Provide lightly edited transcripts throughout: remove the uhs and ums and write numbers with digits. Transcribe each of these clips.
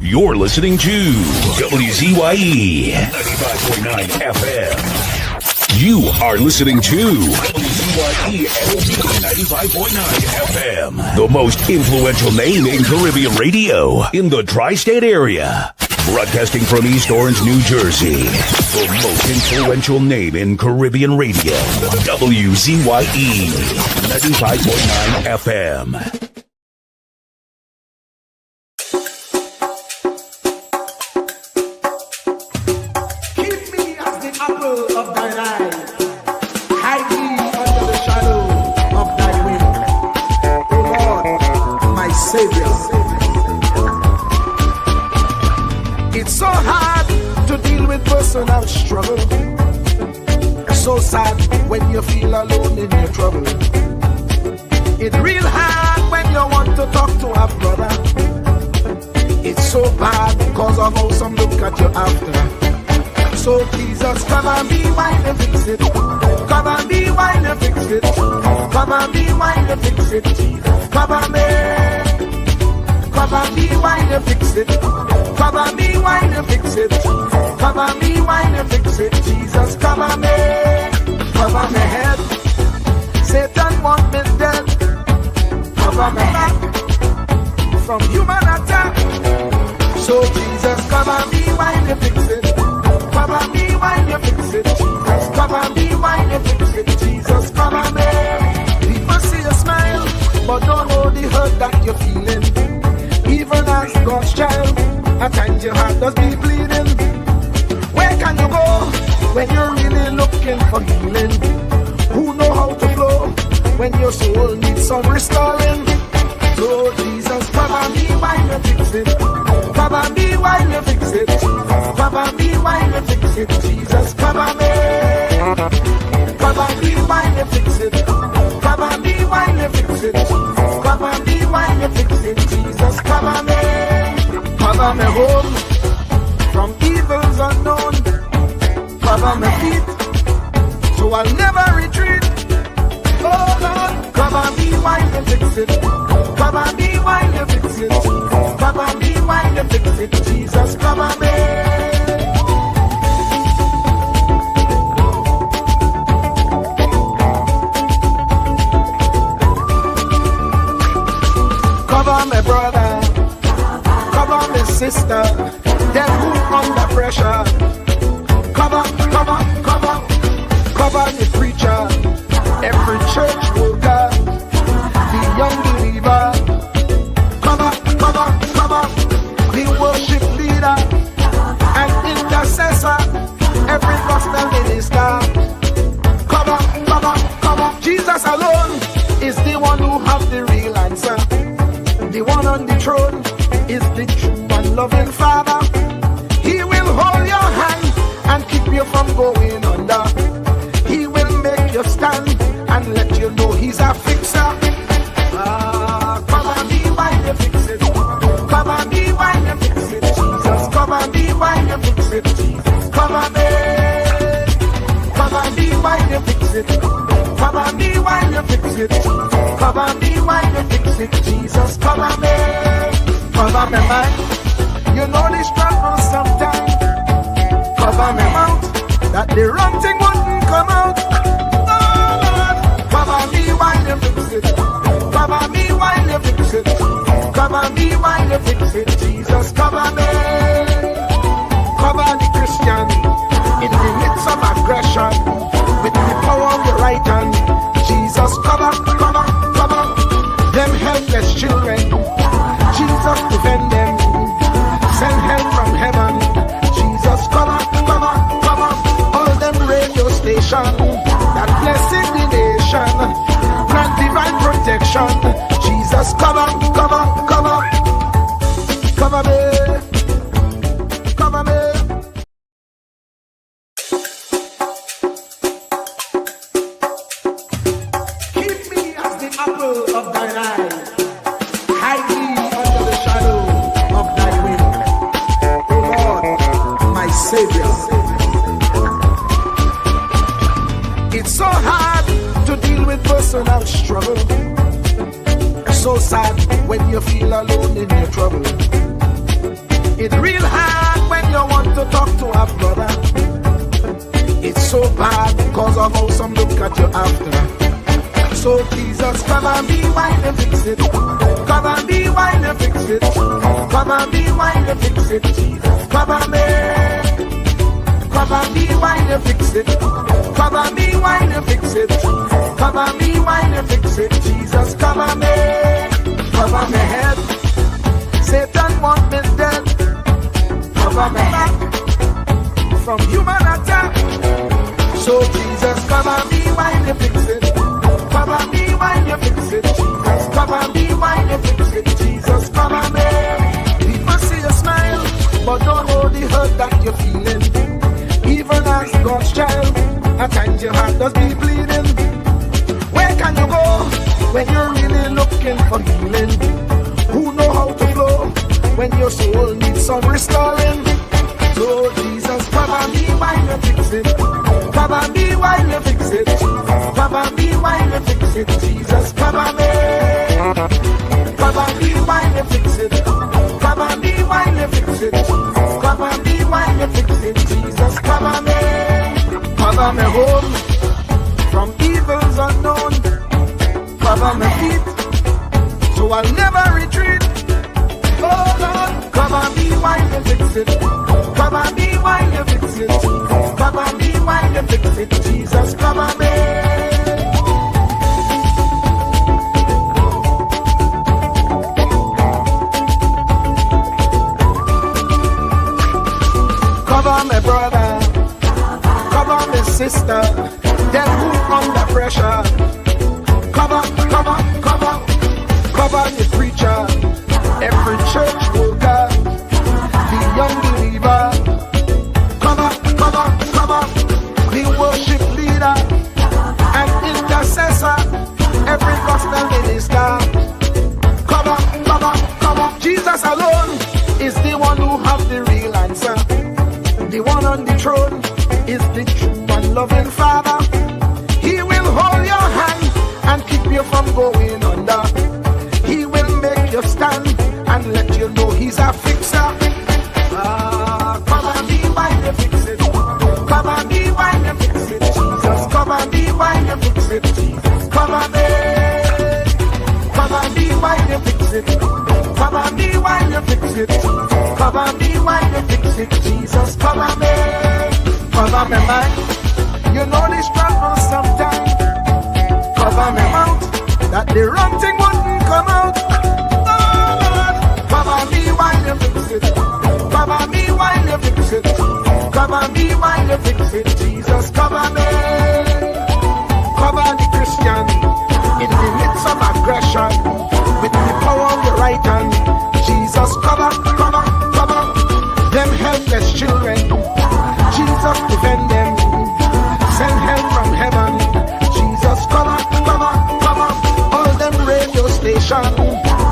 You're listening to WZYE 95.9 FM. You are listening to WZYE 95.9 FM. The most influential name in Caribbean radio in the tri-state area. Broadcasting from East Orange, New Jersey. The most influential name in Caribbean radio. WZYE 95.9 FM. Savior. It's so hard to deal with personal struggle. It's so sad when you feel alone in your trouble. It's real hard when you want to talk to a brother. It's so bad because of how some look at you after. So Jesus, come and be while you fix it. Come and be while you fix it. Come and be while you fix it. Jesus, come and be. Cover me while you fix it. Cover me while you fix it. Cover me while you fix it. Jesus, cover me. Cover my head. Satan want me dead. Cover my back from human attack. So Jesus, cover me while you fix it. Cover me while you fix it. Jesus, cover me while you fix it. Jesus, cover me. People see a smile, but don't know the hurt that you're feeling. Even as God's child, at times your heart does be bleeding. Where can you go when you're really looking for healing? Who know how to flow when your soul needs some restoring? So Jesus, cover me while you fix it. Cover me while you fix it. Cover me while you fix it. Jesus, cover me. Cover me while you fix it. Cover me while you fix it. Cover me while you fix it. Jesus, cover me. Cover me home from evils unknown. Cover my feet so I'll never retreat. Oh Lord, cover me while you fix it. Cover me while you fix it. Cover me while you fix it. Jesus, cover me. Cover my brother, cover my sister, them who under pressure. Cover the preacher, every church worker, the young believer. Cover the worship leader and intercessor, every gospel minister. Cover. Jesus alone is the one who has the real answer. The one on the throne is the true and loving Father. He will hold your hand and keep you from going under. He will make you stand and let you know He's a fixer. Cover me while you fix it. Cover me while you fix it. Jesus, cover me while you fix it. Jesus, cover me. Cover me while you fix it. Cover me while you fix it. Cover me while you fix it. Jesus, cover me. Cover me mind. You know the struggle sometimes. Cover me mouth, that the wrong thing wouldn't come out. Oh Lord, cover me while you fix it. Cover me while you fix it. Cover me while you fix it. Jesus, cover me. Cover the Christian in the midst of aggression with the power of your right hand. Jesus, cover them helpless children. Jesus, defend them. Send help from heaven. Jesus, cover all them radio station that blessing the nation. Grant divine protection. Jesus, cover me. Cover me. Keep me as the apple of thine eye. Hide me under the shadow of thy wing. Oh Lord, my Savior. It's so hard to deal with personal struggle. It's so sad when you feel alone in your trouble. It's real hard when you want to talk to a brother. It's so bad because of how some look at you after. So Jesus, come and be while you fix it. Come and be while you fix it. Come and be while you fix it. Jesus, come and be. Come and be while you fix it. Come and be while you fix it. Come and be while you fix it. Jesus, come and be. Cover my head. Satan want me dead. Cover my back from human attack. So Jesus, come and be while you fix it. Come and be while you fix it. Jesus, come and be while you fix it. Jesus, come and be. People see you smile, but don't know the hurt that you're feeling. Even as God's child, at times your heart does be bleeding. Where can you go when you're really looking for healing? Who know how to flow when your soul needs some restoring? So Jesus, come and be while you fix it. Come and be while you fix it. Come and be while you fix it. Jesus, come and be. Come and be while you fix it. Come and be while you fix it. Come and be while you fix it. Jesus, come and be. Cover me home from evils unknown. Cover my feet so I'll never retreat. Oh Lord, come and be while you fix it. Come and be while you fix it. Come and be while you fix it. Jesus, come and be. Cover my brother, cover my sister, them who under pressure. Cover, cover, cover, cover the preacher, every church worker, the young believer. Cover, cover, cover, the worship leader and intercessor, every gospel minister. Cover, cover, cover. Jesus alone is the one who has the real answer. The one on the throne is the true and loving Father. He will hold your hand and keep you from going under. He will make you stand and let you know he's a fixer. Come and be while you fix it. Come and be while you fix it. Jesus, come and be while you fix it. Jesus, come and be. Come and be while you fix it. Come and be while you fix it. Come and be while you fix it. Jesus, come and be. Cover my mind. You know the struggle sometimes. Cover my mouth, that the wrong thing wouldn't come out. Oh Lord, cover me while you fix it. Cover me while you fix it. Cover me while you fix it. Jesus, cover me. Cover the Christian in the midst of aggression with the power of your right hand. Jesus, cover, cover, cover them helpless children. Jesus, defend them. Send help from heaven. Jesus, cover, cover, cover all them radio stations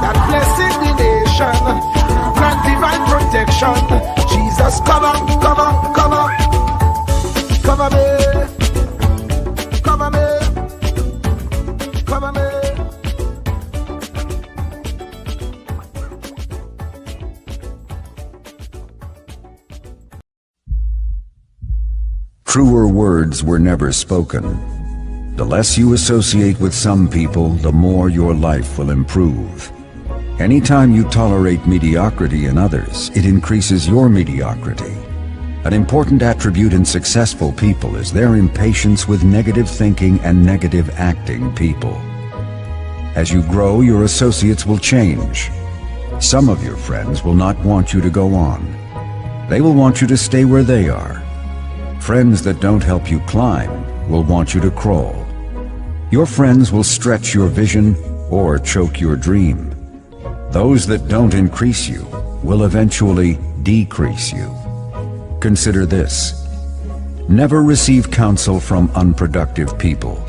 that blessing the nation. Grant divine protection. Jesus, cover, cover, cover, cover me, cover me, cover me. Truer words were never spoken. The less you associate with some people, the more your life will improve. Anytime you tolerate mediocrity in others, it increases your mediocrity. An important attribute in successful people is their impatience with negative thinking and negative acting people. As you grow, your associates will change. Some of your friends will not want you to go on. They will want you to stay where they are. Friends that don't help you climb will want you to crawl. Your friends will stretch your vision or choke your dream. Those that don't increase you will eventually decrease you. Consider this. Never receive counsel from unproductive people.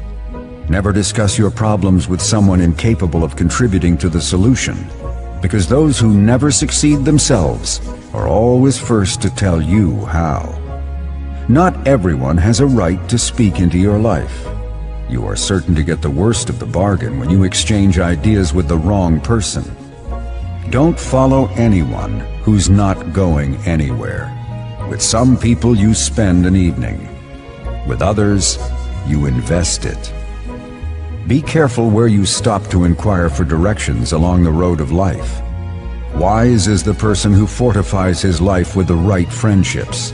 Never discuss your problems with someone incapable of contributing to the solution, because those who never succeed themselves are always first to tell you how. Not everyone has a right to speak into your life. You are certain to get the worst of the bargain when you exchange ideas with the wrong person. Don't follow anyone who's not going anywhere. With some people you spend an evening. With others, you invest it. Be careful where you stop to inquire for directions along the road of life. Wise is the person who fortifies his life with the right friendships.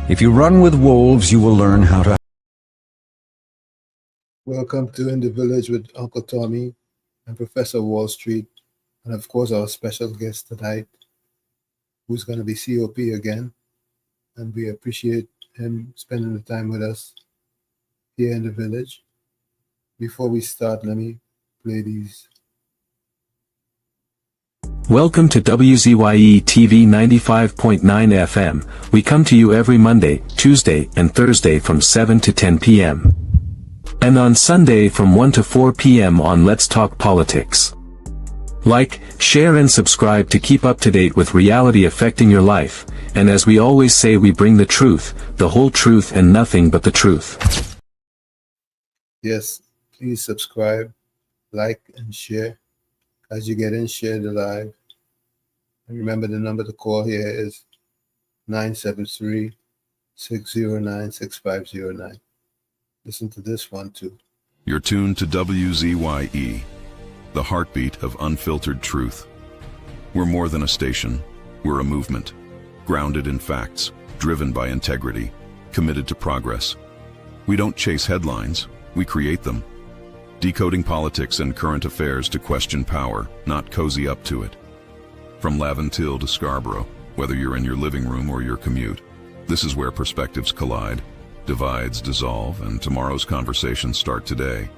If you run with wolves, you will learn how to. Welcome to In the Village with Uncle Tommy and Professor Wall Street, and of course our special guest tonight, who's going to be COP again, and we appreciate him spending the time with us here in the village. Before we start, let me play these. Welcome to WZYE TV 95.9 FM. We come to you every Monday, Tuesday, and Thursday from 7 to 10 p.m. and on Sunday from 1 to 4 p.m. on Let's Talk Politics. Like, share and subscribe to keep up to date with reality affecting your life, and as we always say, we bring the truth, the whole truth and nothing but the truth. Yes, please subscribe, like, and share. As you get in, share the live. And remember, the number to call here is 973-609-6509. Listen to this one too. You're tuned to WZYE, the heartbeat of unfiltered truth. We're more than a station. We're a movement, grounded in facts, driven by integrity, committed to progress. We don't chase headlines, we create them. Decoding politics and current affairs to question power, not cozy up to it. From Laventille to Scarborough, whether you're in your living room or your commute, this is where perspectives collide, divides dissolve, and tomorrow's conversations start today.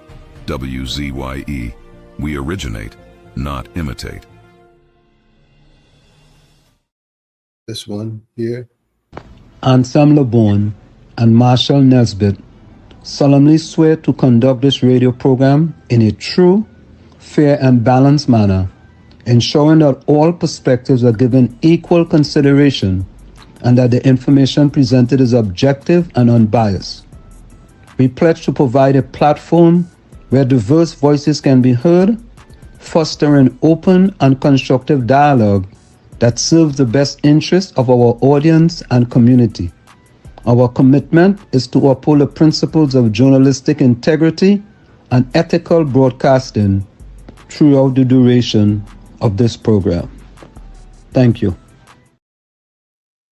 WZYE, we originate, not imitate. This one here. Ansam LeBon and Marshall Nesbitt solemnly swear to conduct this radio program in a true, fair, and balanced manner, ensuring that all perspectives are given equal consideration and that the information presented is objective and unbiased. We pledge to provide a platform where diverse voices can be heard, fostering open and constructive dialogue that serves the best interests of our audience and community. Our commitment is to uphold the principles of journalistic integrity and ethical broadcasting throughout the duration of this program. Thank you.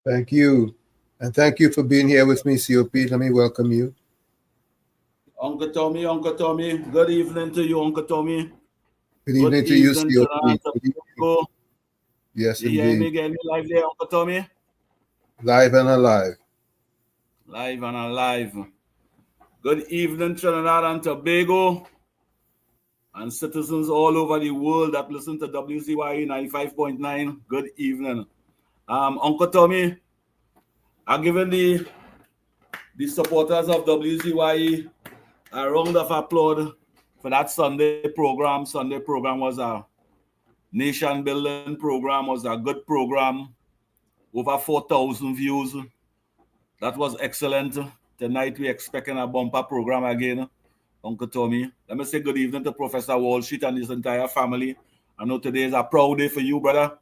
Thank you. And thank you for being here with me, COP. Let me welcome you. Uncle Tommy, good evening to you, Uncle Tommy. Good evening to you, COP. Yes, you hear me indeed. getting live there, Uncle Tommy? Live and alive. Live and alive. Good evening, Trinidad and Tobago, and citizens all over the world that listen to WZYE 95.9. Good evening. Uncle Tommy, I'm giving the supporters of WZYE a round of applause for that Sunday program. Sunday program was a nation building program, was a good program. Over 4,000 views. That was excellent. Tonight we're expecting a bumper program again, Uncle Tommy. Let me say good evening to Professor Wall Street and his entire family. I know today is a proud day for you, brother.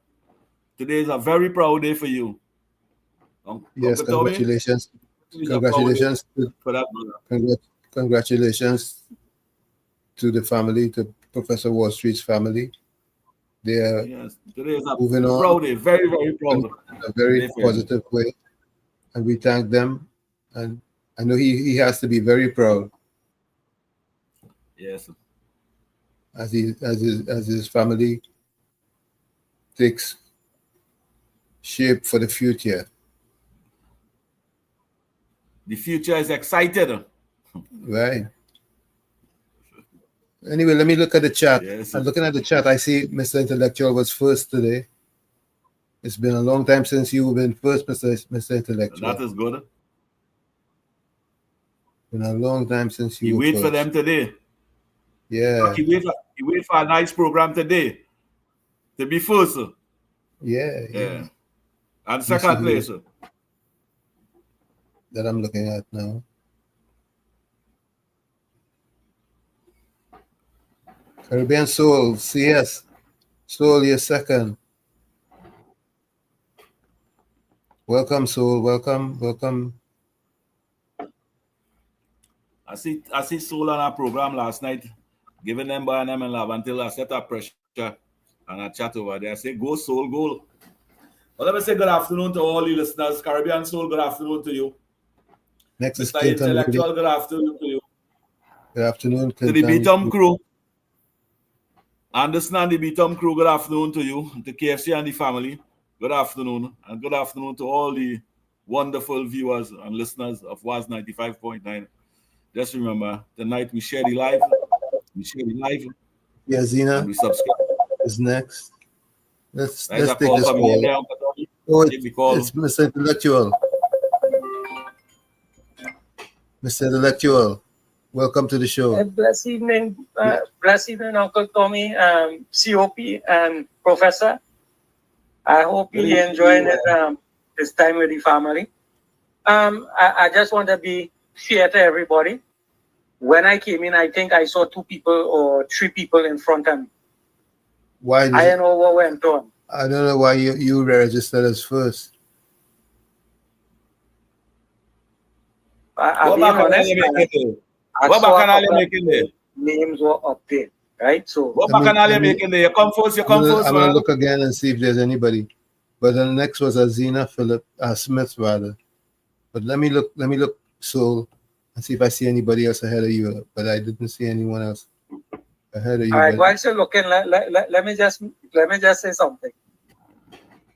Today is a very proud day for you. Yes, Uncle congratulations. Tommy, Congratulations for that, brother. Congratulations to the family, to Professor Wall Street's family. They are today is a moving on proud day, very, very proud. in a very positive way. And we thank them. And I know he has to be very proud. Yes. As his family takes shape for the future. The future is excited. Right. Anyway, let me look at the chat. Yes. I'm looking at the chat. I see Mr. Intellectual was first today. It's been a long time since you've been first, Mr. Intellectual. That is good. Been a long time since you were wait first. For them today. Yeah. He wait for a nice program today. To be first. Yeah. And second place. That I'm looking at now. Caribbean Soul, CS. Soul, you're second. Welcome, Soul. Welcome. I see Soul on our program last night, giving them by them and love until I set up pressure and I chat over there. I say, go Soul, go. Well, let me say good afternoon to all you listeners. Caribbean Soul, good afternoon to you. Next is Mr. Clinton. Intellectual, good afternoon to you. Good afternoon, To the Clinton. Beatum crew. Anderson and the Beatum crew, good afternoon to you. To KFC and the family, good afternoon. And good afternoon to all the wonderful viewers and listeners of WAS 95.9. Just remember, tonight we share the live. Yeah, Zena and we subscribe. is next. Let's There's a take call this coming in call. there. Oh, Take the call. it's Mr. Intellectual. Mr. Intellectual, welcome to the show. Blessed evening, Uncle Tommy, COP, and Professor. I hope you're enjoying it, this time with the family. I just want to be fair to everybody. When I came in, I think I saw 2 people or 3 people in front of me. Why? I don't know what went on. I don't know why you registered us first. I'll be honest. What bacchanal you making there? Names were up there, right? So what bacchanal you making there? You come first. I'm gonna look again and see if there's anybody. But the next was a Zena Smith rather. But let me look Soul and see if I see anybody else ahead of you. But I didn't see anyone else ahead of you. All right, while you're looking, let me just say something.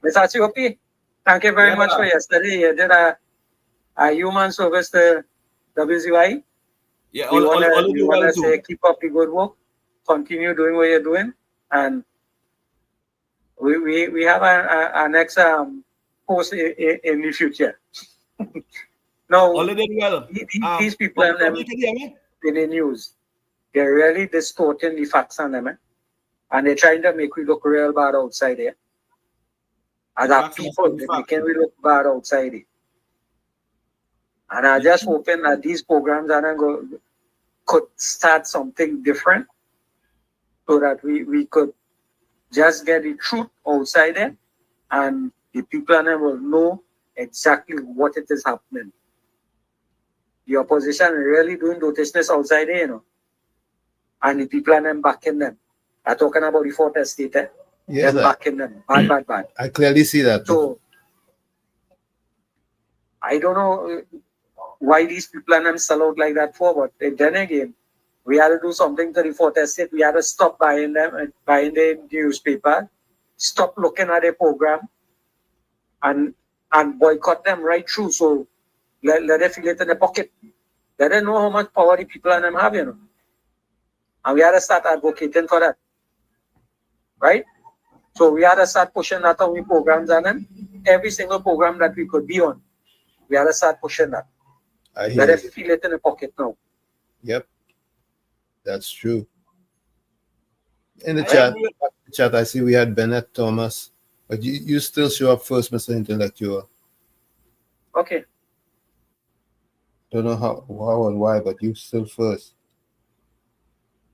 Mr. COP, thank you very much for yesterday. You did a human service to WZYE. Yeah, we want to say keep up the good work, continue doing what you're doing, and we have our next post in the future. Now, these people in the news, they're really distorting the facts on them, and they're trying to make we look real bad outside there. As our people, they're making we look bad outside there. And I'm just hoping that these programs could start something different so that we could just get the truth outside there and the people will know exactly what it is happening. The opposition really doing noticiousness outside there, you know. And the people backing them. I'm talking about the fourth estate, yes, backing them. Bad. I clearly see that. So, I don't know why these people sell out like that for, but then again, we had to do something to the fourth estate. We had to stop buying them and buying the newspaper, stop looking at their program, and boycott them right through. So let them feel it in the pocket. Let them know how much power the people and them have, you know. And we had to start advocating for that. Right? So we had to start pushing that on the programs and them. Every single program that we could be on, we had to start pushing that. Let them feel it in the pocket now. Yep. That's true. In the chat, I see we had Bennett Thomas. But you still show up first, Mr. Intellectual. Okay. Don't know how and why, but you still first.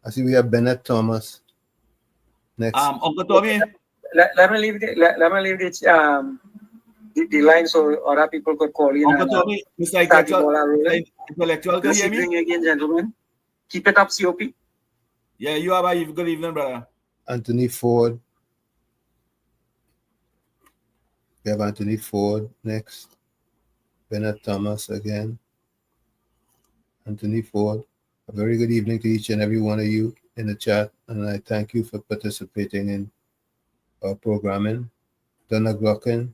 I see we have Bennett Thomas. Next. Uncle Tommy. Let me leave the line so other people could call in. Uncle Tommy, Mr. Intellectual, can you hear me? Good evening again, gentlemen. Keep it up, COP. Yeah, you have a good evening, brother. Anthony Ford. We have Anthony Ford next. Bennett Thomas again. Anthony Ford. A very good evening to each and every one of you in the chat, and I thank you for participating in our programming. Donna Glocken.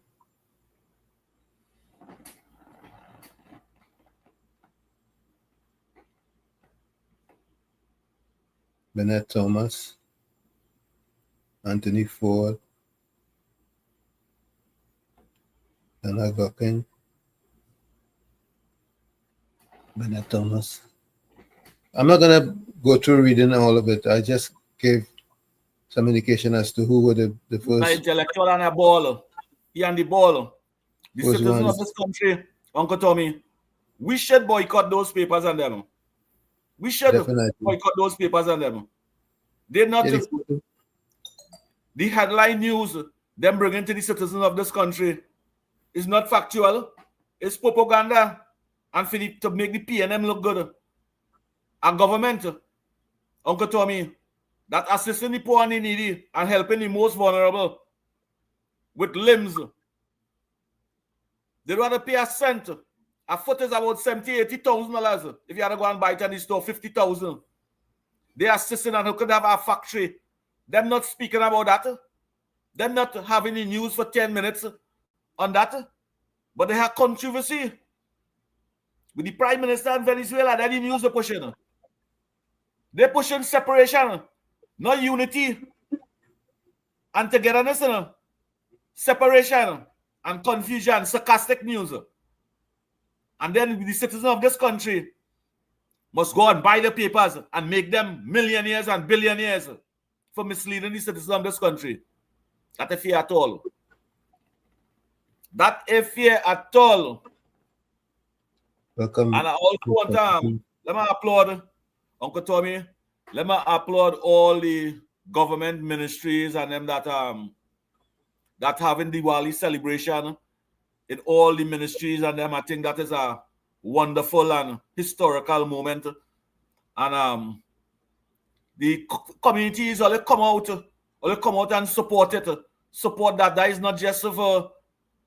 Bennett Thomas. Anthony Ford. Donna Glocken. Bennett Thomas. I'm not going to go through reading all of it. I just gave some indication as to who were the first. My intellectual and a ball. He and the ball. The First citizens ones. of this country, Uncle Tommy, we should boycott those papers and them. We should Definitely. boycott those papers and them. They're not. the headline news them bringing to the citizens of this country is not factual. It's propaganda and to make the PNM look good. A government, Uncle Tommy, that assisting the poor and the needy and helping the most vulnerable with limbs. They don't have to pay a cent. A foot is about $70,000-$80,000. If you had to go and buy it in the store, $50,000. They are assisting and who could have a factory. Them not speaking about that. Them not having the news for 10 minutes on that. But they have controversy with the Prime Minister in Venezuela. That the news they're pushing. They're pushing separation, not unity and togetherness. Separation and confusion, sarcastic news. And then the citizens of this country must go and buy the papers and make them millionaires and billionaires for misleading the citizens of this country. That a fear at all. That a fear at all. Welcome. And I also want let me applaud Uncle Tommy. Let me applaud all the government ministries and them that having Diwali celebration in all the ministries and them. I think that is a wonderful and historical moment. And the communities all come out and support it. Support that. That is not just for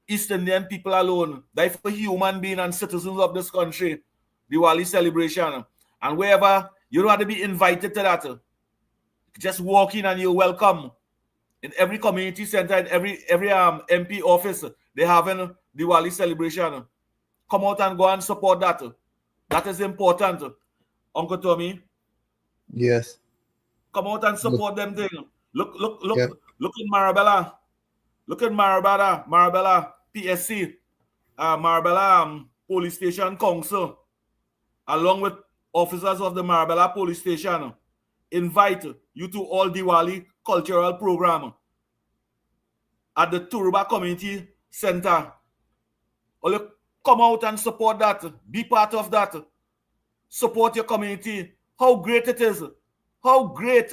East Indian people alone. That is for human beings and citizens of this country. Diwali celebration. And wherever you don't have to be invited to that. Just walk in and you're welcome. In every community center, in every MP office, they having Diwali celebration. Come out and go and support that. That is important, Uncle Tommy. Yes. Come out and support them thing. Look in Marabella. Look at Marabella PSC, Marabella Police Station Council, along with officers of the Marabella Police Station, invite you to all Diwali cultural program at the Turuba Community Center. Come out and support that. Be part of that. Support your community. How great it is. How great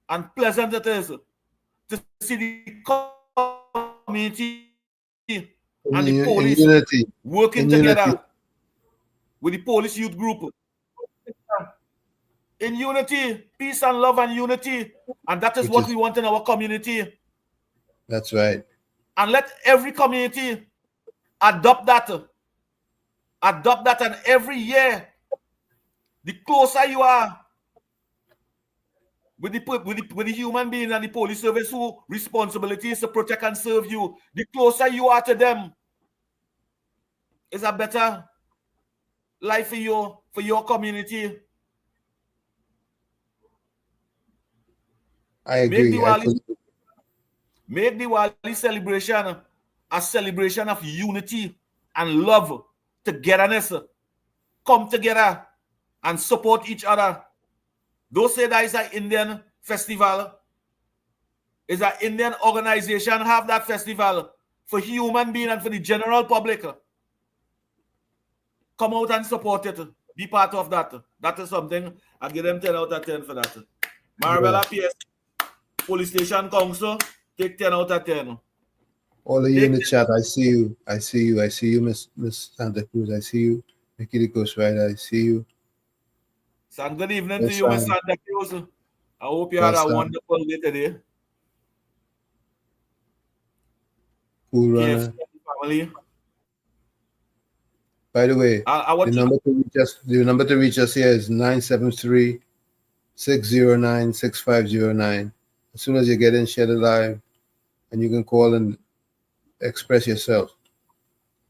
and pleasant it is to see the community and the police working together with the police youth group. In unity, peace and love and unity. And that is what we want in our community. That's right. And let every community adopt that. Adopt that, and every year, the closer you are with the human being and the police service whose responsibility is to protect and serve you, the closer you are to them, is a better life for your community. I agree. Make Diwali celebration a celebration of unity and love, togetherness. Come together and support each other. Don't say that is an Indian festival. It's an Indian organization have that festival for human beings and for the general public. Come out and support it. Be part of that. That is something I give them 10 out of 10 for that. Marabella PS Police Station Council, take 10 out of 10. All of you in the chat, I see you. I see you. I see you, Miss Santa Cruz. I see you. Mickey the Ghostwriter, I see you. And good evening to you, Miss Santa Cruz. I hope you had a wonderful day today. Cool runner. Family. By the way, the number to reach us here is 973-609-6509. As soon as you get in, share the live, and you can call and express yourself.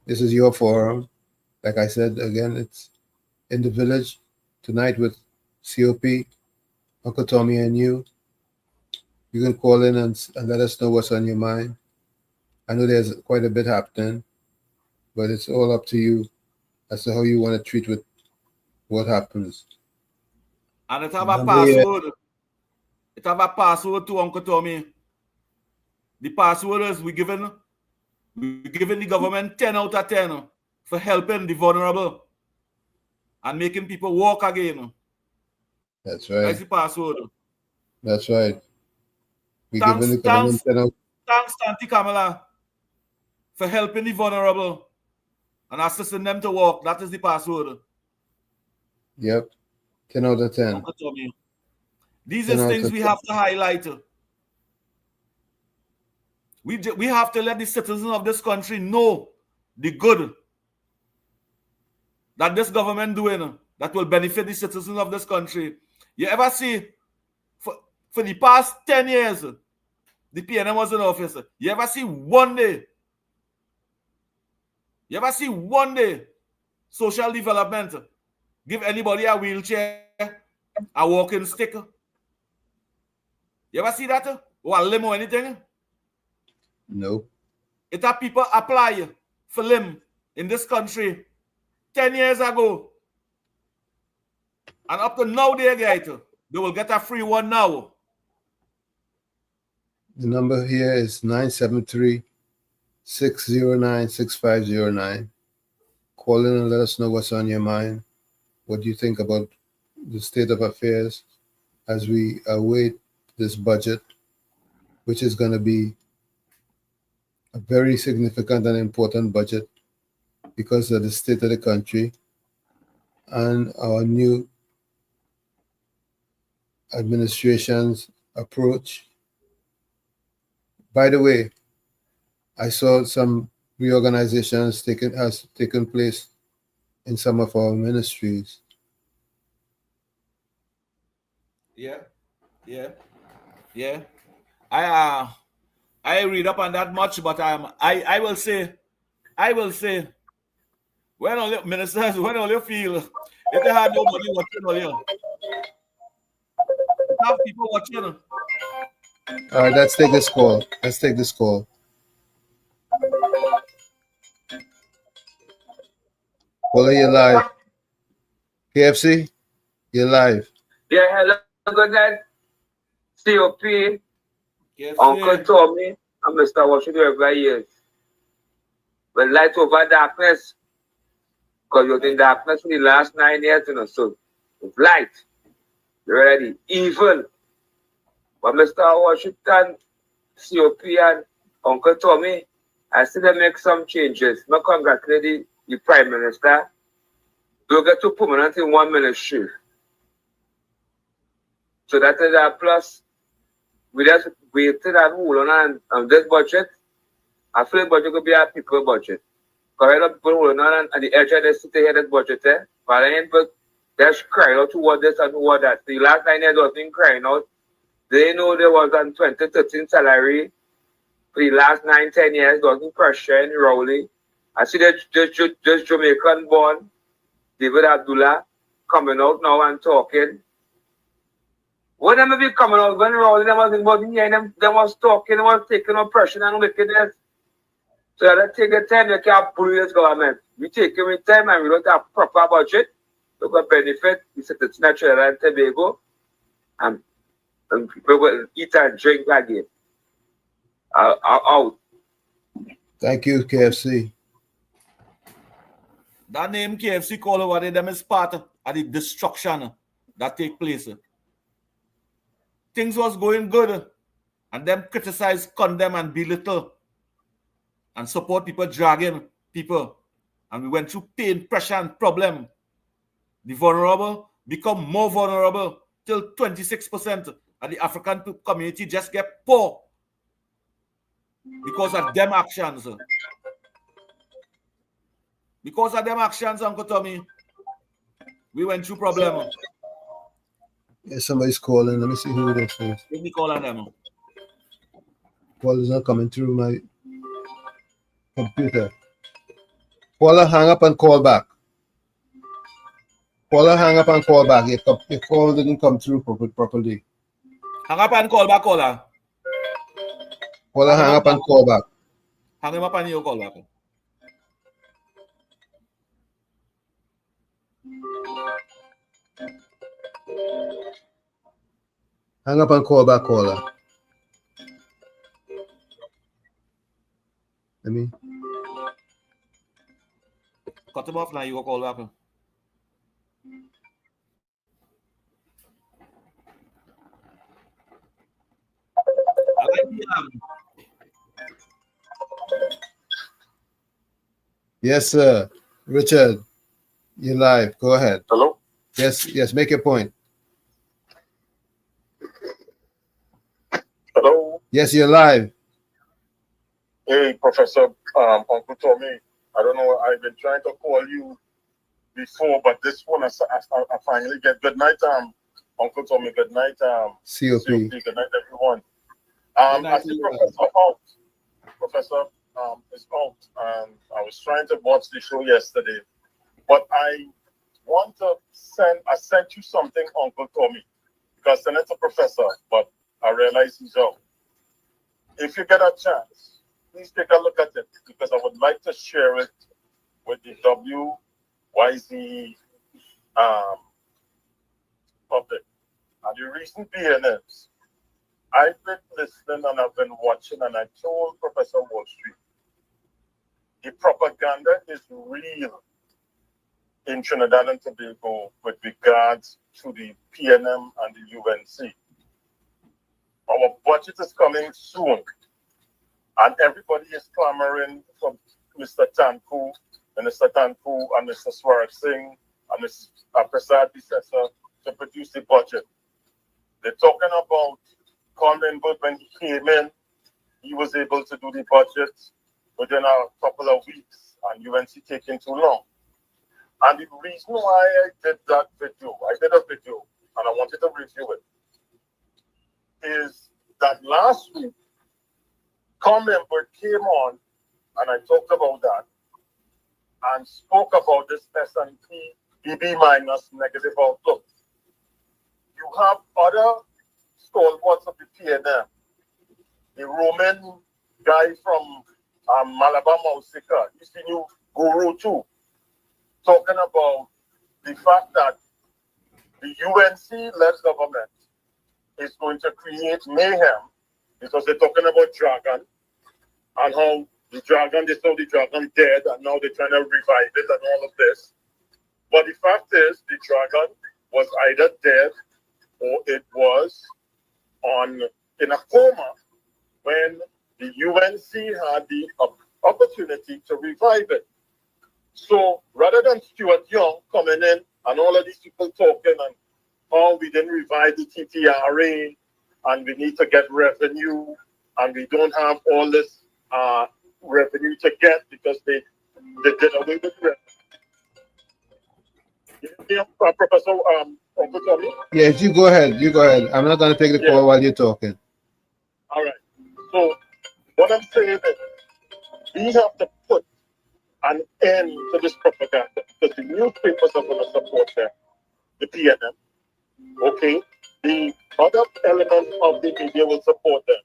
This is your forum. Like I said, again, it's in the village tonight with COP, Uncle Tommy, and you. You can call in and let us know what's on your mind. I know there's quite a bit happening, but it's all up to you as to how you want to treat with what happens. And it have a password. It have a password to Uncle Tommy. The password is we giving the government 10 out of 10 for helping the vulnerable and making people walk again. That's right. That's the password. That's right. giving the government thanks, Auntie Kamala, for helping the vulnerable and assisting them to walk. That is the password. Yep. 10 out of 10. Uncle Tommy. These are things we have to highlight. We have to let the citizens of this country know the good that this government doing that will benefit the citizens of this country. You ever see, for the past 10 years, the PNM was in office. You ever see one day social development give anybody a wheelchair, a walking stick? You ever see that? Or a limb or anything? No. It have people apply for limb in this country 10 years ago. And up to now they get it. They will get a free one now. The number here is 973-609-6509. Call in and let us know what's on your mind. What do you think about the state of affairs as we await this budget, which is going to be a very significant and important budget because of the state of the country and our new administration's approach. By the way, I saw some reorganizations has taken place in some of our ministries. Yeah. I read up on that much, but I will say, when all your ministers, when all you feel, if they have nobody watching all you, have people watching. All right, let's take this call. Caller, you're live. KFC, you're live. Yeah, hello, good night. COP, KFC. Uncle Tommy, and Mr. Washington every year. But light over darkness, because you're in darkness for the last 9 years, so it's light. You're ready. Evil. But Mr. Washington, COP, and Uncle Tommy, I see them make some changes. I congratulate the Prime Minister. They'll get to permanent in one ministry. So that is a plus. We just waited and hold on this budget. I feel the budget could be a people budget. Because a lot of people holding on and the edge of the city here, this budget there. But I ain't just crying out toward this and toward that. The last 9 years wasn't crying out. They know there was a 2013 salary for the last 9-10 years. There wasn't pressure in Rowley. I see that this Jamaican born, David Abdullah, coming out now and talking. When them be coming out, when Rowley them was involved, them was talking, them was taking oppression and wickedness. So let's take the time, you can't bully this government. We take it with time and we don't have proper budget. We will benefit the citizens of Trinidad and Tobago. And people will eat and drink again. Out. Thank you, KFC. That name KFC call over there, them is part of the destruction that take place. Things was going good, and them criticize, condemn, and belittle, and support people dragging people. And we went through pain, pressure, and problem. The vulnerable become more vulnerable till 26% of the African community just get poor because of them actions. Because of them actions, Uncle Tommy, we went through problem. Yeah, somebody's calling. Let me see who it is first. Let me call on them. Call is not coming through my computer. Caller, hang up and call back. Caller, hang up and call back. Your call didn't come through properly. Hang up and call back, caller. Caller, hang up and call back. Hang him up and you call back. Hang up and call back, caller. Let me. Cut him off now, you go call back. Yes, sir. Richard, you're live. Go ahead. Hello? Yes, make your point. Hello? Yes, you're live. Hey, Professor, Uncle Tommy. I don't know, I've been trying to call you before, but this one I finally get. Good night, Uncle Tommy. Good night, COP. Good night, everyone. I see Professor out. Professor is out. I was trying to watch the show yesterday, but I sent you something, Uncle Tommy, because then it's a professor, but I realize he's out. If you get a chance, please take a look at it, because I would like to share it with the WZYE public. And the reason being is, I've been listening and I've been watching, and I told Professor Wall Street, the propaganda is real in Trinidad and Tobago with regards to the PNM and the UNC. Our budget is coming soon, and everybody is clamoring for Mr. Tanku, Minister Tanku, and Mr. Swarak Singh, and Mr. Prasad Bissessar to produce the budget. They're talking about Colin Wood. When he came in, he was able to do the budget within a couple of weeks, and UNC taking too long. And the reason why I did that video, I did a video, and I wanted to review it, is that last week, Colin Wood came on, and I talked about that, and spoke about this S&P BB minus negative outlook. You have other stalwarts of the PNM, the Roman guy from Malabar Mausika, he's the new guru too, talking about the fact that the UNC-led government is going to create mayhem, because they're talking about Dragon and how the Dragon, they saw the Dragon dead and now they're trying to revive it and all of this. But the fact is, the Dragon was either dead or it was in a coma when the UNC had the opportunity to revive it. So rather than Stuart Young coming in and all of these people talking and how we didn't revive the TTRA and we need to get revenue and we don't have all this revenue to get because they did away with revenue. Professor Uncle Tommy? Yes, you go ahead. I'm not going to take the call while you're talking. All right. So what I'm saying is we have to put an end to this propaganda, because the newspapers are going to support them, the PNM. Okay? The other elements of the media will support them.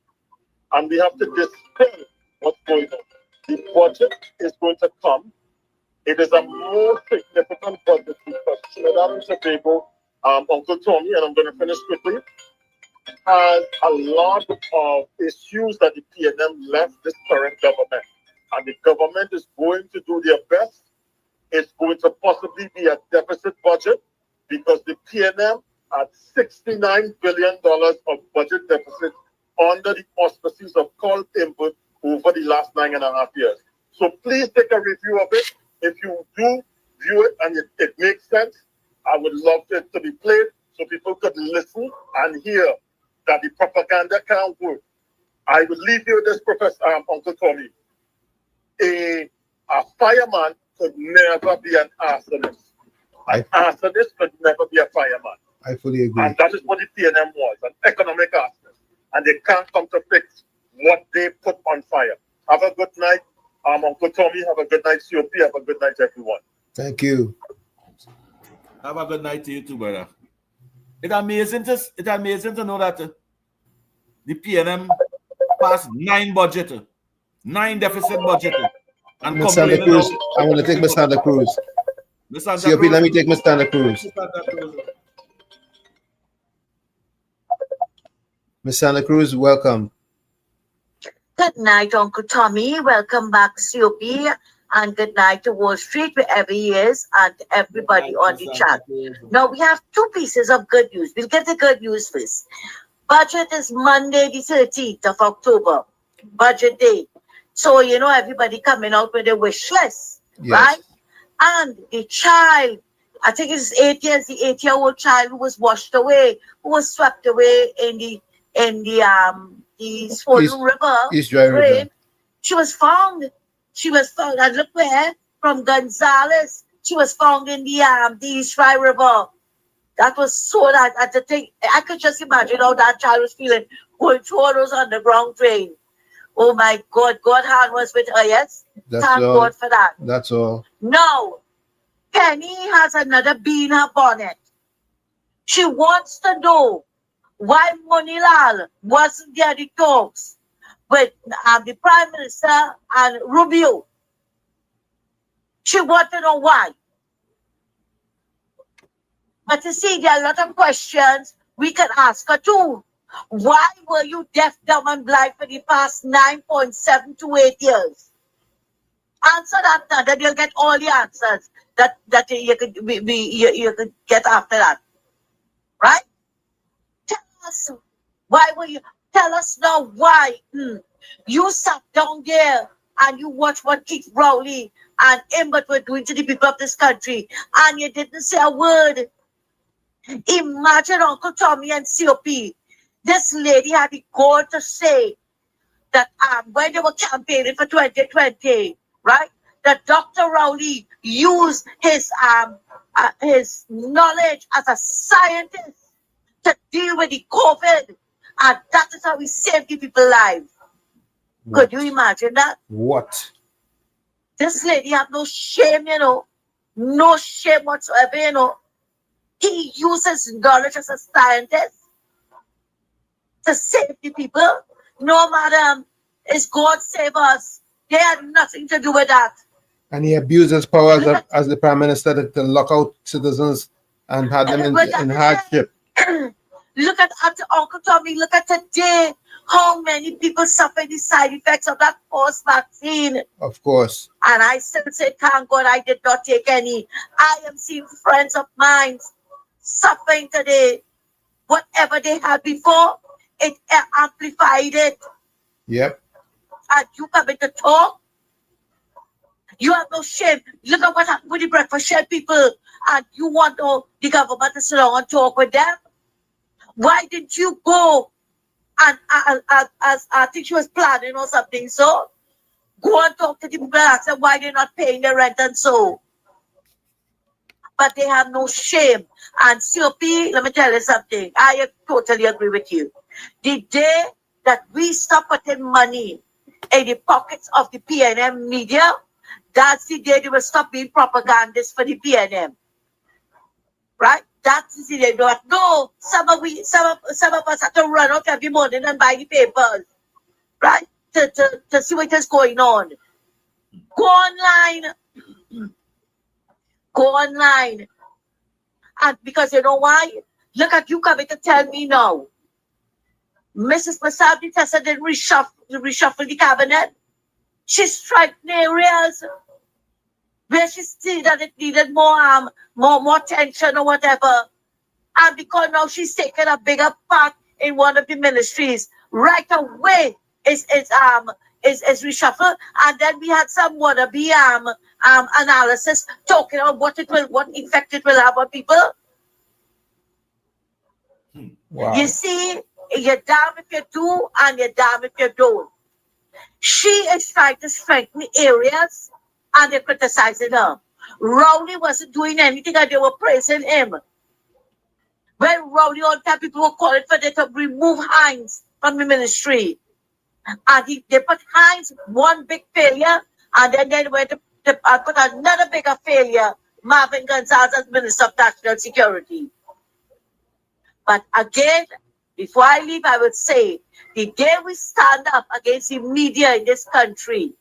And we have to dispel what's going on. The budget is going to come. It is a more significant budget because Trinidad and Tobago, Uncle Tommy, and I'm going to finish quickly, has a lot of issues that the PNM left this current government. And the government is going to do their best. It's going to possibly be a deficit budget because the PNM had $69 billion of budget deficit under the auspices of call input over the last 9.5 years. So please take a review of it. If you do view it and it makes sense, I would love it to be played so people could listen and hear that the propaganda can't work. I will leave you with this, Professor Uncle Tommy. A fireman could never be an arsonist. An arsonist could never be a fireman. I fully agree. And that is what the PNM was, an economic arsonist. And they can't come to fix what they put on fire. Have a good night, Uncle Tommy. Have a good night, COP. Have a good night, everyone. Thank you. Have a good night to you too, brother. It's amazing to know that the PNM passed 9 budget, 9 deficit budget. And Miss Santa Cruz, I want to take Miss Santa Cruz. COP, let me take Miss Santa Cruz. Miss Santa Cruz, welcome. Good night, Uncle Tommy. Welcome back, COP. And good night to Wall Street, wherever he is, and everybody on the chat. Now, we have 2 pieces of good news. We'll get the good news first. Budget is Monday, the 13th of October. Budget day. So, you know, everybody coming out with a wish list, right? And the child, I think it's 8 years, the 8-year-old child who was washed away, who was swept away in the swollen river. East Dry River. She was found. And look where, from Gonzales, she was found in the East Dry River. That was so that at the thing, I could just imagine how that child was feeling going through all those underground trains. Oh my God, God hand was with her, yes? Thank God for that. That's all. Now, Penny has another bee in her bonnet. She wants to know why Monilal wasn't there at the talks with the Prime Minister and Rubio. She wants to know why. But you see, there are a lot of questions we can ask her too. Why were you deaf, dumb, and blind for the past 9.728 years? Answer that now, then you'll get all the answers that you could get after that. Right? Tell us why were you? Tell us now why you sat down there and you watched what Keith Rowley and Imbert were doing to the people of this country, and you didn't say a word. Imagine Uncle Tommy and COP. This lady had the gall to say that when they were campaigning for 2020, right, that Dr. Rowley used his knowledge as a scientist to deal with the COVID, and that is how he saved the people's lives. Could you imagine that? What? This lady had no shame, you know, no shame whatsoever, you know. He uses knowledge as a scientist to save the people. No, madam, it's God save us. They had nothing to do with that. And he abused his power as the Prime Minister to lock out citizens and had them in hardship. Look at Uncle Tommy, look at today, how many people suffer the side effects of that false vaccine. Of course. And I still say, thank God I did not take any. I am seeing friends of mine suffering today. Whatever they had before, it amplified it. Yep. And you coming to talk? You have no shame. Look at what happened with the breakfast shed people. And you want the government to sit down and talk with them? Why didn't you go and as I think she was planning or something, so go and talk to the people and ask them why they're not paying their rent and so. But they have no shame. And COP, let me tell you something. I totally agree with you. The day that we stop putting money in the pockets of the PNM media, that's the day they will stop being propagandists for the PNM. Right? That's the day. No, some of us have to run out every morning and buy the papers. Right? To see what is going on. Go online. Go online. And because you know why? Look at you coming to tell me now. Mrs. Masadi Tessa didn't reshuffle the cabinet. She striked areas where she see that it needed more attention or whatever. And because now she's taken a bigger part in one of the ministries, right away is reshuffled. And then we had some wannabe analysis talking about what effect it will have on people. Wow. You see, you're damn if you do and you're damn if you don't. She is trying to strengthen areas and they're criticizing her. Rowley wasn't doing anything and they were praising him. When Rowley on time, people were calling for them to remove Hines from the ministry. And they put Hines one big failure, and then they went to put another bigger failure, Marvin Gonzalez as Minister of National Security. But again, before I leave, I would say, the day we stand up against the media in this country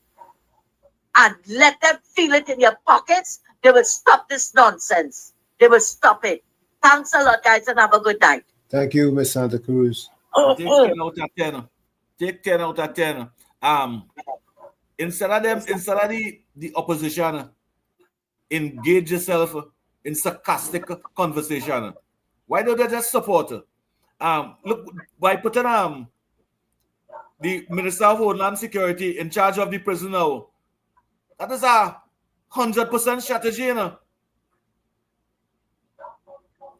and let them feel it in your pockets, they will stop this nonsense. They will stop it. Thanks a lot, guys, and have a good night. Thank you, Miss Santa Cruz. Take 10 out of 10. Take 10 out of 10. Instead of the opposition engage yourself in sarcastic conversation, why don't they just support her? look, by putting the Minister of Homeland Security in charge of the prison now, that is a 100% strategy, you know.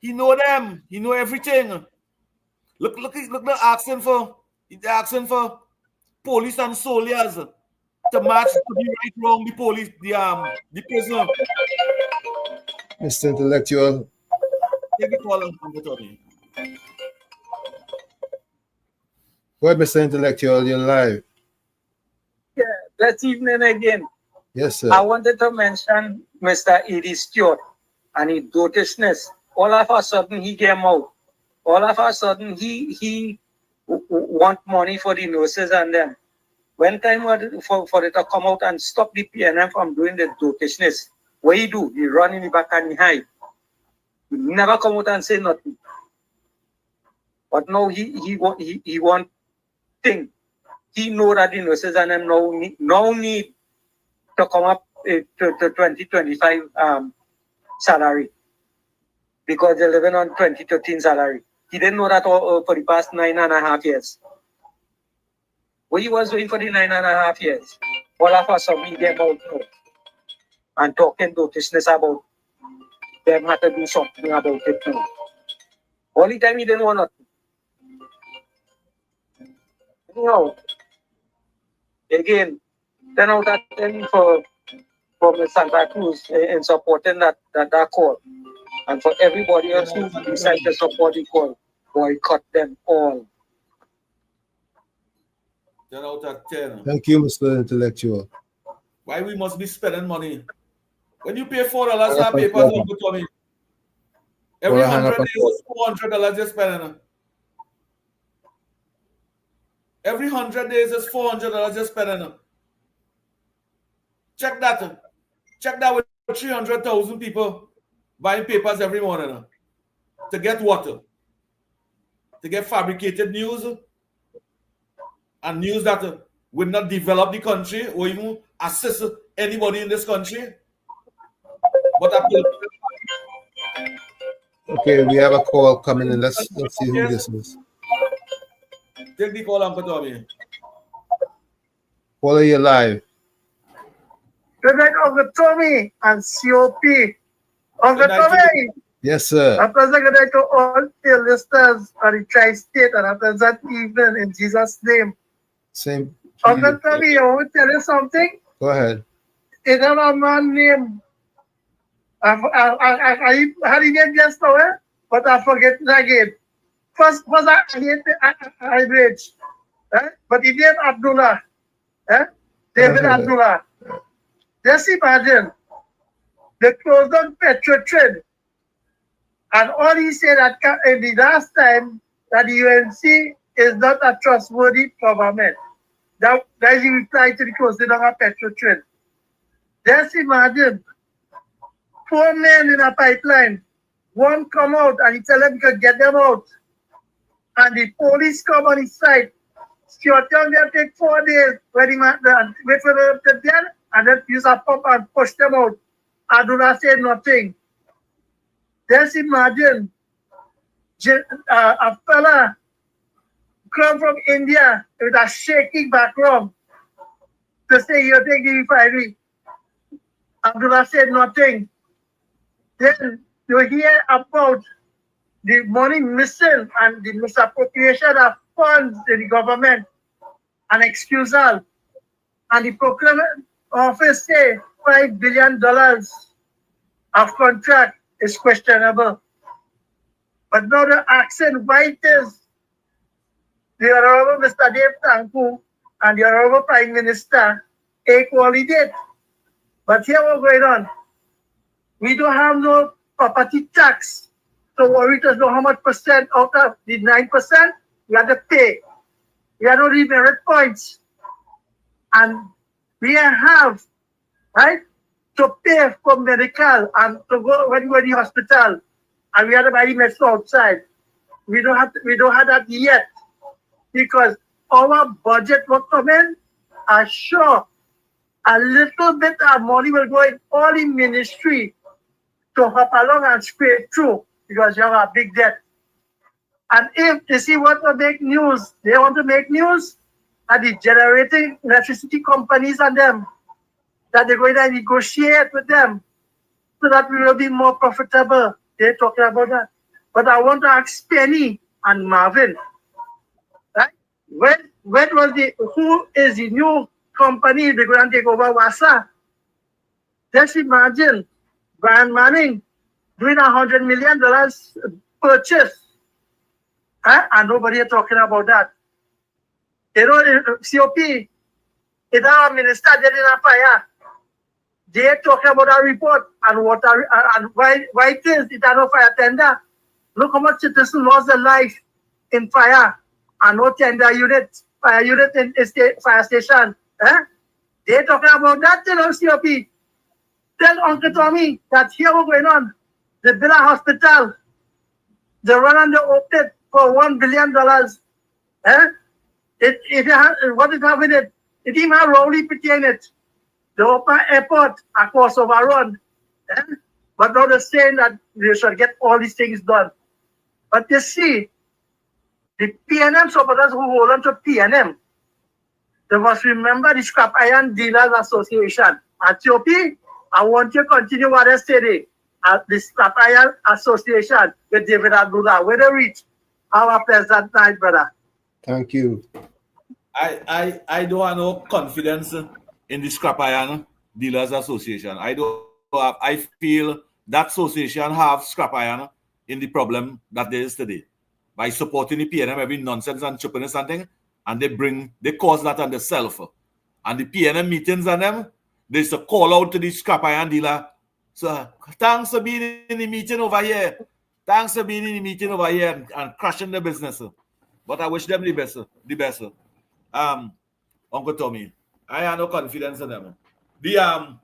He know them. He know everything. Look, they're asking for police and soldiers to match to be right wrong the police, the prison. Mr. Intellectual. Take the call and get on me. Go ahead, Mr. Intellectual, you're live. Yeah, good evening again. Yes, sir. I wanted to mention Mr. Edie Stewart and his dotishness. All of a sudden, he came out. All of a sudden, he want money for the nurses and them. When time for it to come out and stop the PNM from doing the dotishness, what he do? He run in the back and he hide. He never come out and say nothing. But now he want thing. He know that the nurses and them now need to come up to 2025 salary because they're living on 2013 salary. He didn't know that for the past 9.5 years. What he was doing for the 9.5 years, all of us are media about and talking dotishness about them had to do something about it too. All the time he didn't want nothing. Anyhow, again, 10 out of 10 for Ms. Santa Cruz in supporting that call. And for everybody else who decide to support the call, boycott them all. 10 out of 10. Thank you, Mr. Intellectual. Why we must be spending money? When you pay $4 for papers, Uncle Tommy, every 100 days is $400 you're spending. Every 100 days is $400 you're spending. Check that. Check that with 300,000 people buying papers every morning to get water, to get fabricated news and news that would not develop the country or even assist anybody in this country. But okay, we have a call coming in. Let's see who this is. Take the call, Uncle Tommy. Caller, you live. Good night, Uncle Tommy and COP. Uncle Tommy. Yes, sir. A pleasant good night to all the listeners of the Tri-State and a pleasant evening in Jesus' name. Same. Uncle Tommy, I want to tell you something. Go ahead. Is there a man named, I had his name just now, but I forget it again. First I rich, but he named Abdullah. David Abdullah. Just imagine, they closed on petrol trade. And all he said that in the last time that the UNC is not a trustworthy government. That is he replied to the closing of a petrol trade. Just imagine, 4 men in a pipeline, one come out and he tell them he could get them out. And the police come on his side. Security on them take 4 days, wait for them to get and then use a pump and push them out. I do not say nothing. Just imagine a fella come from India with a shaking background to say you take the refinery. Abdullah said nothing. Then you hear about the money missing and the misappropriation of funds in the government and excusal. And the procurement office say $5 billion of contract is questionable. But now the accent why it is the Honorable Mr. Dave Tanku and the Honorable Prime Minister equally did. But here what's going on. We don't have no property tax. So worry to know how much percent out of the 9% we have to pay. We have no demerit points. And we have, right, to pay for medical and to go when you go to the hospital. And we have to buy the medicine outside. We don't have that yet. Because our budget will come in, I'm sure a little bit of money will go in all the ministry to hop along and scrape through because you have a big debt. And if they see what to make news, they want to make news at the generating electricity companies and them, that they're going to negotiate with them so that we will be more profitable. They're talking about that. But I want to ask Penny and Marvin, right? Who is the new company they're going to take over WASA? Just imagine Brian Manning doing $100 million purchase. And nobody is talking about that. You know, COP, it's our minister dead in a fire. They're talking about a report and why it is it no fire tender. Look how much citizens lost their life in fire and no tender unit, fire unit in fire station. They're talking about that, you know, COP. Tell Uncle Tommy that here what's going on. They built a hospital. They run and they opened it for $1 billion. What is having it? It even have Rowley Pity in it. The open airport, of course, overrun. But now they're saying that they should get all these things done. But you see, the PNM supporters who hold on to PNM, they must remember the Scrap Iron Dealers Association. At TOP, I want you to continue what I said at the Scrap Iron Association with David Abdullah. Where they reach, have a pleasant night, brother. Thank you. I don't have no confidence in the Scrap Iron Dealers Association. I feel that association have scrap iron in the problem that there is today. By supporting the PNM every nonsense and stupidness and thing, and they cause that on themselves. And the PNM meetings and them, they used to call out to the scrap iron dealer. So thanks for being in the meeting over here. Thanks for being in the meeting over here and crashing the business. But I wish them the best. Uncle Tommy, I have no confidence in them. The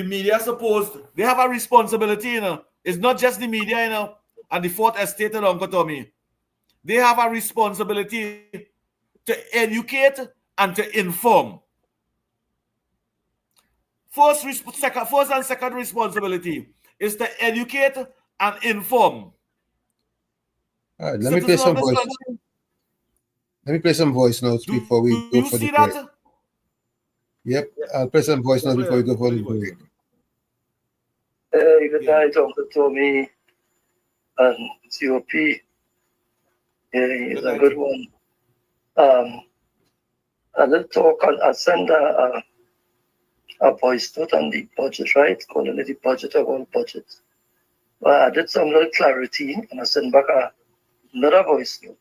media supposed they have a responsibility, you know. It's not just the media, you know, and the Fourth Estate and Uncle Tommy. They have a responsibility to educate and to inform. First and second responsibility is to educate and inform. All right, let me play some voice. Let me play some voice notes before we go for the break. That? Yep, I'll play some voice notes before we go for the break. Hey, good night, Uncle Tommy and COP. Yeah, he's a good one. I did talk, I send a voice note on the budget, right? Calling it the budget of all budgets. But I did some little clarity and I sent back another voice note,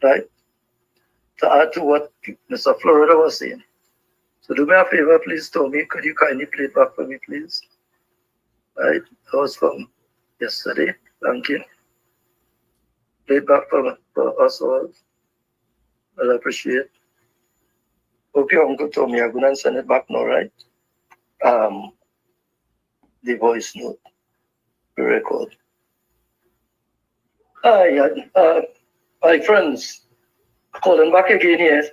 right? To add to what Mr. Florida was saying. So do me a favor, please, Tommy. Could you kindly play it back for me, please? Right? That was from yesterday. Thank you. Play it back for us all. I'll appreciate. Okay, Uncle Tommy, I'm going to send it back now, right? The voice note, the record. Hi, my friends. Calling back again here.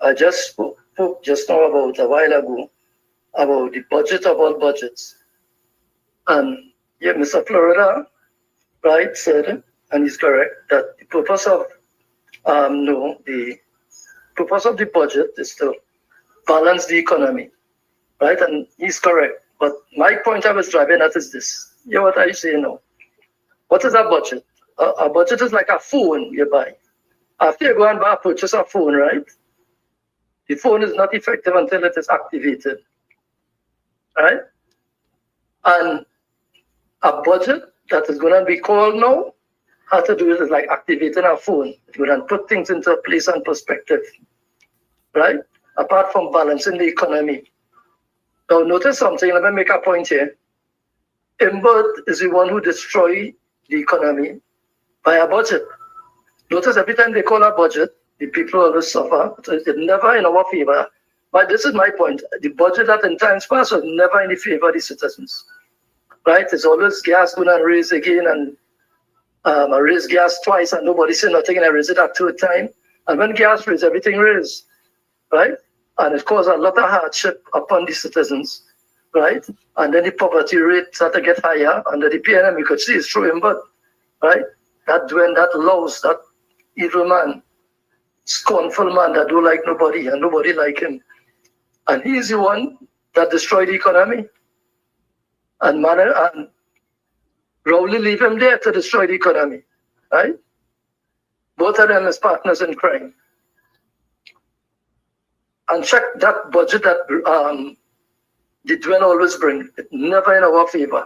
I just spoke just now about a while ago about the budget of all budgets. And yeah, Mr. Florida, right, said, and he's correct, that the purpose of the purpose of the budget is to balance the economy, right? And he's correct. But my point I was driving at is this. Yeah, what are you saying now? What is a budget? A budget is like a phone you buy. After you go and purchase a phone, right? The phone is not effective until it is activated, right? And a budget that is going to be called now has to do with like activating a phone. It would put things into place and perspective, right? Apart from balancing the economy. Now notice something, let me make a point here. Imbert is the one who destroyed the economy by a budget. Notice every time they call a budget, the people always suffer. So it's never in our favor. But this is my point. The budget that in times past was never in the favor of the citizens. Right? It's always gas going to raise again, and I raise gas twice and nobody said nothing, and I raise it a third time. And when gas raised, everything raised. Right? And it caused a lot of hardship upon the citizens. Right? And then the poverty rate started to get higher. Under the PNM, you could see it's true, but right? That Dwayne, that louse, that evil man, scornful man that don't like nobody and nobody like him. And he's the one that destroyed the economy. And Rowley leave him there to destroy the economy, right? Both of them as partners in crime. And check that budget that the Dwayne always bring. It never in our favor,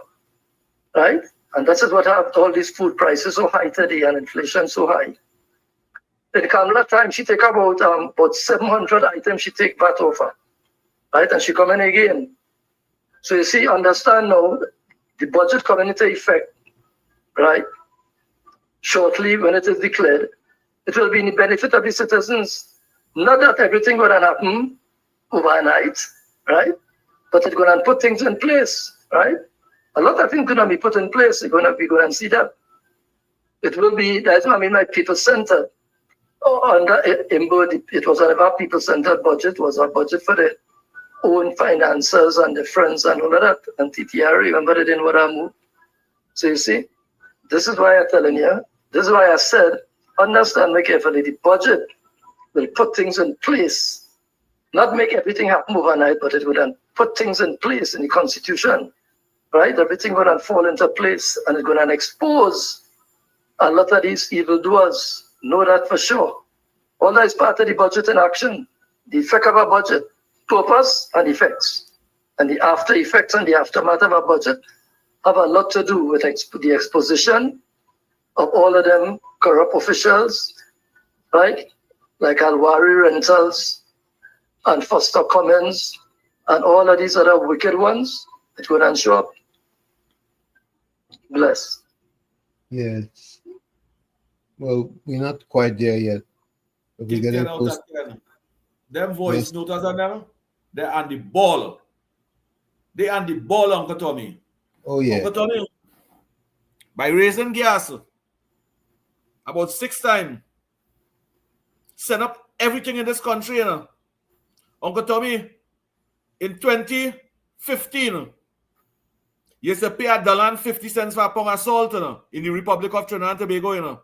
right? And that's what have all these food prices so high today and inflation so high. In Kamala time, she take about 700 items she take VAT over, right? And she come in again. So you see, understand now, the budget coming into effect, right? Shortly, when it is declared, it will be in the benefit of the citizens. Not that everything will happen overnight, right? But it's going to put things in place, right? A lot of things going to be put in place. You're going to see that. It will be, that's what I mean by people-centered. Under IMBO, it was a people-centered budget. It was a budget for the own finances and the friends and all of that. And TTR, remember, they didn't want to move. So you see, this is why I'm telling you, this is why I said, understand me carefully, the budget will put things in place. Not make everything happen overnight, but it will then put things in place in the Constitution, right? Everything will then fall into place and it's going to expose a lot of these evildoers. Know that for sure. All that is part of the budget in action. The effect of a budget, purpose and effects. And the after effects and the aftermath of a budget have a lot to do with the exposition of all of them corrupt officials, right? Like Alwari Rentals and Foster Commons and all of these other wicked ones. It would not show up. Bless. Yes. Well, we're not quite there yet. But we're getting close. Them voice notes on them, they're on the ball. They on the ball, Uncle Tommy. Oh, yeah. Uncle Tommy, by raising gas about 6 times, set up everything in this country, you know. Uncle Tommy, in 2015, you used to pay $1.50 for a pound of salt, you know, in the Republic of Trinidad and Tobago, you know.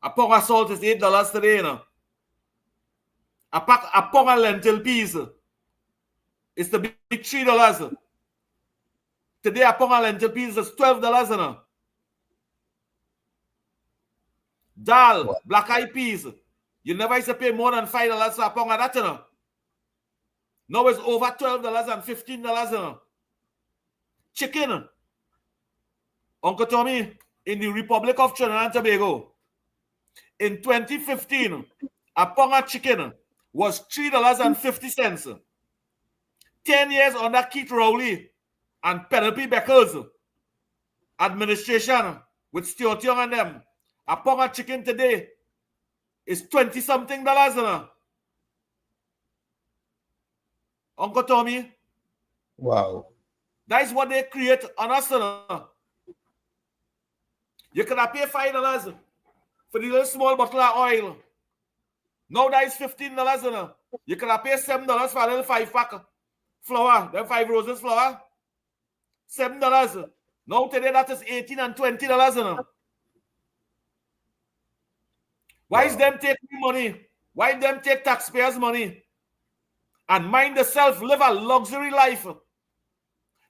A pound of salt is $8 today, you know. A pound of lentil peas is to be $3. Today, a pound of lentil peas is $12, you know. Dal, black eyed peas, you never used to pay more than $5 for a pound of that, you know. Now it's over $12 and $15, you know. Chicken, Uncle Tommy, in the Republic of Trinidad and Tobago, in 2015, a pound of chicken was $3.50. 10 years under Keith Rowley and Penelope Becker's administration with Stuart Young and them, a pound of chicken today is $20-something. You know? Uncle Tommy. Wow. That is what they create on us. You know? You could have paid $5 for the little small bottle of oil. Now that is $15. You know? You could have paid $7 for a little 5-pack flour, them 5 roses flour. $7. Now today that is $18 and $20. You know? Why is them take money? Why them take taxpayers' money? And mind the self, live a luxury life.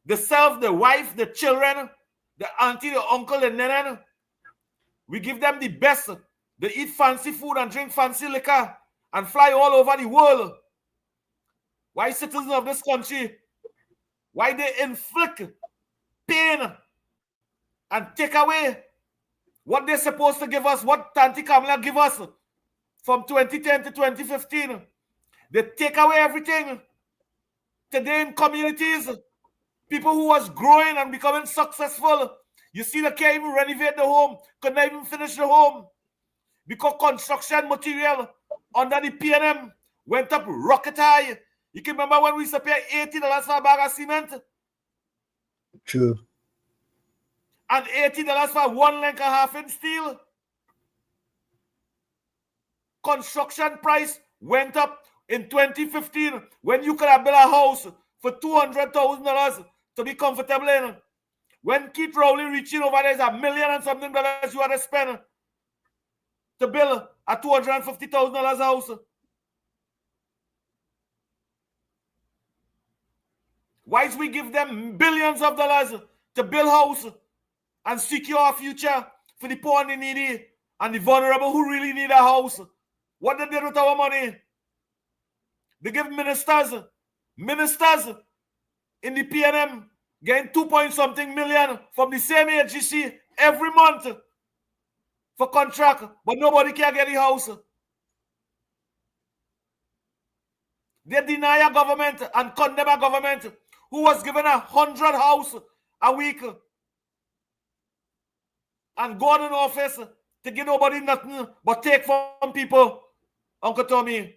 The self, the wife, the children, the auntie, the uncle, the nenen. We give them the best. They eat fancy food and drink fancy liquor and fly all over the world. Why citizens of this country? Why they inflict pain and take away what they're supposed to give us, what Tanti Kamala give us from 2010 to 2015. They take away everything. Today in communities, people who was growing and becoming successful, you see they can't even renovate the home, could not even finish the home because construction material under the PNM went up rocket high. You can remember when we used to pay $80 for a bag of cement? True. And $80 for 1 length and a half in steel. Construction price went up in 2015 when you could have built a house for $200,000 to be comfortable in. When Keith Rowley reaching over there is $1 million and something you had to spend to build a $250,000 house. Why is we give them billions of dollars to build house and secure a future for the poor and the needy and the vulnerable who really need a house? What did they do with our money? They give ministers in the PNM getting 2-point-something million from the same agency every month for contract, but nobody can get the house. They deny a government and condemn a government who was given 100 house a week and go in office to give nobody nothing but take from people, Uncle Tommy.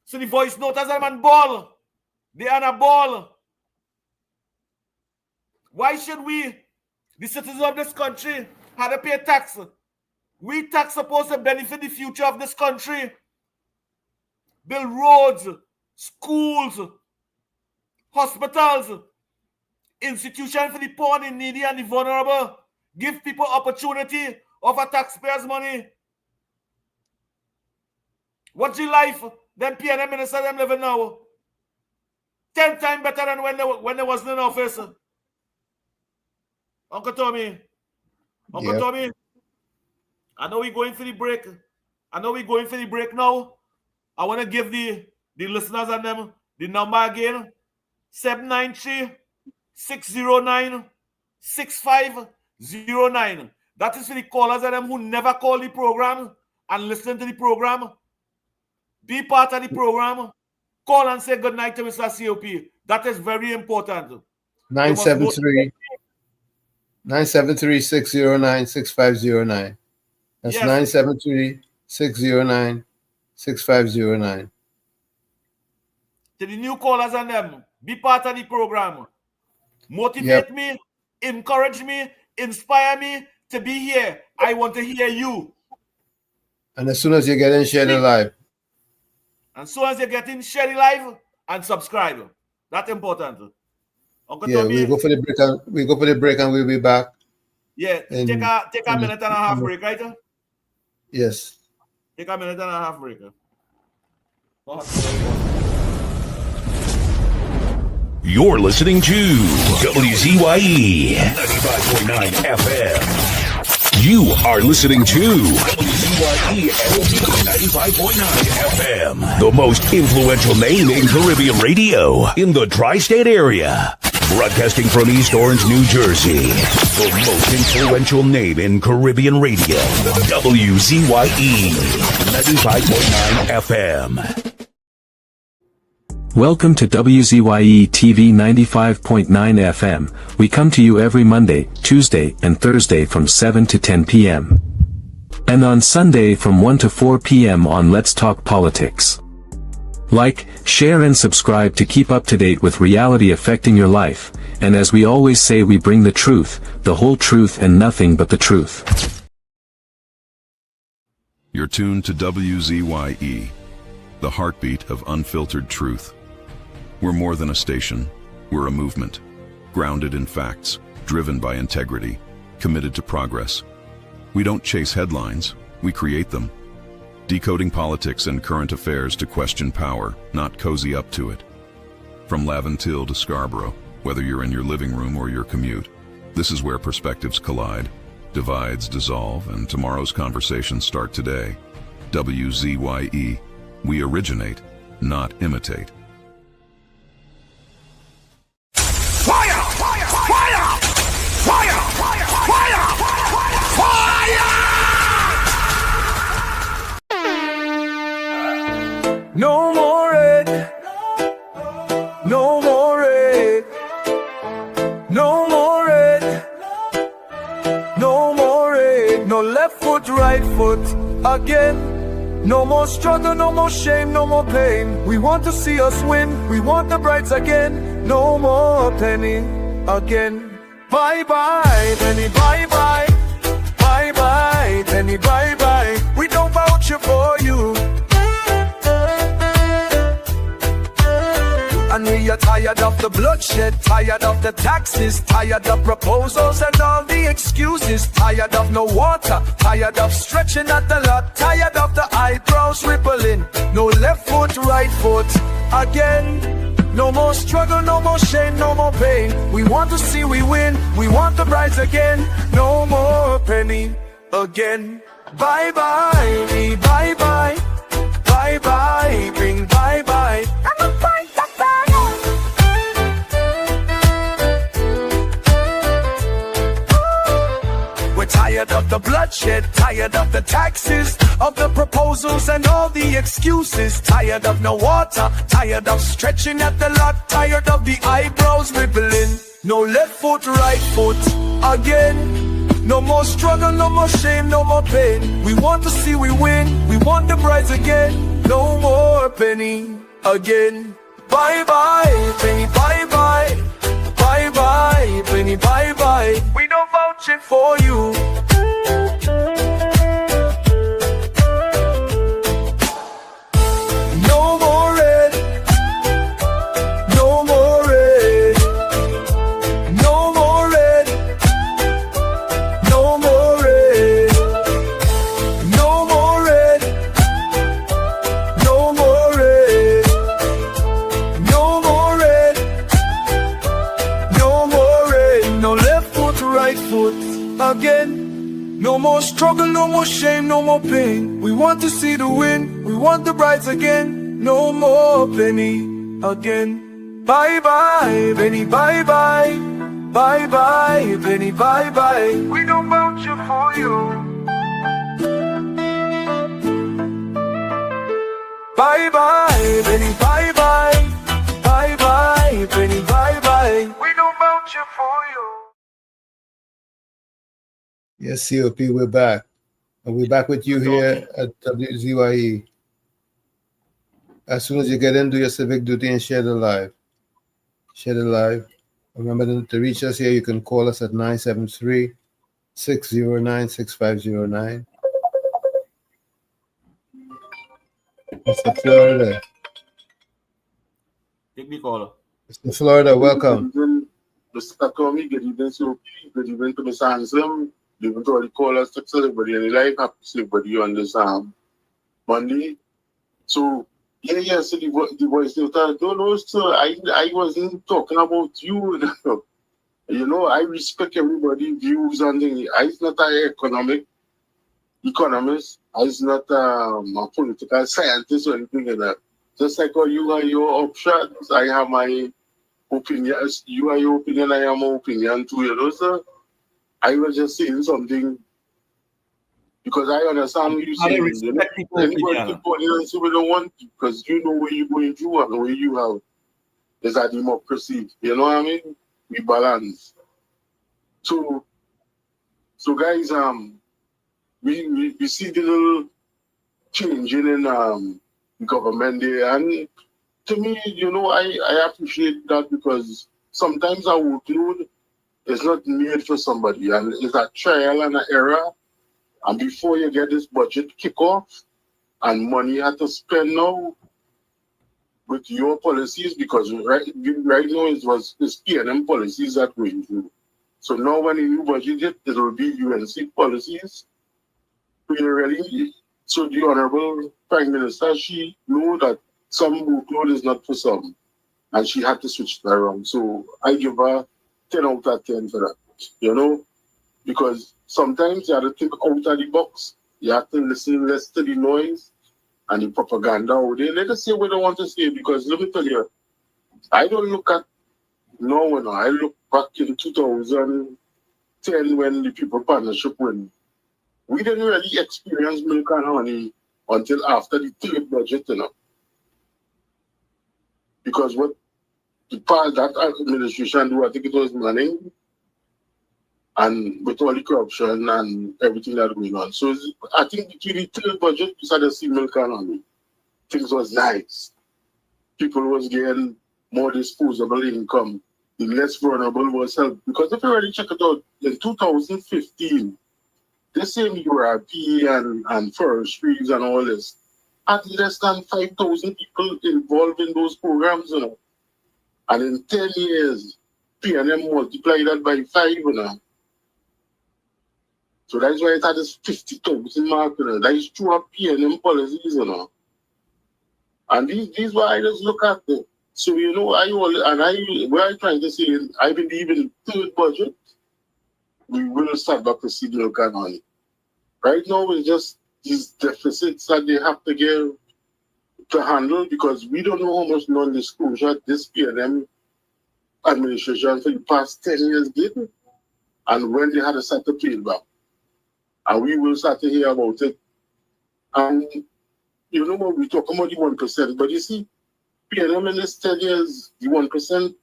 So the voice note as a man ball. They are a ball. Why should we, the citizens of this country, have to pay tax? We tax supposed to benefit the future of this country. Build roads, schools, hospitals, institutions for the poor, the needy, and the vulnerable. Give people opportunity of a taxpayer's money. What's your life? Them PNM ministers them living now 10 times better than when they wasn't in office. Uncle Tommy. Tommy. I know we're going for the break. Now. I want to give the listeners and them the number again. 793-609-6509. That is for the callers and them who never call the program and listen to the program. Be part of the program. Call and say good night to Mr. COP. That is very important. 973-609-6509. That's yes. 973-609-6509. To the new callers and them, be part of the program. Motivate me, encourage me, inspire me to be here. I want to hear you. And as soon as you get in, share the live. And so as you get in, share the live and subscribe. That's important. Uncle Tommy, we go for the break and we'll be back. Yeah, take a minute and a half break, right? Yes. Take a minute and a half break. You're listening to WZYE 95.9 FM. You are listening to WZYE 95.9 FM, the most influential name in Caribbean radio in the tri-state area. Broadcasting from East Orange, New Jersey, the most influential name in Caribbean radio, WZYE 95.9 FM. Welcome to WZYE TV 95.9 FM. We come to you every Monday, Tuesday, and Thursday from 7 to 10 p.m. And on Sunday from 1 to 4 p.m. on Let's Talk Politics. Like, share and subscribe to keep up to date with reality affecting your life, and as we always say, we bring the truth, the whole truth and nothing but the truth. You're tuned to WZYE, the heartbeat of unfiltered truth. We're more than a station, we're a movement, grounded in facts, driven by integrity, committed to progress. We don't chase headlines, we create them. Decoding politics and current affairs to question power, not cozy up to it. From Laventille to Scarborough, whether you're in your living room or your commute, this is where perspectives collide, divides dissolve, and tomorrow's conversations start today. WZYE, we originate, not imitate. Fire! Fire! Fire! Fire! Fire! Fire! No more red. No more red. No more red. No more red. No left foot, right foot again. No more struggle, no more shame, no more pain. We want to see us win. We want the brights again. No more penny again. Bye bye, penny, bye bye. Bye bye, penny, bye bye. We don't vouch for you. And we are tired of the bloodshed, tired of the taxes, tired of proposals and all the excuses, tired of no water, tired of stretching at the lot, tired of the eyebrows rippling, no left foot, right foot again. No more struggle, no more shame, no more pain. We want to see we win, we want to rise again. No more penny again. Bye bye, me bye bye. Bye bye, bring bye bye. I'm a fight the fire. We're tired of the bloodshed, tired of the taxes, of the proposals and all the excuses, tired of no water, tired of stretching at the lot, tired of the eyebrows rippling. No left foot, right foot again. No more struggle, no more shame, no more pain. We want to see we win, we want the prize again. No more penny again. Bye bye, penny bye bye. Bye bye, penny bye bye. We don't vouch it for you. No more red. No more red. No more red. No more red. No more red. No more red. No more red. No more red. No left foot, right foot again. No more struggle, no more shame, no more pain. We want to see the win, we want the brides again. No more penny again. Bye bye, penny bye bye. Bye bye, penny bye bye. We don't vouch for you. Bye bye, penny bye bye. Bye bye, penny bye bye. We don't vouch for you. Yes, COP, we're back. And we're back with you here at WZYE. As soon as you get in, do your civic duty and share the live. Share the live. Remember to reach us here. You can call us at 973-609-6509. Mr. Florida. Take me caller. Mr. Florida, welcome. Mr. Tommy, good evening, COP. Good evening to Mr. Anselm. Good evening to all the callers, text everybody in the live. Happy to see everybody on this Monday. So, yeah, so the voice note, don't know, sir, I wasn't talking about you. You know, I respect everybody's views on things. I'm not an economist. I'm not a political scientist or anything like that. Just like how you have your options, I have my opinion. You have your opinion, I have my opinion too, you know, sir. I was just saying something because I understand what you're saying. You know? Anybody can put it on we don't want to, because you know where you're going through and where you have. There's a democracy. You know what I mean? We balance. So guys, we see the little changing in government there, and to me, you know, I appreciate that because sometimes our workload is not made for somebody, and it's a trial and an error. And before you get this budget kick off, and money you have to spend now with your policies, because right now it's P&M policies that we're going through. So now when a new budget hit, it will be UNC policies. So the Honorable Prime Minister, she knew that some workload is not for some, and she had to switch it around. So I give her 10 out of 10 for that, you know, because sometimes you have to think out of the box. You have to listen less to the noise and the propaganda out there. Let us say what I want to say, because let me tell you, I don't look at no. I look back in 2010 when the People Partnership went. We didn't really experience milk and honey until after the third budget, you know. Because what the part that administration do, I think it was money, and with all the corruption and everything that going on. So I think between the third budget, we started to see milk and honey. Things was nice. People was getting more disposable income. The less vulnerable was helped. Because if you really check it out, in 2015, the same URP and forestries and all this, had less than 5,000 people involved in those programs, you know. And in 10 years, P&M multiply that by 5, you know. So that's why it had this 50,000 mark, you know. That is true of P&M policies, you know. And these why I just look at them. So, you know, what I'm trying to say is, I believe in the third budget, we will start back to see the local economy. Right now, it's just these deficits that they have to give to handle, because we don't know how much non-disclosure this P&M administration for the past 10 years did, and when they had to start to pay it back. And we will start to hear about it. And you know what, we talk about the 1%, but you see, P&M in this 10 years, the 1%,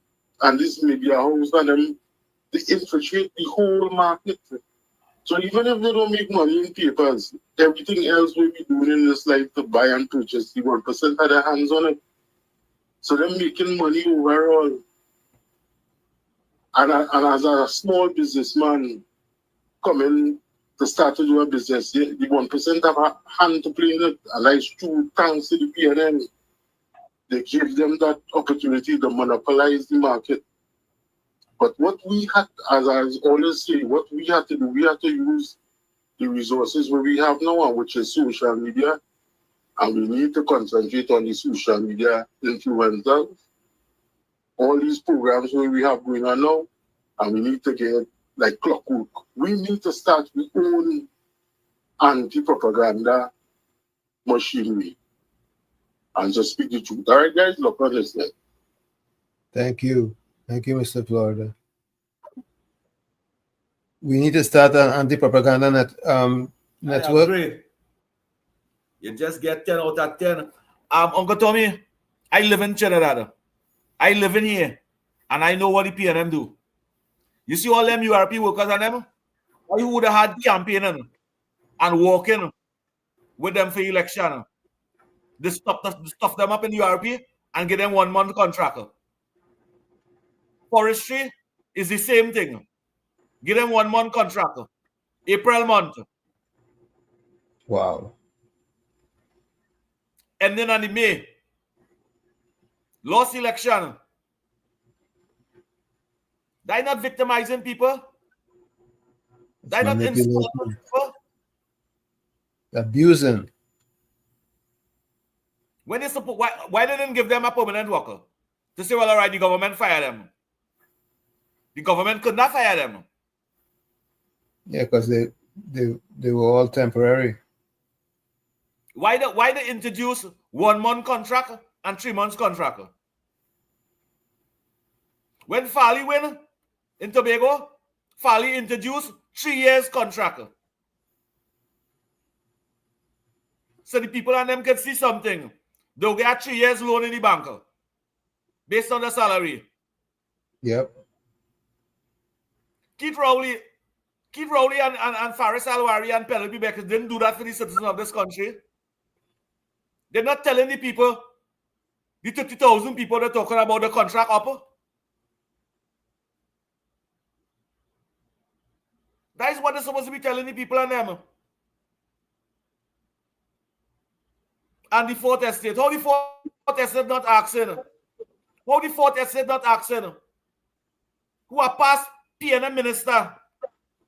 and this media house, and them, they infiltrate the whole market. So even if they don't make money in papers, everything else will be doing in this life to buy and purchase, the 1% had their hands on it. So they're making money overall. And as a small businessman coming to start to do a business, the 1% have a hand to play in it. And that's true, thanks to the P&M. They give them that opportunity to monopolize the market. But what we had, as I always say, what we had to do, we had to use the resources where we have now, which is social media. And we need to concentrate on the social media influencers. All these programs where we have going on now, and we need to get like clockwork. We need to start with own anti-propaganda machinery and just speak the truth. All right, guys, look on this then. Thank you. Thank you, Mr. Florida. We need to start an anti-propaganda network. Great. You just get 10 out of 10. Uncle Tommy, I live in Trinidad. I live in here. And I know what the P&M do. You see all them URP workers and them? I would have had campaigning and walking with them for election. They stuff them up in URP and get them 1 month contract. Forestry is the same thing. Give them 1 month contract. April month. Wow. And then on the May. Lost election. They're not victimizing people. They're not insulting people. Abusing. When they support, why they didn't give them a permanent worker? To say, well, all right, the government fire them. The government could not fire them. Yeah, because they were all temporary. Why they introduce 1 month contract and 3 months contract? When Farley win in Tobago, Farley introduced 3 years contract. So the people and them can see something. They'll get 3 years loan in the bank based on the salary. Yep. Keith Rowley and Faris Alwari and Penelope Beckers didn't do that for the citizens of this country. They're not telling the people, the 30,000 people they're talking about the contract up. That is what they're supposed to be telling the people and them. And the fourth estate. How the fourth estate not asking? How the fourth estate not asking? Who are past P&M minister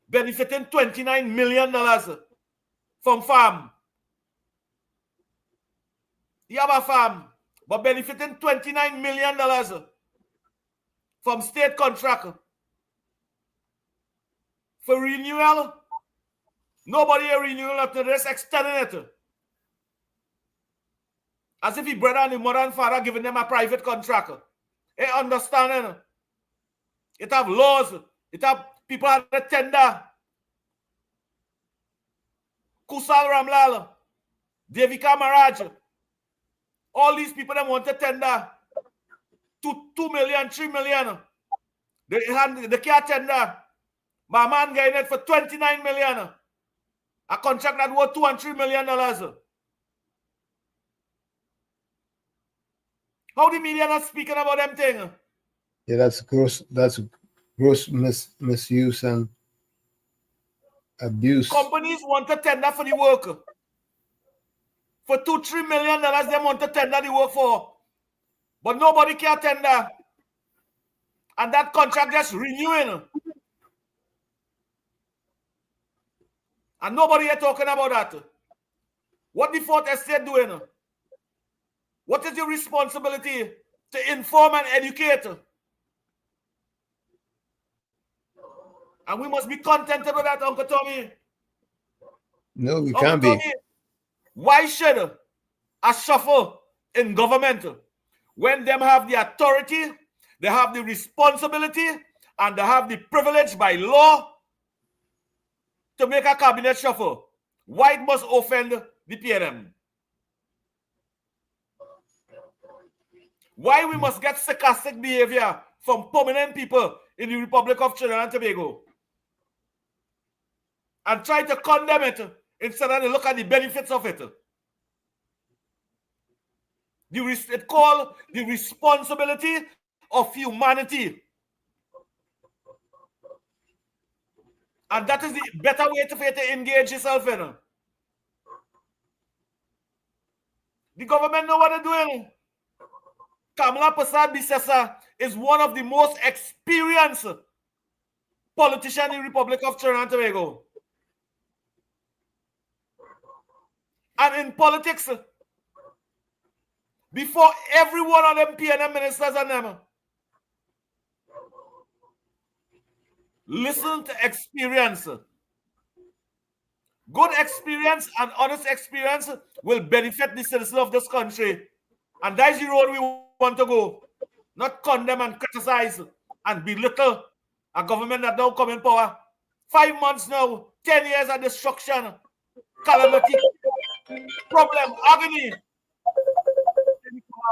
benefiting $29 million from farm. You have a farm, but benefiting $29 million from state contract. For renewal, nobody a renewal up to this, extending it. As if the brother and the mother and father giving them a private contract. They understanding. It have laws. It have people at the tender. Kusal Ramlal, Devika Maraj. All these people that want to tender to 2 million, 3 million. They can't tender. My man getting it for 29 million. A contract that worth $2 and $3 million. How the media not speaking about them thing? Yeah, that's gross misuse and abuse. Companies want to tender for the work. For $2-3 million, they want to tender the work for. But nobody can tender. And that contract just renewing. And nobody here talking about that. What the Fourth Estate doing? What is your responsibility to inform and educate? And we must be contented with that, Uncle Tommy. No, we Uncle can't Tommy, be. why should a shuffle in government when them have the authority, they have the responsibility, and they have the privilege by law to make a cabinet shuffle? Why it must offend the PNM? Why we must get sarcastic behavior from prominent people in the Republic of Trinidad and Tobago and try to condemn it instead of look at the benefits of it? It's called the responsibility of humanity. And that is the better way to engage yourself in. The government know what they're doing. Kamala Prasad Bisesa is one of the most experienced politicians in the Republic of Trinidad and Tobago. And in politics, before every one of them PNM ministers and them, listen to experience. Good experience and honest experience will benefit the citizens of this country. And that's the road we want to go. Not condemn and criticize and belittle a government that don't come in power. 5 months now, 10 years of destruction, calamity, problem, agony.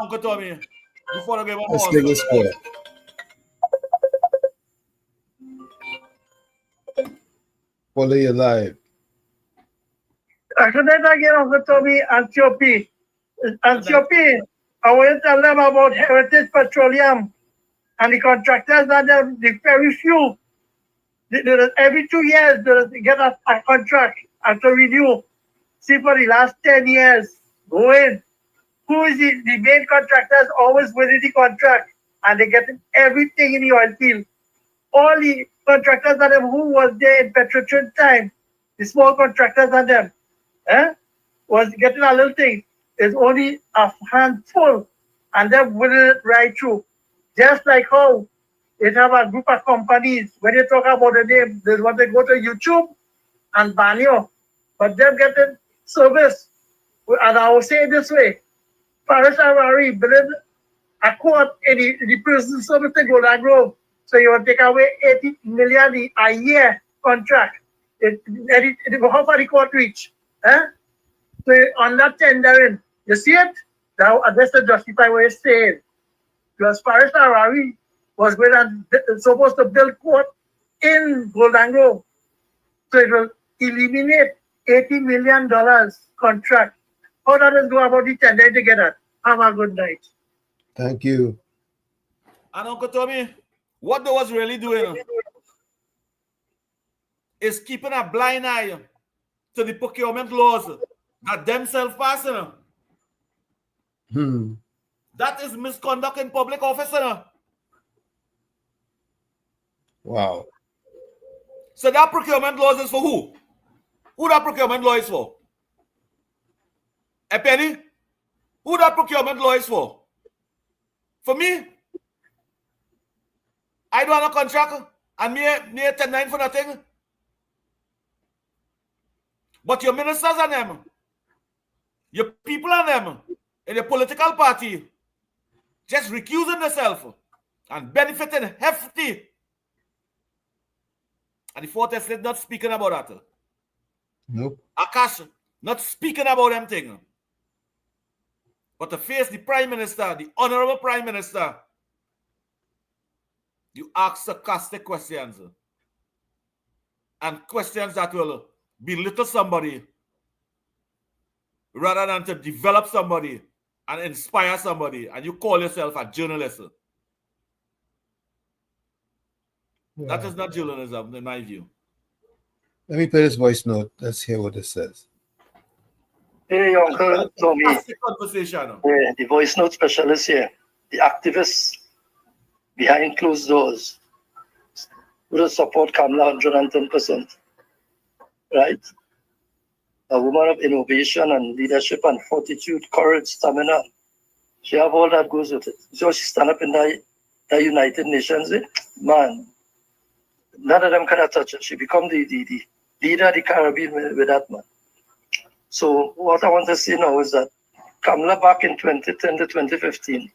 Uncle Tommy, before I get one Let's more. take this call. Follow your live. I couldn't again, Uncle Tommy, Antiope. Antiope, I want to tell them about Heritage Petroleum and the contractors that the very few. Every 2 years, they get a contract after renew. See, for the last 10 years, go in. Who is the main contractors always winning the contract, and they get everything in the oil field. All the contractors and them who was there in Petrotrin time, the small contractors and them, was getting a little thing. It's only a handful, and they're winning it right through. Just like how they have a group of companies, when they talk about the name, they want to go to YouTube and ban you, but they're getting service. And I will say it this way, Paris Arari built a court in the prison service in Golden Grove. So you want to take away 80 million a year contract. How far the court reach? So on that tendering, you see it? Now, that's to justify what you're saying. Because Paris Arari was supposed to build court in Golden Grove. So it will eliminate $80 million contract. How does it go about the tender together? Have a good night. Thank you. And Uncle Tommy, what they was really doing is keeping a blind eye to the procurement laws that themselves passing. That is misconduct in public office. Wow. So that procurement laws is for who? Who that procurement law is for? A penny? Who that procurement law is for? For me? I don't have a contract and me 10-9 for nothing. But your ministers and them, your people and them in the political party just recusing themselves and benefiting hefty. And the Fourth Estate not speaking about that. Nope. Akash not speaking about them thing. But to face the Prime Minister, the Honorable Prime Minister, you ask sarcastic questions. And questions that will belittle somebody rather than to develop somebody and inspire somebody. And you call yourself a journalist. Yeah. That is not journalism, in my view. Let me play this voice note. Let's hear what it says. Hey, Uncle Tommy. Conversation. Yeah, the voice note specialist here, the activist. behind closed doors, would support Kamala 110%. Right? A woman of innovation and leadership and fortitude, courage, stamina. She have all that goes with it. So she stand up in the United Nations. Man, none of them can touch her. She become the leader of the Caribbean with that, man. So what I want to say now is that Kamala back in 2010 to 2015,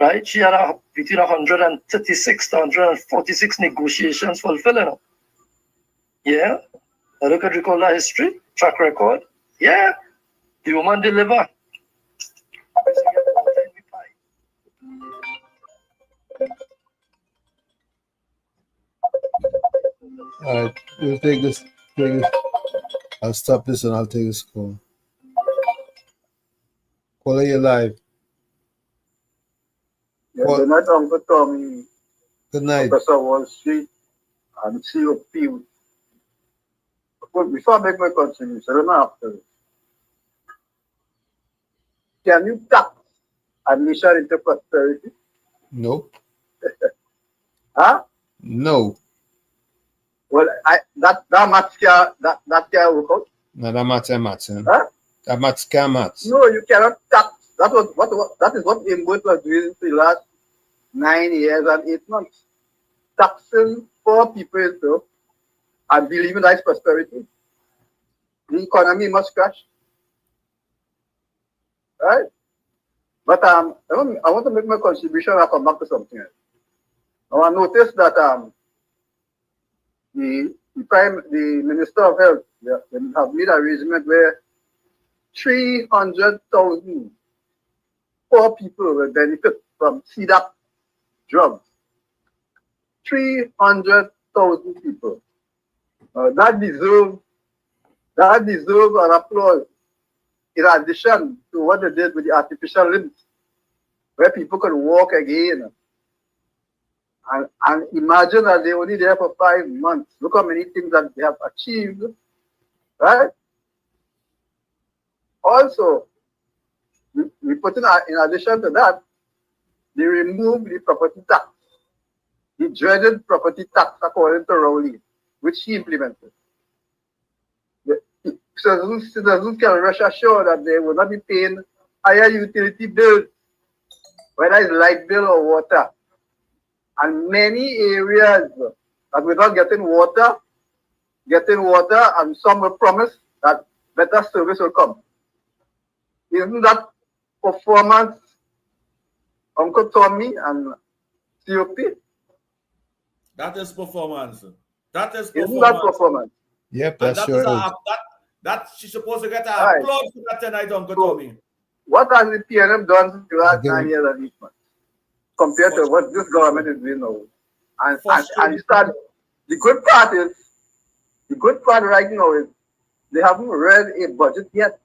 right? She had between 136 to 146 negotiations fulfilling. Yeah. I look at recall that history, track record. Yeah. The woman deliver. All right, we'll take this. I'll stop this and I'll take this call. Caller, you live. Yeah, good night, Uncle Tommy. Good night. Professor Wall Street and COP. But before I make my contribution, I don't know after this. Can you tax a nation into prosperity? Nope. Huh? No. Well, that maths can work out. No, that maths. Huh? That maths can't maths. No, you cannot tax. That is what Imboat was doing for the last 9 years and 8 months. Taxing poor people and believing that is prosperity. The economy must crash. Right? But I want to make my contribution and come back to something else. Now I noticed that the Minister of Health have made arrangement where 300,000 poor people will benefit from CDAP drugs. 300,000 people. That deserves an applause. In addition to what they did with the artificial limbs, where people can walk again. And imagine that they only there for 5 months. Look how many things that they have achieved. Right? Also, we put in addition to that, they removed the property tax. The dreaded property tax according to Rowley, which he implemented. Citizens can rest assured that they will not be paying higher utility bills, whether it's light bill or water. And many areas that we're not getting water, and some will promise that better service will come. Isn't that performance, Uncle Tommy and COP? That is performance. Isn't that performance? Yep, that's sure. That she's supposed to get an applause for that tonight, Uncle Tommy. What has the PNM done in the last 9 years and 8 months compared to what this government is doing now? And the good part right now is they haven't read a budget yet.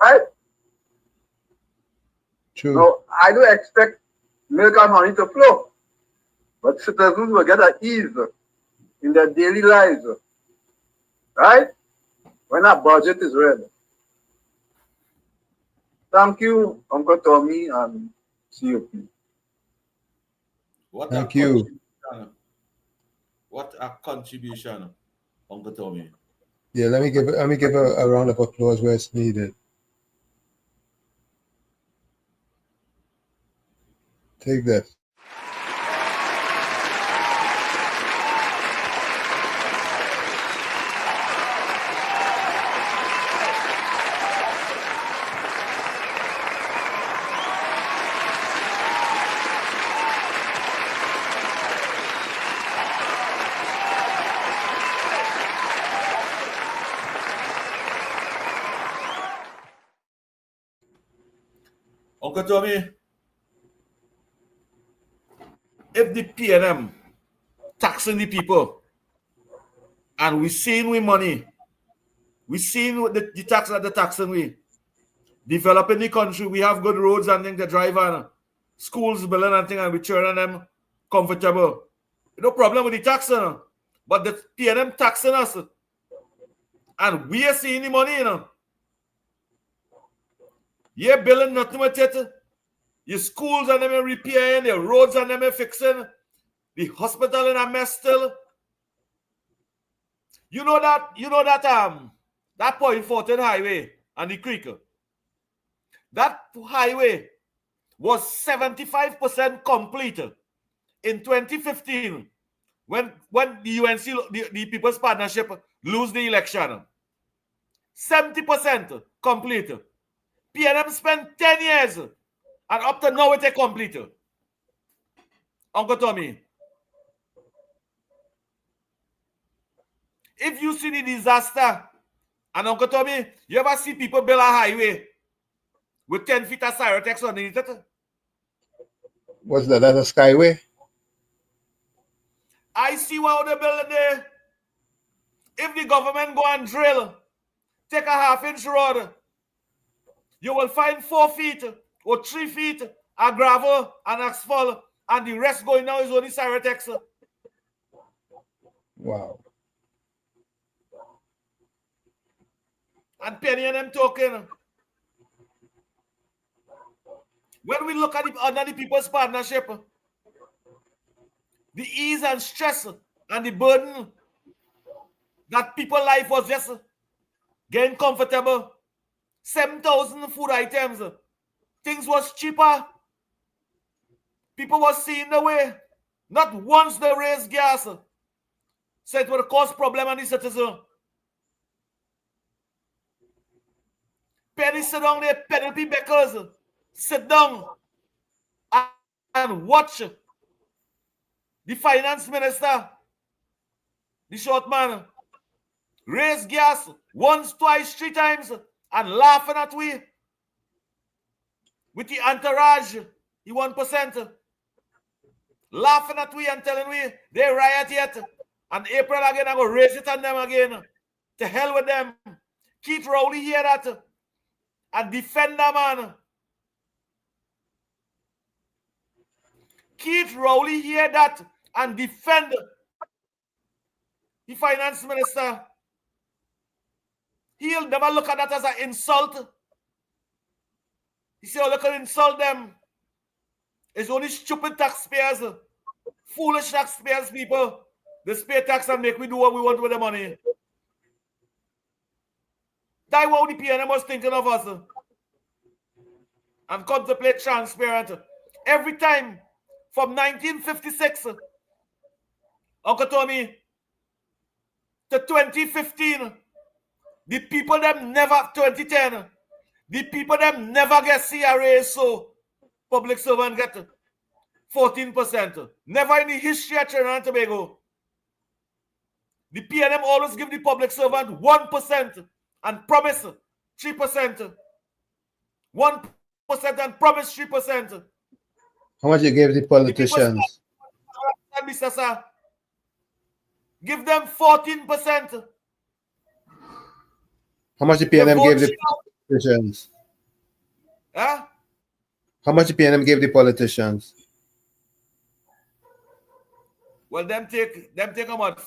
Right? True. Now, I don't expect milk and honey to flow, but citizens will get at ease in their daily lives. Right? When our budget is ready. Thank you, Uncle Tommy and COP. Thank you. What a contribution, Uncle Tommy. Yeah, let me give a round of applause where it's needed. Take that. Uncle Tommy, if the PNM taxing the people and we seen we money, we seen the tax that the taxing we, developing the country, we have good roads and things to drive on, schools building and things, and we children them comfortable. No problem with the taxing, but the PNM taxing us, and we are seeing the money, You're billing nothing with it. Your schools and them repairing, your roads and them fixing, the hospital in a mess still. You know that Point Fortin highway and the creek. That highway was 75% complete in 2015 when the UNC, the People's Partnership, lose the election. 70% complete. PNM spent 10 years and up to now it's complete. Uncle Tommy. If you see the disaster, and Uncle Tommy, you ever see people build a highway with 10 feet of Cyrotex underneath it? What's that? That's a skyway? I see what they're building there. If the government go and drill, take a half-inch road, you will find 4 feet or 3 feet of gravel and asphalt, and the rest going now is only Cyrotex. Wow. And Penny and them talking. When we look at under the People's Partnership, the ease and stress and the burden that people's life was just getting comfortable. 7,000 food items. Things was cheaper. People was seeing the way. Not once they raised gas. So it would cause problem on the citizen. Penny sit down there, Penelope Beckers. Sit down and watch the finance minister, the short man, raise gas once, twice, 3 times and laughing at we with the entourage, the 1%, laughing at we and telling we they riot yet. And April again, I'm going to raise it on them again. To hell with them. Keith Rowley hear that and defend that man. Keith Rowley hear that and defend the finance minister. He'll never look at that as an insult. He say, oh, look at insult them. It's only stupid taxpayers, foolish taxpayers, people. They pay tax and make we do what we want with the money. That's what the PNM was thinking of us. And contemplate transparent. Every time from 1956, Uncle Tommy, to 2015, the people them never, 2010, the people them never get CRA, so public servant get 14%. Never in the history of Trinidad and Tobago. The PNM always give the public servant 1% and promise 3%. 1% and promise 3%. How much you gave the politicians? Give them 14%. How much the PNM gave the politicians? Huh? How much the PNM gave the politicians? Well, them take how much?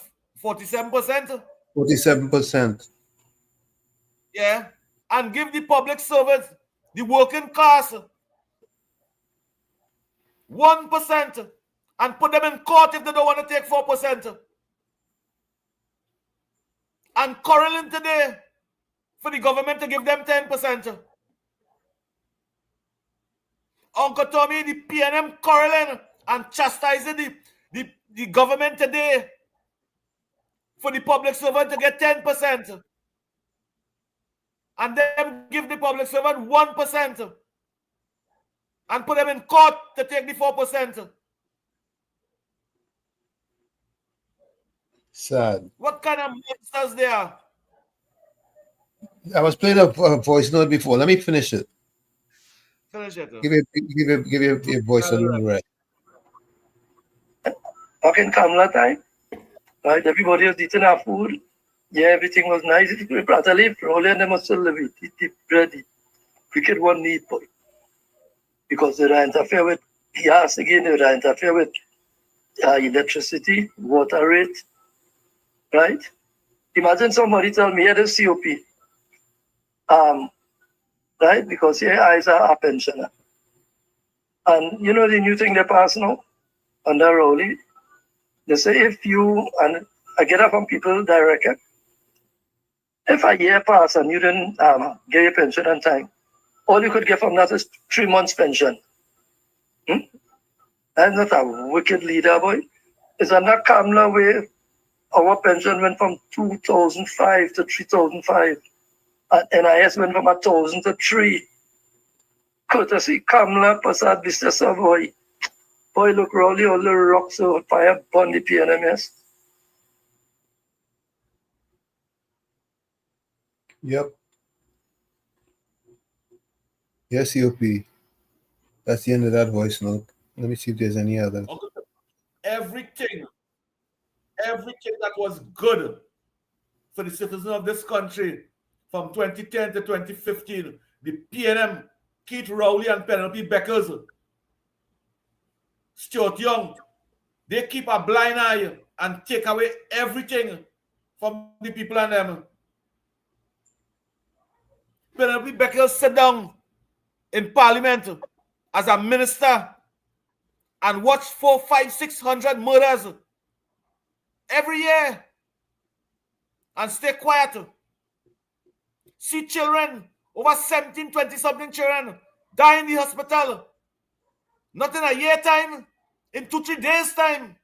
47%? 47%. Yeah. And give the public servants, the working class, 1% and put them in court if they don't want to take 4%. And quarreling today for the government to give them 10%. Uncle Tommy, the PNM quarreling and chastising the government today for the public servant to get 10%. And then give the public servant 1% and put them in court to take the 4%. Sad. What kind of monsters they are? I was playing a voice note before. Let me finish it. Finish it. Give your voice a little rest. Back in Kamla time, right? Everybody was eating our food. Yeah, everything was nice. We brought a leaf, roll in, they must still live it. Eat the bread. Cricket one need boy. Because they interfere with gas again, they interfere with electricity, water rate. Right? Imagine somebody tell me, yeah, there's COP. Right? Because here I is a pensioner. And you know the new thing they pass now under Rowley? They say if you, and I get up from people directly, if a year pass and you didn't get your pension on time, all you could get from that is 3 months pension. That's not a wicked leader, boy. It's a not Kamala way. Our pension went from 2005 to 3005. And NIS went from 1,000 to 3. Courtesy Kamala Passad Business boy. Boy, look, Rowley, all the rocks over fire, burn the PNMS. Yep. Yes, COP. That's the end of that voice note. Let me see if there's any other. Everything that was good for the citizens of this country from 2010 to 2015, the PNM, Keith Rowley and Penelope Beckers, Stuart Young, they keep a blind eye and take away everything from the people and them. Penelope Beckers sit down in Parliament as a minister and watch 400, 500, 600 murders every year and stay quiet. See children, over 17, 20-something children, die in the hospital. Not in a year time, in 2-3 days time.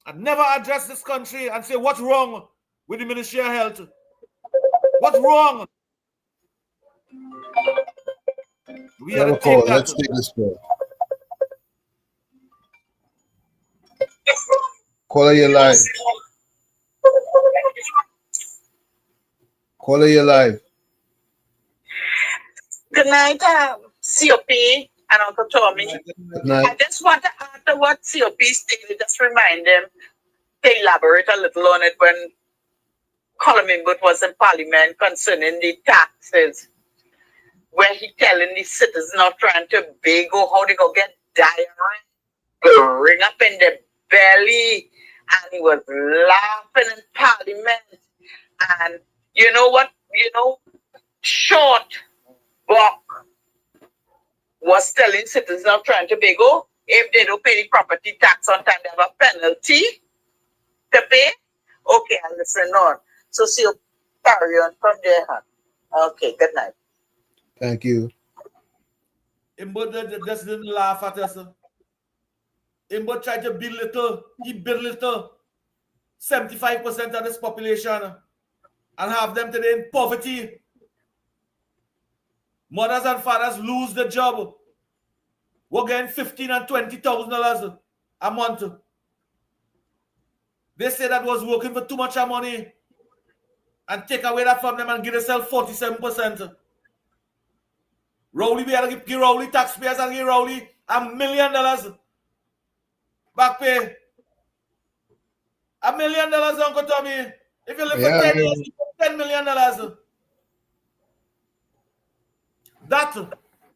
And never address this country and say what's wrong with the Ministry of Health. What's wrong? We have a call. Let's take this call. Caller, you're live. Caller, you're live. Good night, COP and Uncle Tommy. I just want to add to what COP stated, just remind them to elaborate a little on it when Colin Imbut was in Parliament concerning the taxes, where he telling the citizens of trying to beg or how they go get diarrhea, ring up in the belly, and he was laughing in Parliament. And you know what? Short Buck was telling citizens of trying to beg, oh, if they don't pay the property tax on time, they have a penalty to pay. Okay, I listen on. So see you carry on from there. Okay, good night. Thank you. Imbut just didn't laugh at us. Imbut tried to belittle. He belittled 75% of this population and have them today in poverty. Mothers and fathers lose the job. We're getting $15,000 and $20,000 a month. They say that was working for too much money and take away that from them and give themselves 47%. Rowley, we had to give Rowley taxpayers and give Rowley $1 million back pay. $1 million, Uncle Tommy. If you live for 10 years, you get $10 million. That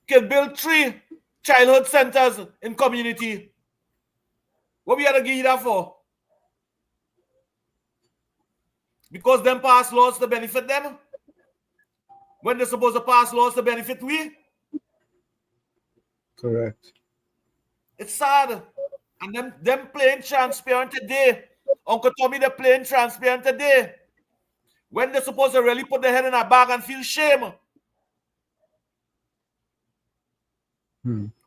can build 3 childhood centers in community. What we had to give you that for? Because them pass laws to benefit them? When they're supposed to pass laws to benefit we? Correct. It's sad. And them playing transparent today. Uncle Tommy, they're playing transparent today. When they're supposed to really put their head in a bag and feel shame.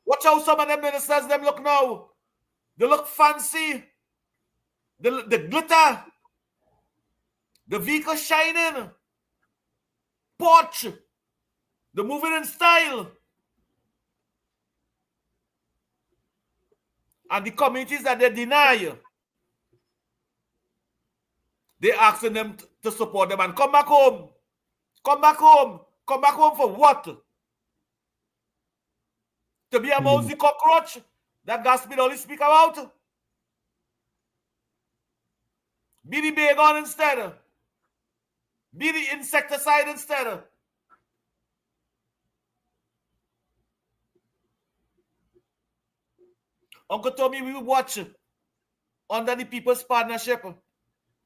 Watch how some of them ministers them look now. They look fancy. The glitter. The vehicle shining. Porsche. The moving in style. And the communities that they deny, they asking them to support them and come back home. Come back home. Come back home for what? To be amongst the cockroach that Gaspid only speak about? Be the Bagon instead. Be the insecticide instead. Uncle Tommy, we watch under the People's Partnership.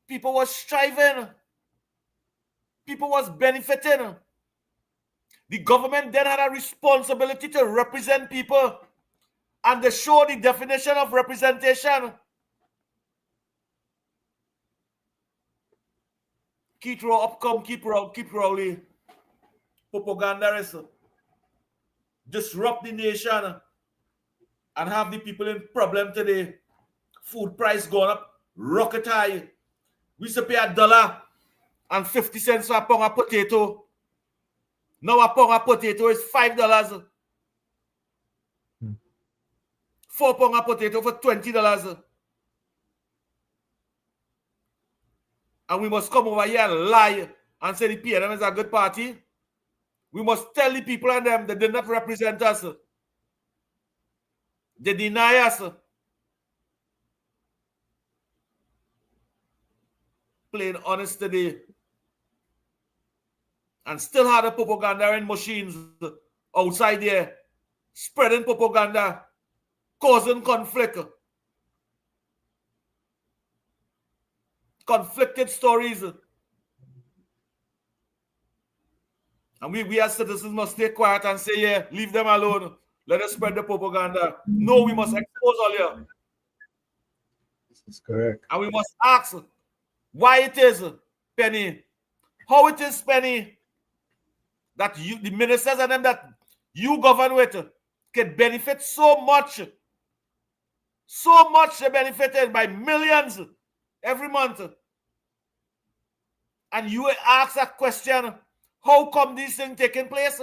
People was striving. People was benefiting. The government then had a responsibility to represent people and to show the definition of representation. Keep Rowley. Propaganda is disrupt the nation and have the people in problem today. Food price going up, rocket high. We used to pay $1.50 for a pound of potato. Now a pound of potato is $5. 4 pounds of potato for $20. And we must come over here and lie and say the PNM is a good party. We must tell the people and them that they did not represent us. They deny us. Plain honest today. And still have the propaganda and machines outside there, spreading propaganda, causing conflict. Conflicted stories. And we as citizens must stay quiet and say, yeah, leave them alone. Let us spread the propaganda. No, we must expose all you. This is correct. And we must ask why it is, Penny, how it is, Penny, that you, the ministers and them that you govern with, can benefit so much they're benefited by millions every month. And you ask a question, how come these things taking place?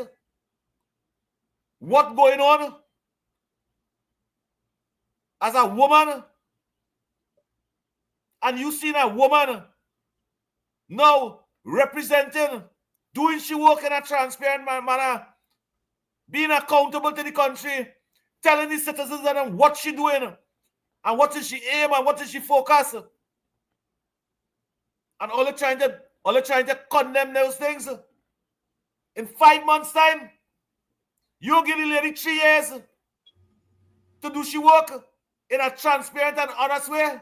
What going on? As a woman, and you seen a woman now representing, doing she work in a transparent manner, being accountable to the country, telling the citizens and them what she doing, and what is she aim, and what is she focus, and all trying to condemn those things. In 5 months' time, you give the lady 3 years to do she work in a transparent and honest way.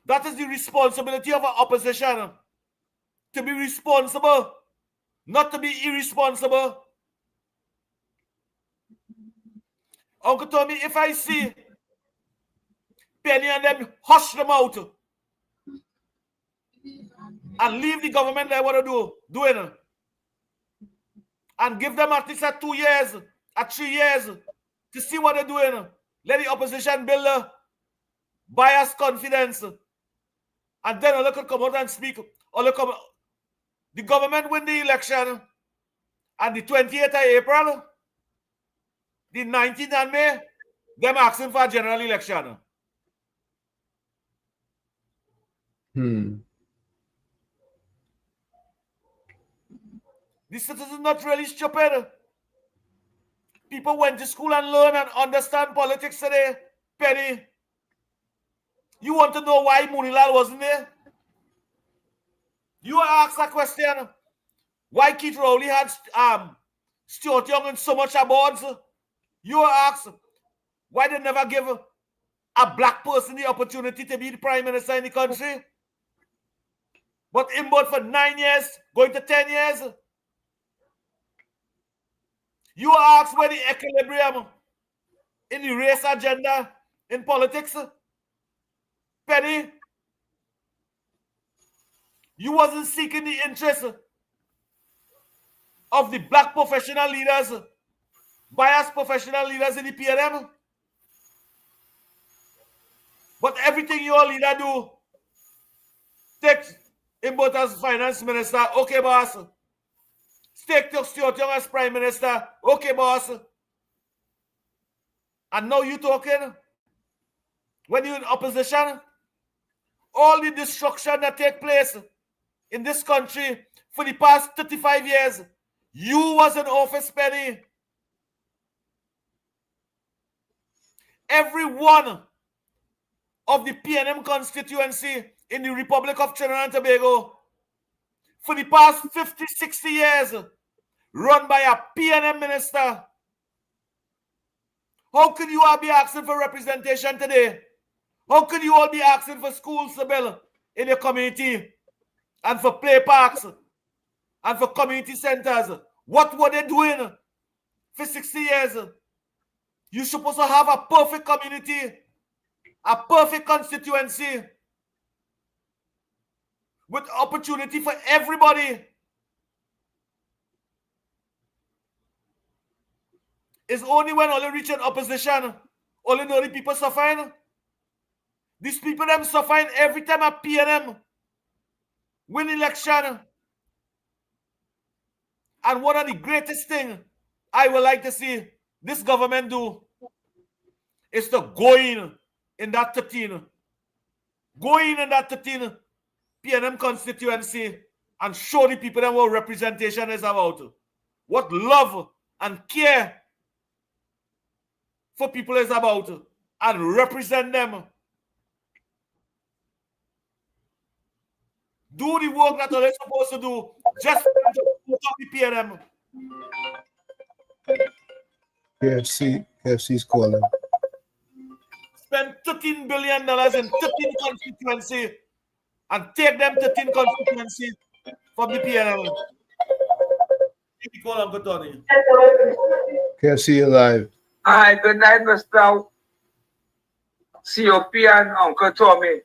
That is the responsibility of our opposition. To be responsible, not to be irresponsible. Uncle Tommy, if I see Penny and them hush them out and leave the government they want to doing, and give them at least 2 years, 3 years to see what they're doing. Let the opposition build a bias confidence. And then all could come out and speak. The government win the election. And the 28th of April, the 19th of May, them asking for a general election. The citizens not really stupid. People went to school and learn and understand politics today. Penny, you want to know why Munilal wasn't there? You ask a question. Why Keith Rowley had Stuart Young and so much aboard? You ask why they never give a black person the opportunity to be the prime minister in the country? But him both for 9 years, going to 10 years. You ask where the equilibrium in the race agenda in politics? Penny, you wasn't seeking the interest of the black professional leaders, biased professional leaders in the PNM. But everything your leader do, take him both as finance minister, okay, boss. Take Stuart Young as prime minister, okay, boss. And now you talking, when you're in opposition, all the destruction that take place in this country for the past 35 years, you was in office, Penny. Every one of the PNM constituency in the Republic of Trinidad and Tobago for the past 50, 60 years run by a PNM minister. How can you all be asking for representation today? How can you all be asking for schools to build in your community and for play parks and for community centers. What were they doing for 60 years? You're supposed to have a perfect community, a perfect constituency, with opportunity for everybody. It's only when only reaching opposition, only the people suffering. These people them suffering every time a PNM win election. And one of the greatest things I would like to see this government do is to go in that 13. Go in that 13 PNM constituency and show the people them what representation is about. What love and care for people is about. And represent them. Do the work that they're supposed to do. Just to put up the PNM. KFC's calling. Spend $13 billion in 13 constituencies and take them 13 constituencies from the PNM. Call Uncle Tony. KFC, you live. Hi, good night, Mr. COP and Uncle Tommy.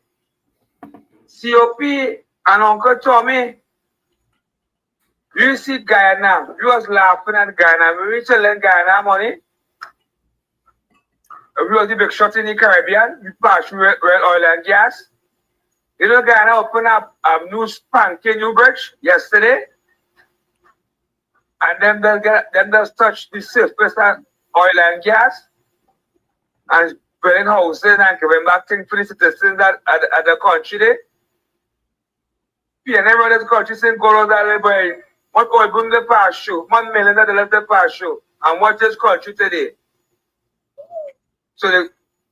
COP and Uncle Tommy, you see Guyana. You was laughing at Guyana. We reach Guyana money. We was the big shot in the Caribbean. We passed through oil and gas. You know, Guyana opened up a new spanking new bridge yesterday. And then they'll touch the surface of oil and gas and building houses and giving back things for the citizens at the country there. PNM run the country saying go that way by what oil boom the pass show, $1 million the pass show, and what this country today. So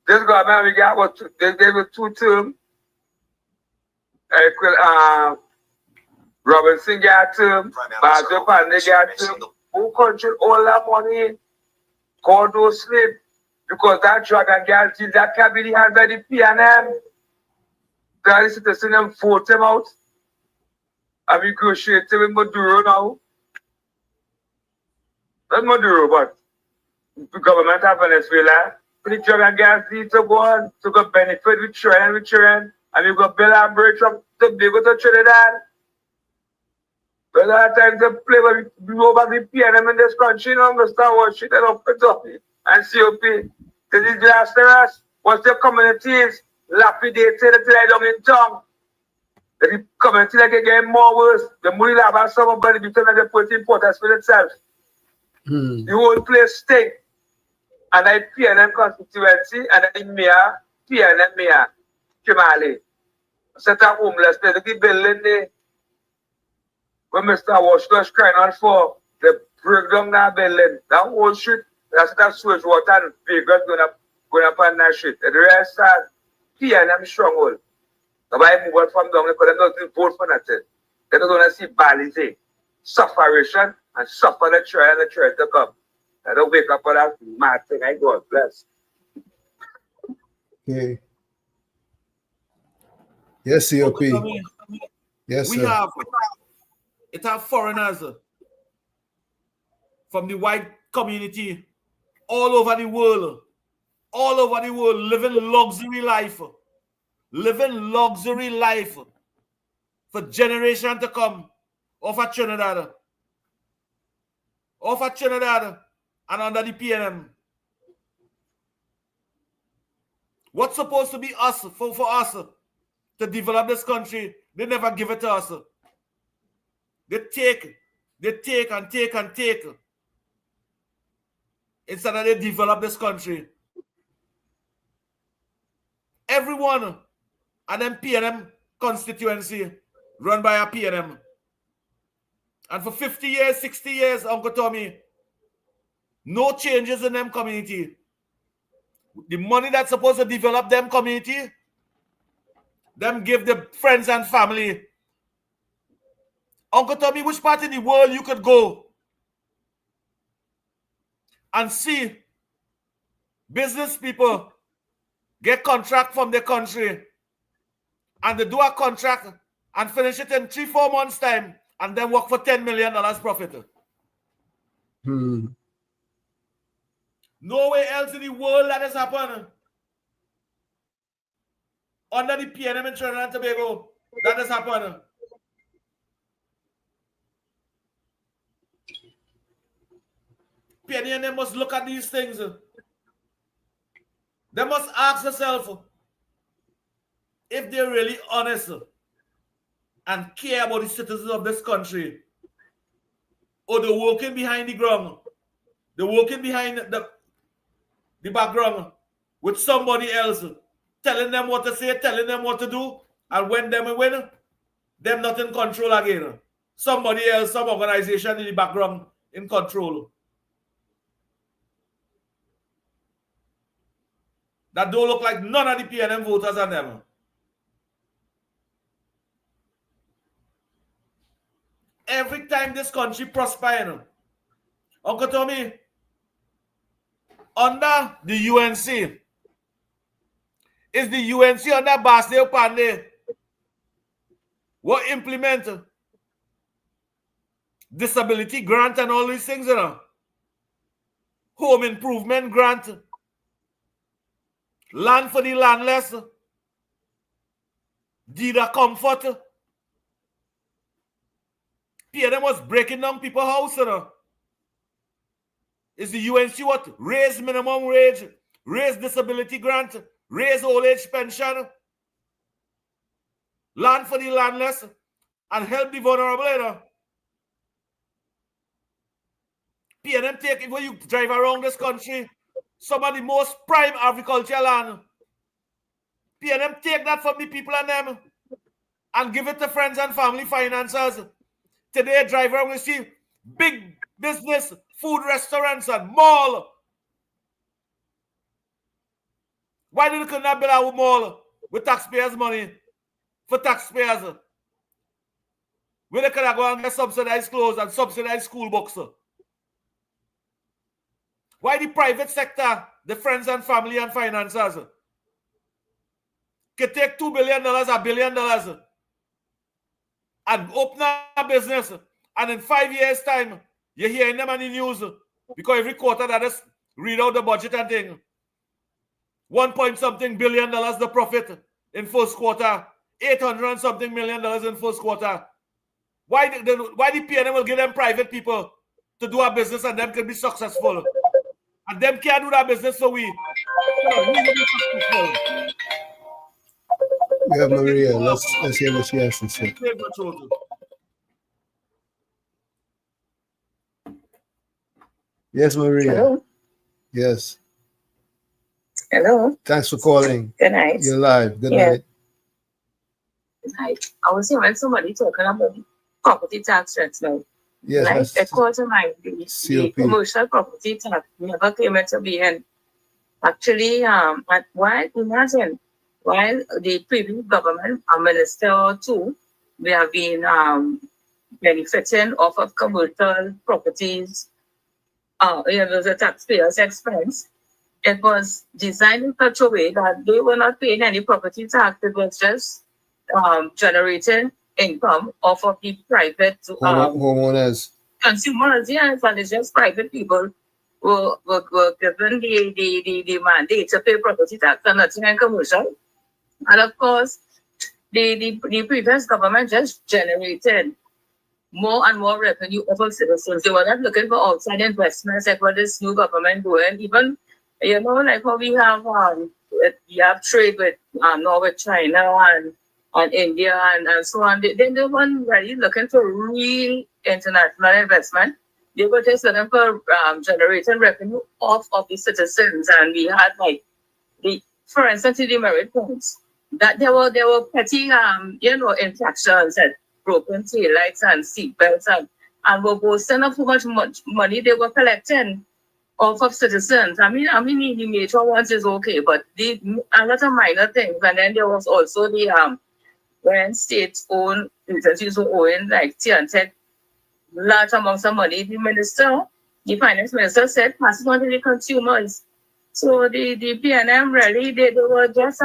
this government we got what they gave it 2 terms. Robinson got term, Bajo Pandey got term. Who control all that money? Call those slaves. Because that drug and gas deal that can be had by the PNM. The citizens them vote them out. And we negotiate with Maduro now. Not Maduro, but the government of Venezuela. For the drug and gas deal to go on, to go benefit with children, and we go build a bridge from Tobago to Trinidad. But a lot of times they play when we blow back the PNM in this country, you know, Mr. Washington and Uncle Tommy and COP. The disastrous, what's the communities lapidated until I don't in town. The community like again more worse. The money that have somebody because they put in porters for themselves. The whole place stink. And I PNM constituency and I mayor, PNM mayor, Kimali. Set up homeless place, the building there. When Mr. Washington was crying out for the breakdown that building, that whole street, that's that sewage water and vehicles going up on that street. The rest are PNM stronghold. The way move out from down there because they don't vote for nothing. They don't want to see balance, sufferation, and suffer the trial to come. I don't wake up for that mad thing. I God bless. Okay. Yes, COP. Yes, we sir. have foreigners from the white community all over the world, living luxury life for generations to come off of Trinidad and under the PNM. What's supposed to be us, for us to develop this country, they never give it to us. They take and take. Instead of they develop this country. Everyone and them PNM constituency run by a PNM. And for 50 years, 60 years, Uncle Tommy, no changes in them community. The money that's supposed to develop them community, them give the friends and family. Uncle Tommy, which part in the world you could go and see business people get contract from their country and they do a contract and finish it in 3-4 months' time and then work for $10 million profit. Nowhere else in the world that has happened. Under the PNM in Trinidad and Tobago, that has happened. PNM must look at these things. They must ask themselves if they're really honest and care about the citizens of this country, or they're working behind the ground, they're working behind the background with somebody else, telling them what to say, telling them what to do, and when them win, them not in control again. Somebody else, some organization in the background in control. That don't look like none of the PNM voters are them. Every time this country prospers, Uncle Tommy, under the UNC, is the UNC under Basdeo Pandey what implement disability grant and all these things, home improvement grant, land for the landless, deed of comfort. PNM was breaking down people's house. Is the UNC what? Raise minimum wage, raise disability grant, raise old age pension, land for the landless, and help the vulnerable. PNM take it when you drive around this country, some of the most prime agricultural land. PNM take that from the people and them and give it to friends and family financiers. Today, driver will see big business, food restaurants and mall. Why did you not build our mall with taxpayers' money for taxpayers? Where they could go and get subsidized clothes and subsidized school books. Why the private sector, the friends and family and financiers, can take $2 billion, $1 billion, and open a business, and in 5 years' time, you're hearing them on the news, because every quarter that is read out the budget and thing. $1.something billion the profit in first quarter, $800 and something million in first quarter. Why the PNM will give them private people to do a business and them can be successful? And them can't do that business for we. We have Maria. Let's hear what she has to say. Yes, Maria. Hello. Yes. Hello. Thanks for calling. Good night. You're live. Good night. Good night. I was hearing somebody talking about property tax rates now. Yes. Right? It called to mind the commercial property tax never came into being. Actually, imagine while the previous government, a minister or two, we have been benefiting off of commercial properties, the taxpayers' expense. It was designed in such a way that they were not paying any property tax. It was just generating income off of the private homeowners. Consumers, yes, and it's just private people were given the mandate to pay property tax and nothing in commercial. And of course, the previous government just generated more and more revenue over citizens. They were not looking for outside investments like what this new government doing. Even, like how we have trade with Norway, China, and India, and so on. They weren't really looking for real international investment. They were just looking for generating revenue off of the citizens. And we had for instance, the merit points that there were petty infractions and broken taillights and seatbelts and were boasting of how much money they were collecting off of citizens. I mean, the major ones is okay, but a lot of minor things. And then there was also the when state-owned agencies were owing like TNTech large amounts of money, the finance minister said, pass it on to the consumers. So the PNM really, they were just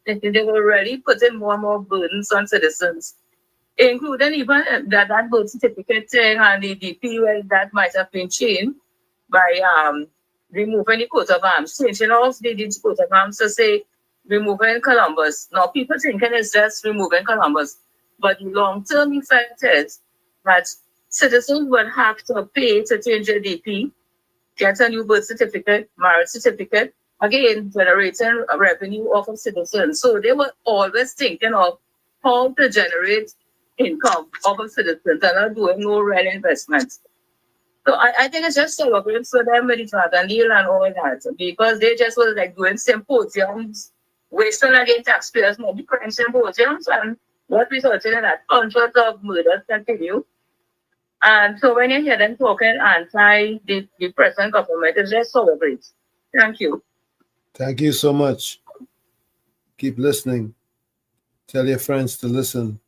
they were really putting more and more burdens on citizens including even that birth certificate thing and the DP, well, that might have been changed by removing the coat of arms, changing off the coat of arms to say removing Columbus. Now people thinking it's just removing Columbus, but the long-term effect is that citizens will have to pay to change their DP, get a new birth certificate, marriage certificate, again generating revenue off of citizens. So they were always thinking of how to generate income of a citizens and not doing no real investments. So I think it's just celebrating for them with the Dragon deal and all that, because they just were like doing symposiums, wasting again taxpayers money, crime symposiums, and what resulted in that hundreds of murders continue. And so when you hear them talking anti the present government, it's just celebrate. Thank you. Thank you so much. Keep listening. Tell your friends to listen.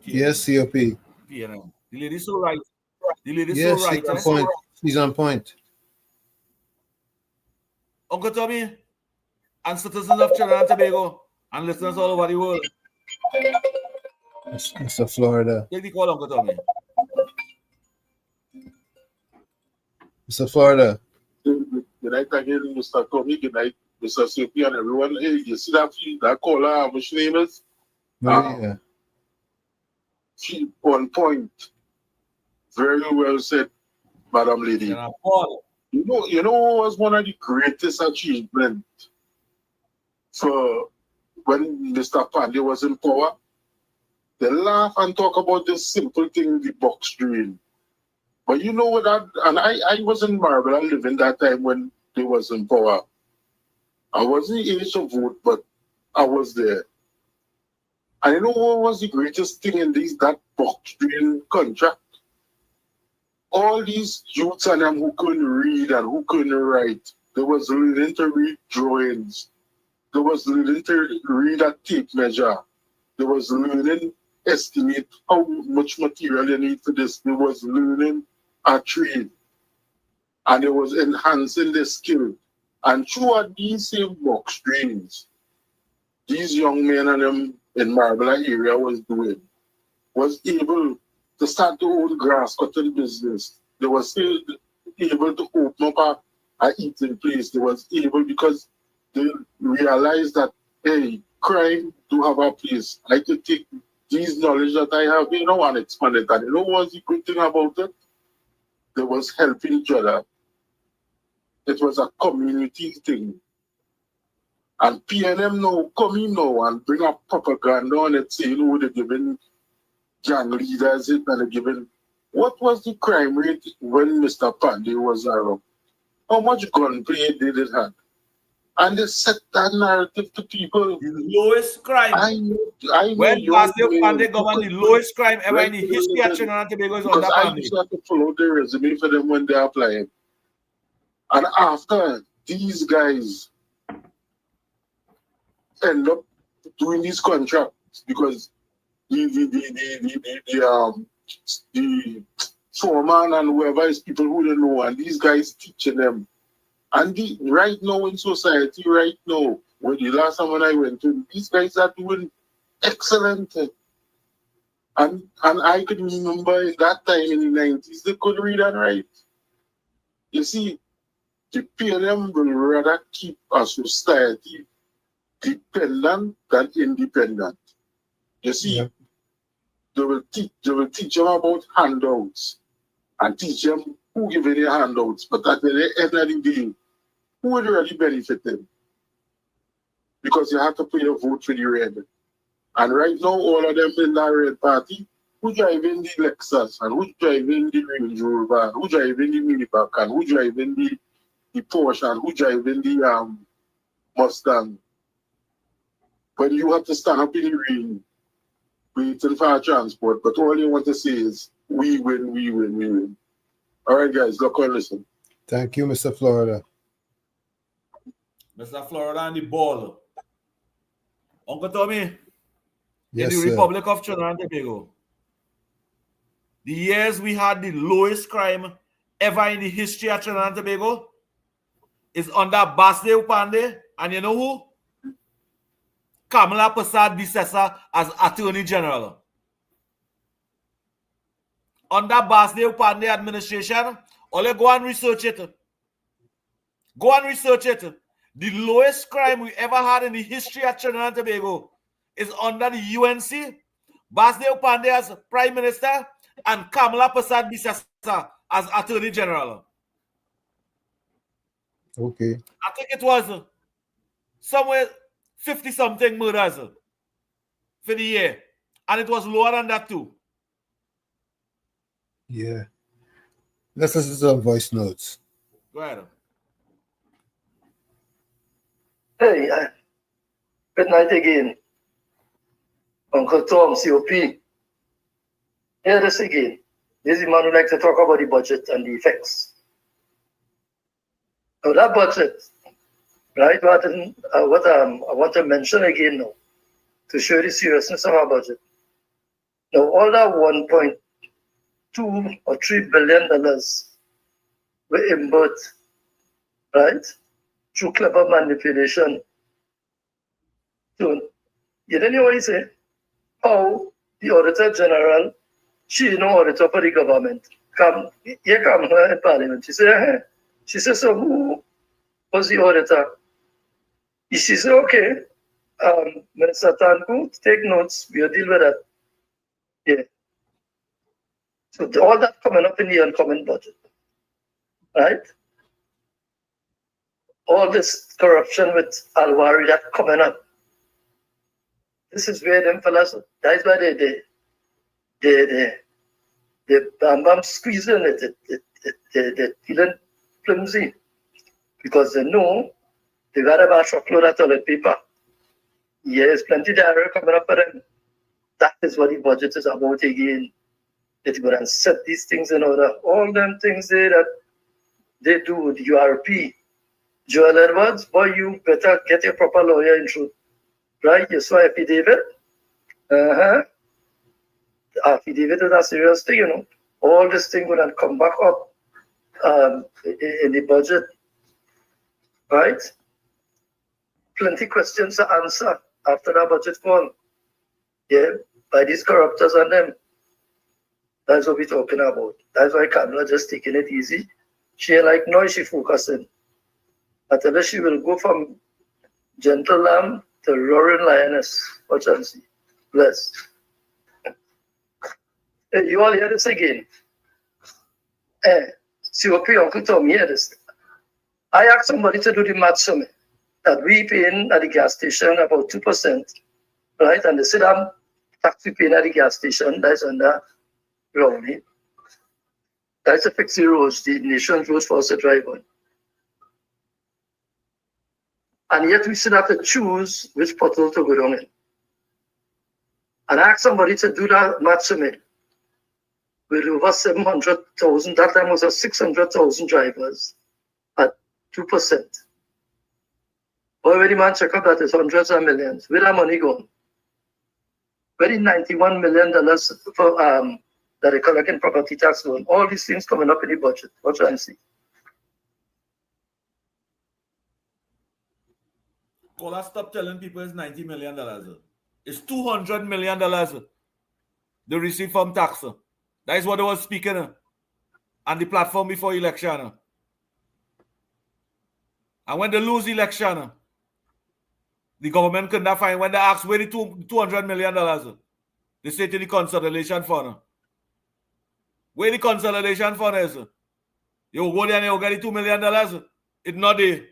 Yes, COP. Yeah, the lady's so right. The lady's Yes, so right. she's on point. She's on point. Uncle Tommy and citizens of Trinidad and Tobago and listeners all over the world. Mr. Florida. Take the call, Uncle Tommy. Mr. Florida. Good night again, Mr. Tommy. Good night, Mr. COP and everyone. Hey, you see that caller, which name is? Maria. She on point. Very well said, Madam Lady. You know what was one of the greatest achievements for when Mr. Pandey was in power? They laugh and talk about this simple thing, the box drain. But you know what and I was in Marble, I lived in that time when they was in power. I wasn't age to vote, but I was there. And you know what was the greatest thing in that box drain contract? All these youths and them who couldn't read and who couldn't write, they was learning to read drawings. They was learning to read a tape measure. They was learning estimate how much material they need for this. They was learning a trade. And they was enhancing their skill. And throughout these same box drains, these young men and them in Marbella area was able to start their own grass cutting business. They were still able to open up a eating place. They was able because they realized that, hey, crime do have a place. I could take these knowledge that I have, and expand it. And you know what's the good thing about it? They was helping each other. It was a community thing. And PNM now come in now and bring up propaganda on it, say, they're giving gang leaders it and they're giving. What was the crime rate when Mr. Pandey was around? How much gunplay did it have? And they set that narrative to people. The lowest crime. I know when Pandey government, the lowest crime ever in the history of Trinidad and Tobago is under Pandey. I used to have to follow the resume for them when they're applying. And after these guys end up doing these contracts because the foreman and whoever is people who don't know, and these guys teaching them. And right now in society, right now, when the last time when I went to, these guys are doing excellent. And I can remember in that time in the 90s, they could read and write. You see, the PLM will rather keep a society dependent than independent. You see, they will teach them about handouts and teach them who give any handouts. But at the end of the day, who would really benefit them? Because you have to pay a vote for the red. And right now, all of them in that red party, who driving the Lexus, and who driving the Range Rover, and who driving the miniback, and who driving the Porsche, and who driving the Mustang. But you have to stand up in the rain, waiting for our transport, but all you want to say is, we win, we win, we win. All right, guys, look and listen. Thank you, Mr. Florida. Mr. Florida and the ball. Uncle Tommy, yes, in the Republic of Trinidad and Tobago, the years we had the lowest crime ever in the history of Trinidad and Tobago is under Basde Pandey, and you know who? Kamala Persad-Bissessar as Attorney General. Under Basdeo Pandey administration, only go and research it. Go and research it. The lowest crime we ever had in the history of Trinidad and Tobago is under the UNC, Basdeo Pandey as Prime Minister, and Kamala Persad-Bissessar as Attorney General. Okay. I think it was somewhere 50-something murders for the year. And it was lower than that too. Yeah. Let's listen to some voice notes. Go ahead. Hey, good night again. Uncle Tom, COP. Hear this again. This is the man who likes to talk about the budget and the effects. Now that budget, right, what I want to mention again now, to show the seriousness of our budget. Now all that $1.2 or $3 billion were input, right, through clever manipulation. So, you don't know what he said? How the Auditor General, she no auditor for the government, come her in Parliament. She said, so who was the auditor? She said, okay, Minister Tanku, take notes, we'll deal with that. Yeah. So all that coming up in the uncommon budget, right? All this corruption with Alwari that coming up. This is where them fellas, that's why they bam squeezing it, they're feeling flimsy because they know they got about truckload of toilet paper. Yes, plenty of diarrhea coming up for them. That is what the budget is about again. That you can set these things in order. All them things there that they do, the URP. Joel Edwards, boy, you better get a proper lawyer in truth. Right? You saw affidavit. The affidavit is a serious thing, you know. All this thing will then come back up in the budget. Right? Plenty questions to answer after that budget call. Yeah, by these corruptors and them. That's what we're talking about. That's why Kamala just taking it easy. She ain't like noise, she focusing. I tell her she will go from gentle lamb to roaring lioness. Watch and see. Bless. Hey, you all hear this again? COP Uncle Tom, hear this. I asked somebody to do the math for me. That we paying at the gas station about 2%, right? And they said I'm tax we paying at the gas station, that's under Rowley. That's a fixed roads, the nation's roads for us to drive on. And yet we still have to choose which pothole to go down in. And I asked somebody to do that math for me. With over 700,000, that time was 600,000 drivers at 2%. Boy, when the man check up that is hundreds of millions. Where that money going? Where the $91 million for that they collect in property tax loan? All these things coming up in the budget. What trying to see? Cola, stop telling people it's $90 million. It's $200 million they receive from tax. That is what they were speaking on the platform before election. And when they lose election, the government could not find, when they ask where the $200 million, they say to the consolidation fund. Where the consolidation fund is? You go there and you get the $2 million. It's not there.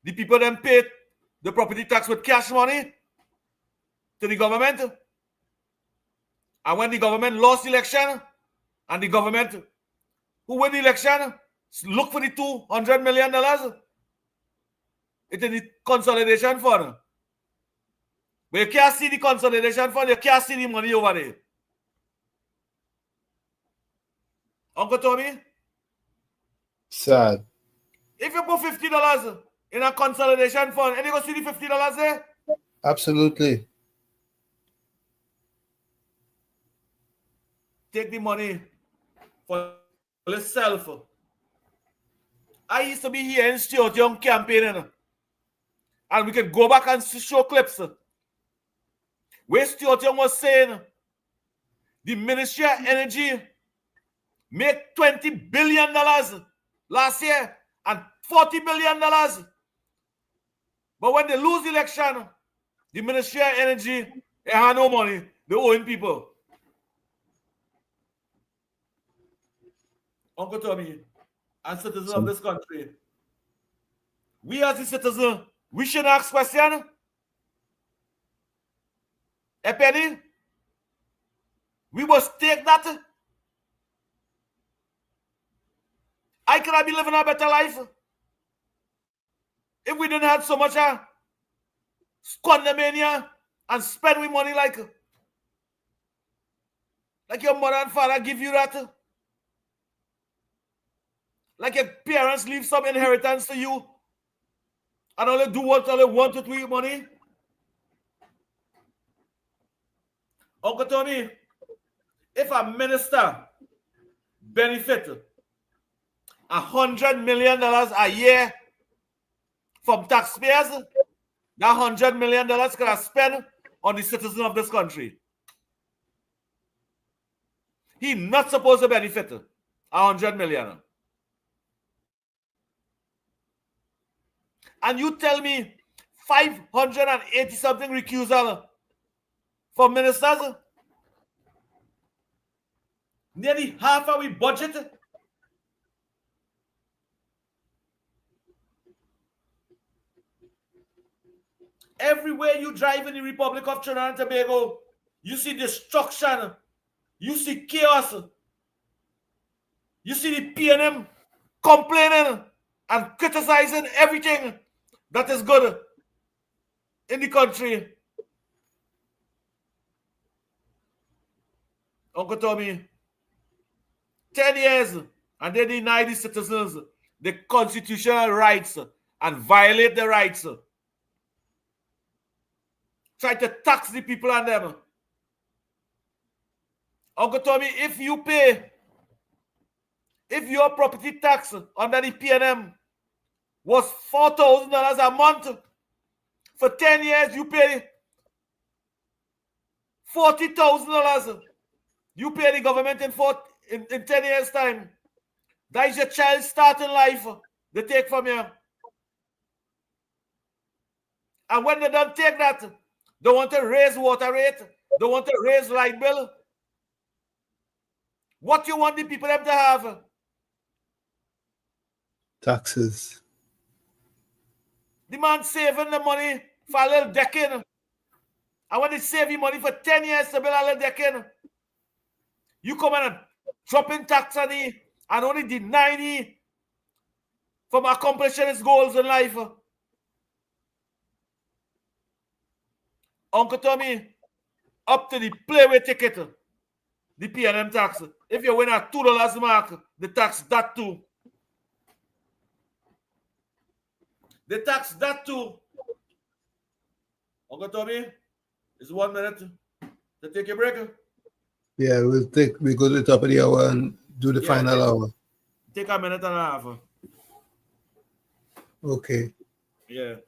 The people then paid the property tax with cash money to the government. And when the government lost the election, and the government who won the election, look for the $200 million. It's in the consolidation fund. But you can't see the consolidation fund, you can't see the money over there. Uncle Tommy? Sad. If you put $50 in a consolidation fund, and you go see the $50 there? Absolutely. Take the money for yourself. I used to be here in Stuart Young campaigning. And we can go back and show clips where Stuart Young was saying the Ministry of Energy made $20 billion last year and $40 billion. But when they lose the election, the Ministry of Energy, they have no money. They're owing people. Uncle Tommy and citizens of this country, we as the citizens, we should ask questions. A penny? We must take that. I cannot be living a better life if we didn't have so much squandermania and spend with money like your mother and father give you that. Like your parents leave some inheritance to you and only do what they want with your money. Uncle Tony, if a minister benefit $100 million a year from taxpayers, that $100 million could have spent on the citizens of this country. He's not supposed to benefit $100 million. And you tell me 580 something recusal for ministers? Nearly half of our budget. Everywhere you drive in the Republic of Trinidad and Tobago, you see destruction, you see chaos, you see the PNM complaining and criticizing everything that is good in the country. Uncle Tommy, 10 years and they deny the citizens the constitutional rights and violate the rights. Try to tax the people on them. Uncle Tommy, if your property tax under the PNM was $4,000 a month, for 10 years you pay $40,000. You pay the government in 10 years' time. That is your child's starting life they take from you. And when they don't take that, they want to raise water rate, they want to raise light bill. What you want the people them to have? Taxes. The man saving the money for a little decade. And when they save you money for 10 years to build a little decade, you come in and drop in tax on it and only deny it from accomplishing his goals in life. Uncle Tommy, up to the playway ticket, the PNM tax. If you win at $2 mark, the tax that too. The tax that too. Uncle Tommy, it's 1 minute to take a break. Yeah, we go to the top of the hour and do the final hour. Take a minute and a half. Okay. Yeah.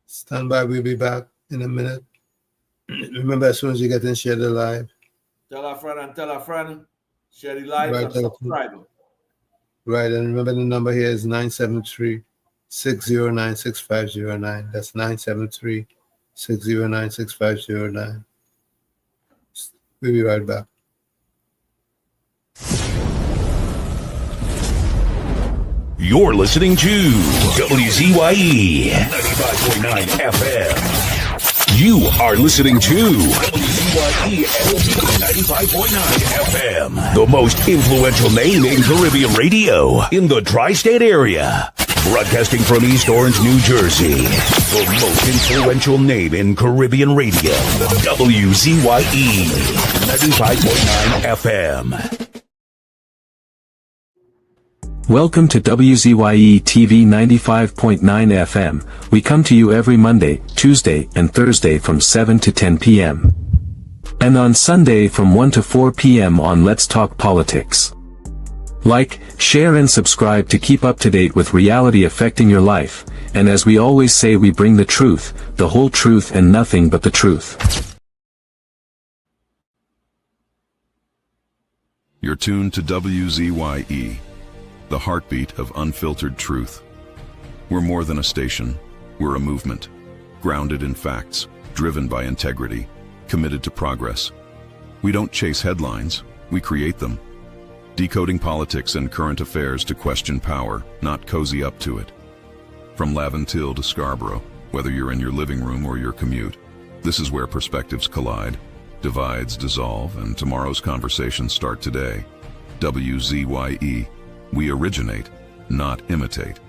Stand by, we'll be back in a minute. Remember, as soon as you get in, share the live. Tell a friend and tell a friend. Share the live and subscribe. Right, and remember the number here is 973-609-6509. That's 973-609-6509. We'll be right back. You're listening to WZYE 95.9 FM. You are listening to WZYE 95.9 FM, the most influential name in Caribbean radio in the tri-state area. Broadcasting from East Orange, New Jersey, the most influential name in Caribbean radio, WZYE 95.9 FM. Welcome to WZYE TV 95.9 FM. We come to you every Monday, Tuesday, and Thursday from 7 to 10 p.m. And on Sunday from 1 to 4 p.m. on Let's Talk Politics. Like, share and subscribe to keep up to date with reality affecting your life, and as we always say, we bring the truth, the whole truth and nothing but the truth. You're tuned to WZYE, the heartbeat of unfiltered truth. We're more than a station, we're a movement, grounded in facts, driven by integrity, committed to progress. We don't chase headlines, we create them. Decoding politics and current affairs to question power, not cozy up to it. From Laventille to Scarborough, whether you're in your living room or your commute, this is where perspectives collide, divides dissolve, and tomorrow's conversations start today. WZYE, we originate, not imitate.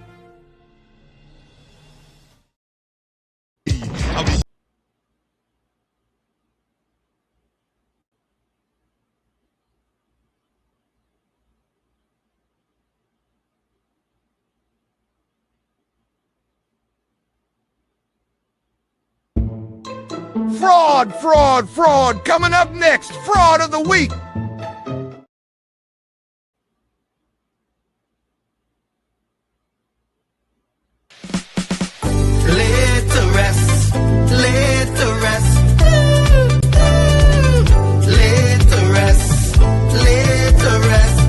Fraud, fraud, fraud. Coming up next, fraud of the week. Laid to rest, laid to rest. Laid to rest, laid to rest.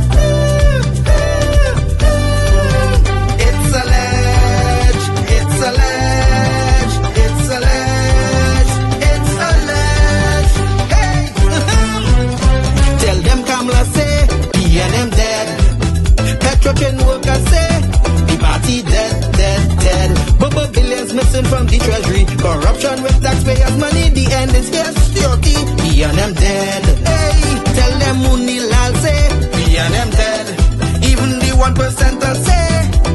It's alleged, it's alleged, it's alleged, it's alleged. Hey! Tell them Kamala say, PNM dead. Petrochen workers say, the party dead, dead, dead. Bubba billions missing from the treasury. Corruption with taxpayers' money, the end is here. Security, PNM dead. Hey, tell them Munilal say, PNM dead. Even the 1%ers say,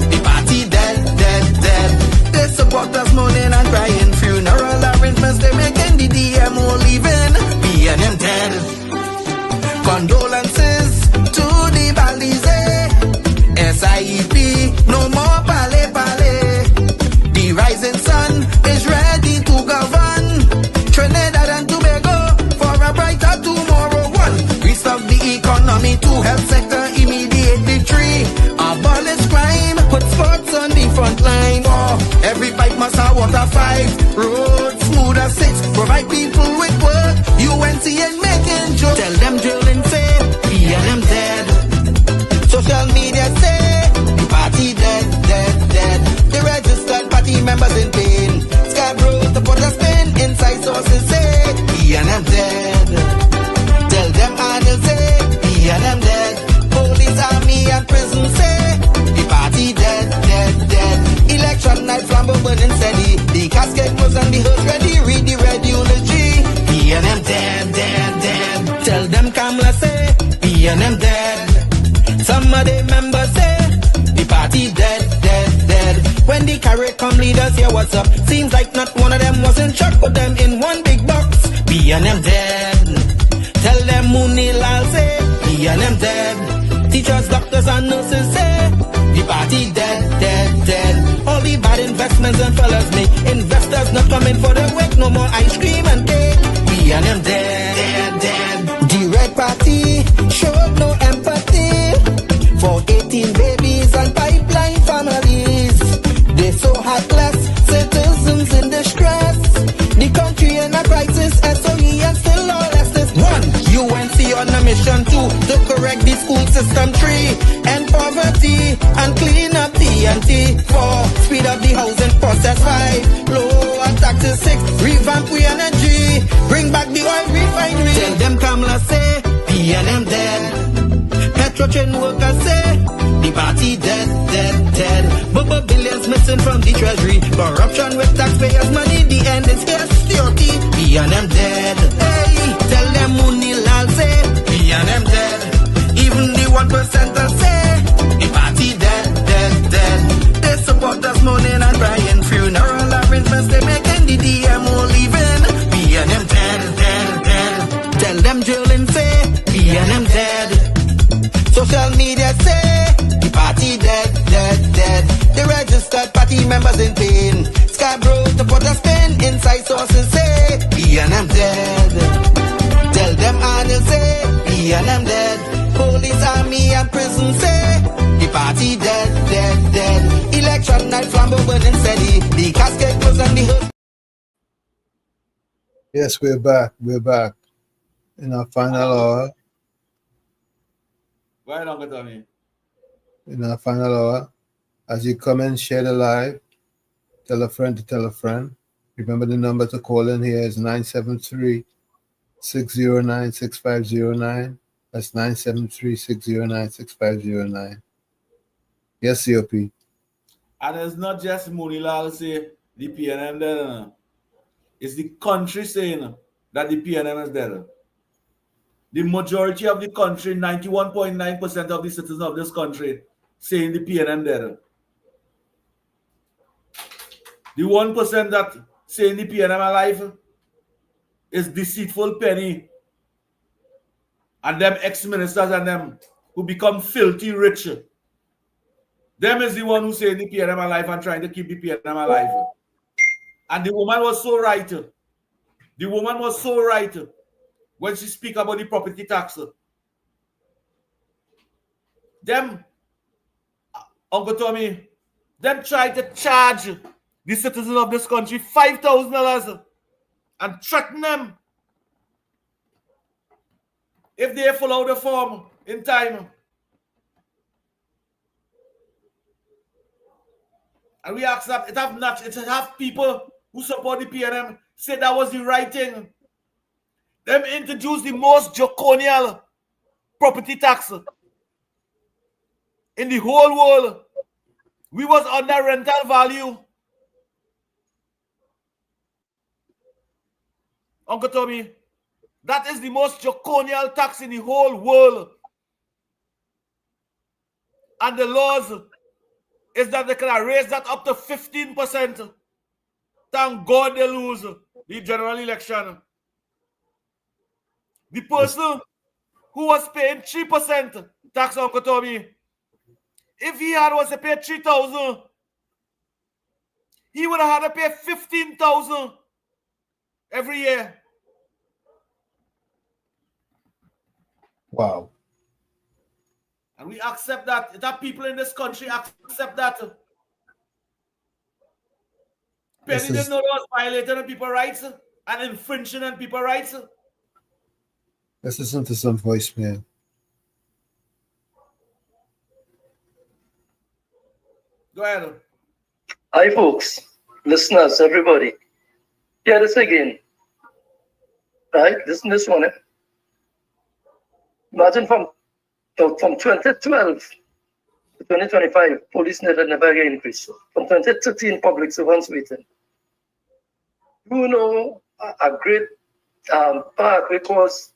the party dead, dead, dead. They support us mourning and crying. Funeral arrangements they making, the DMO leaving. PNM dead. Condolences to the Balize. SIEP, no more pale pale. The rising sun is ready to govern Trinidad and Tobago for a brighter tomorrow. One, restart the economy. Two, health sector immediate victory. Abolish crime, put sports on the front line. Four, every pipe must have water. Five, roads smooth as six. Provide people with work. UNC ain't making jokes. Tell them drilling say, PNM dead. Social media say, the party dead, dead, dead. The registered party members in pain. Scarborough to put a spin. Inside sources say, PNM dead. Tell them Arnold say, PNM dead. Police, army and prison say, the party dead, dead, dead. Election night flambeau burning steady. The casket was on the hearse ready. Read the red eulogy. PNM dead, dead, dead. Tell them Kamala say, PNM dead. Some of the members say, the party dead, dead, dead. When the carrot come leaders hear what's up. Seems like not one of them was in shock. Put them in one big box. PNM dead. Tell them Munilal say, PNM dead. Teachers, doctors and nurses say, the party dead, dead, dead. All the bad investments and fellas make. Investors not coming for the wake. No more ice cream and cake. PNM dead, dead, dead. The red party showed no empathy for 18 babies and pipeline families. They so heartless, citizens in distress. The country in a crisis, SOE and still all this. One, UNC on a mission. Two, to correct the school system. Three, end poverty and clean up TNT. Four, speed up the housing process. Five, lower taxes. Six, revamp we energy. Bring back the oil refinery. Tell them Kamala say, PNM dead. Petrochen workers say, the party dead, dead, dead. Bubba billions missing from the treasury. Corruption with taxpayers' money, the end is here. Security, PNM dead. Hey, tell them Munilal say, PNM dead. Even the 1%ers say, the party dead, dead, dead. They support us mourning and crying. Funeral arrangements they making, the DMO leaving. PNM dead, dead, dead. Tell them drilling say, PNM dead. Social media say, the party dead, dead, dead. The registered party members in pain. Scarborough to put a spin. Inside sources say, PNM dead. Tell them Arnold say, PNM dead. Police, army and prison say, Yes, we're back. We're back in our final hour. Why not, Tommy? In our final hour. As you come in, share the live. Tell a friend to tell a friend. Remember the number to call in here is 973-609-6509. That's 973-609-6509. Yes, COP. And it's not just Moonilal say the PNM there. It's the country saying that the PNM is there. The majority of the country, 91.9% of the citizens of this country, saying the PNM there. The 1% that saying the PNM alive is deceitful penny. And them ex-ministers and them who become filthy rich. Them is the one who saying the PNM alive and trying to keep the PNM alive. And the woman was so right. The woman was so right when she speak about the property tax. Them, Uncle Tommy, them try to charge the citizens of this country $5,000 and threaten them if they follow the form in time. And we accept it have people who support the PNM say that was the right thing. Them introduced the most draconian property tax in the whole world. We was under rental value. Uncle Tommy, that is the most draconian tax in the whole world. And the laws is that they can raise that up to 15%. Thank God they lose the general election. The person who was paying 3% tax, Uncle Tommy, if he was to pay 3,000, he would have had to pay 15,000 every year. Wow. And we accept that. That people in this country accept that. Penny didn't know they was violating people's rights and infringing on people's rights. Let's listen to some voicemail. Go ahead. Hi, folks, listeners, everybody. Hear this again. Right? Listen to this one. Imagine from 2012 to 2025, police never get increased. From 2013, public servants waiting. You know, a great part because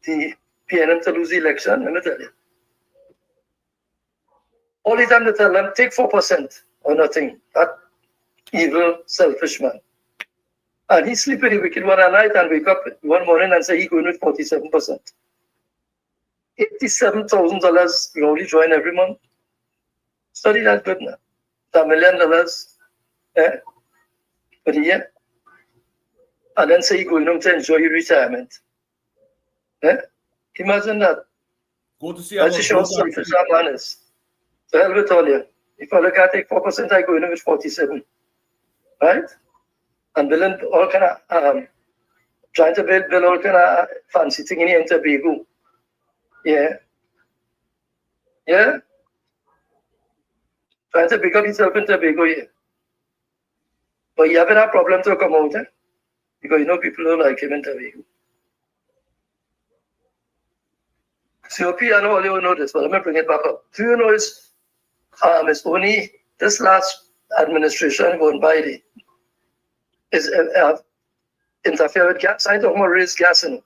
the PNM to lose the election, let me tell you. All the time they tell them, take 4% or nothing. That evil, selfish man. And he sleep in the wicked one at night and wake up one morning and say he going with 47%. $87,000 only join every month. Study that good now. $1 million for the year. And then say he going home to enjoy your retirement. Imagine that. Go to see that's how selfish that man is. So hell with all you. If I look at it, 4%, I go in with 47. Right? And building all kind of trying to build all kind of fancy thing in Tobago. Yeah. Yeah. Trying to pick up himself in Tobago, yeah. But you haven't had a problem to come out, because you know people don't like him in Tobago. COP, I know all you know this, but let me bring it back up. Do you know it's only this last administration going by the is interfere with gas? I don't want to raise gas in.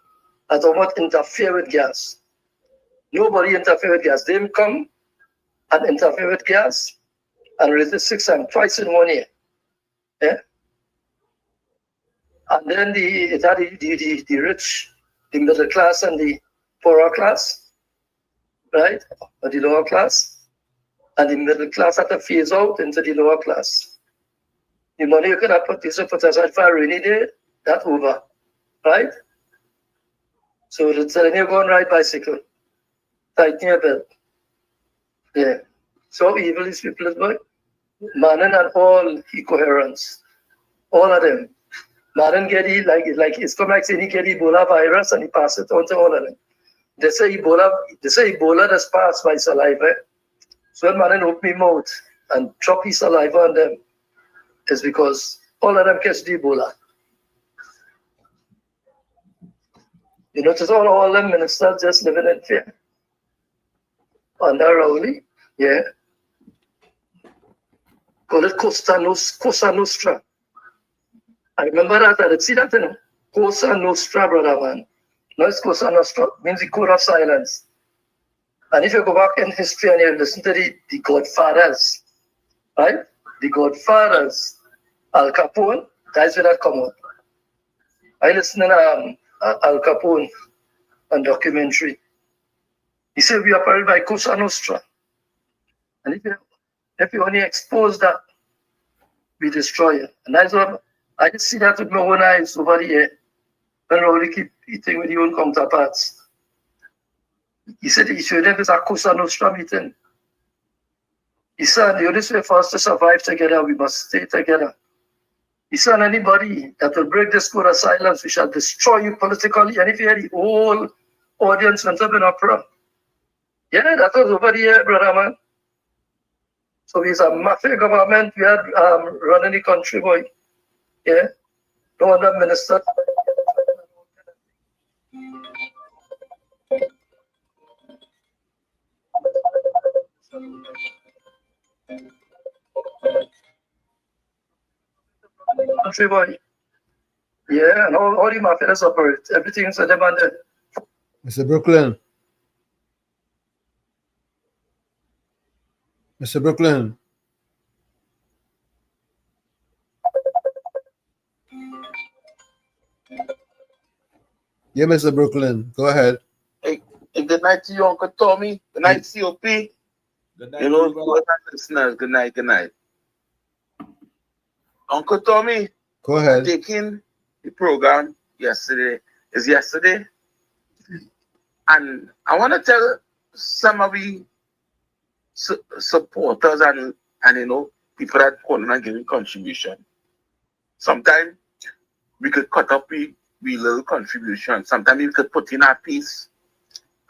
I don't want to interfere with gas. Nobody interfere with gas. They come and interfere with gas and raise it 6 times, twice in 1 year. Yeah. And then the rich, the middle class and the poorer class, right? Or the lower class. And the middle class had to phase out into the lower class. The money you could have put aside for a rainy day, that's over, right? So the telling you go and ride bicycle, tighten your belt. Yeah. So evil these people is, boy. Manning and all incoherence. All of them. Madden get it's come like saying he get Ebola virus and he pass it on to all of them. They say Ebola does pass by saliva. So when Madden open his mouth and drop his saliva on them, is because all of them catch the Ebola. You notice all them ministers just living in fear. Under Rowley, yeah. Call it Cosa Nostra. I remember that. I did see that, you know. Cosa Nostra, brother, man. No, it's Cosa Nostra. Means the code of silence. And if you go back in history and you listen to the Godfathers, right? The Godfathers, Al Capone, that's where that come out. I listen to Al Capone on documentary. He said we are operated by Cosa Nostra. And if you only expose that, we destroy it. And that's what I just see that with my own eyes over here. When Rowley keep eating with your own counterparts. He said he showed them it's a Cosa Nostra meeting. He said the only way for us to survive together, we must stay together. He said anybody that will break this code of silence, we shall destroy you politically. And if you hear the whole audience went up in uproar. Yeah, that was over here, brother man. So it's a mafia government we had running the country, boy. Yeah. No other minister. Country boy. Yeah, and all the mafias operate. Everything's demanded. Mr. Brooklyn. Mr. Brooklyn. Yeah, Mr. Brooklyn. Go ahead. Hey, good night to you, Uncle Tommy. Good night, COP. Good night, you know, listeners. Good night, good night. Uncle Tommy. Go ahead. Taking the program yesterday. And I want to tell some of the supporters and you know, people that calling and giving contribution. Sometimes we could cut up we little contribution. Sometimes we could put in a piece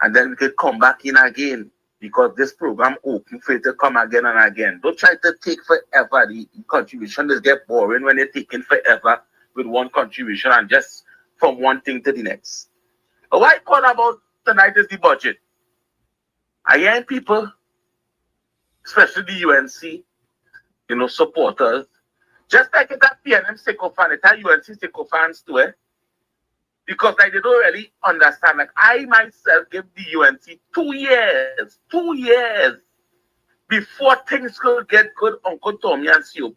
and then we could come back in again because this program open for it to come again and again. Don't try to take forever. The contribution just get boring when you're taking forever with one contribution and just from one thing to the next. But what I call about tonight is the budget. I hear people, especially the UNC, you know, supporters, just like it's a PNM sycophant, it's a UNC sycophants too, eh? Because like, they don't really understand. Like I myself gave the UNC 2 years before things could get good, Uncle Tommy and COP.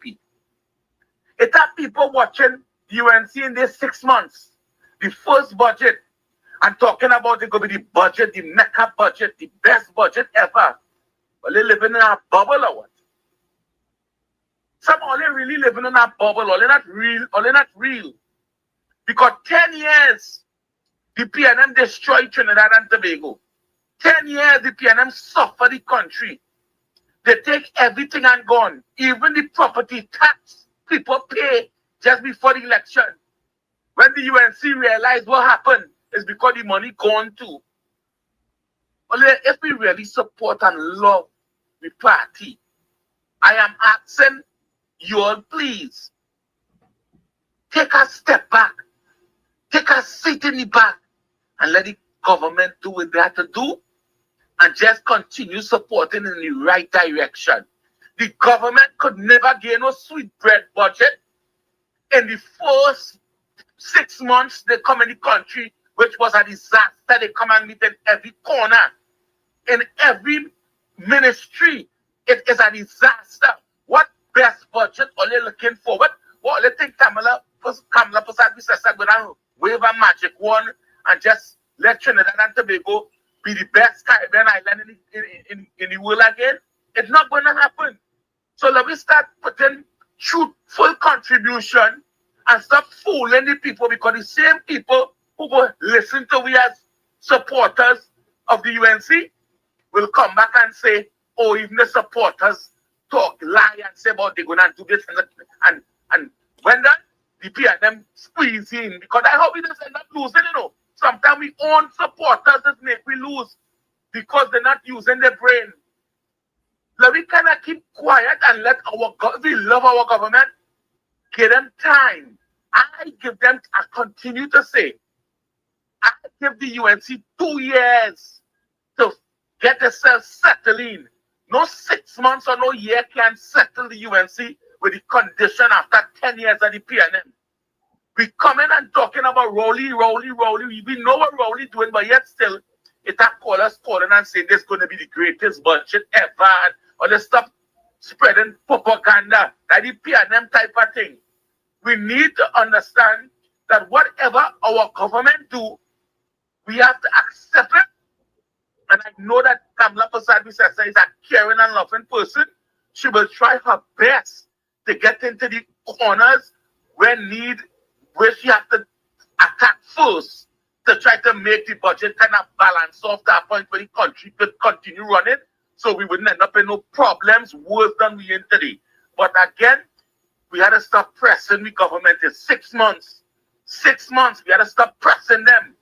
It's a people watching UNC in their 6 months, the first budget, and talking about it going to be the budget, the mecca budget, the best budget ever. Well, they living in a bubble or what? Some only really living in a bubble, only not real. Because 10 years, the PNM destroyed Trinidad and Tobago. 10 years, the PNM suffer the country. They take everything and gone. Even the property tax people pay just before the election. When the UNC realized what happened, it's because the money gone too. Only if we really support and love the party, I am asking you all, please, take a step back. Take a seat in the back and let the government do what they have to do and just continue supporting in the right direction. The government could never get no sweetbread budget. In the first 6 months they come in the country, which was a disaster. They come and meet in every corner. In every ministry, it is a disaster. What best budget are they looking for? What they think Kamala Persad go down, wave a magic wand and just let Trinidad and Tobago be the best Caribbean island in the world again? It's not going to happen. So let me start putting truthful contribution and stop fooling the people, because the same people who go listen to we as supporters of the UNC will come back and say, oh, even the supporters lie and say about they're going to do this and when that, the PNM squeezing, because that's how we just end up losing, you know. Sometimes we own supporters that make we lose because they're not using their brain. Let we kind of keep quiet and let we love our government, give them time. I continue to say, I give the UNC 2 years to get themselves settling. No 6 months or no year can settle the UNC with the condition after 10 years of the PNM. We coming and talking about Rowley. We know what Rowley doing, but yet still, it have calling and saying this is going to be the greatest budget ever. Or they stop spreading propaganda, like the PNM type of thing. We need to understand that whatever our government do, we have to accept it. And I know that Kamala Persad-Bissessar is a caring and loving person. She will try her best to get into the corners where she has to attack first to try to make the budget kind of balance off to a point where the country could continue running, so we wouldn't end up in no problems worse than we in today. But again, we had to stop pressing the government in 6 months. 6 months, we had to stop pressing them.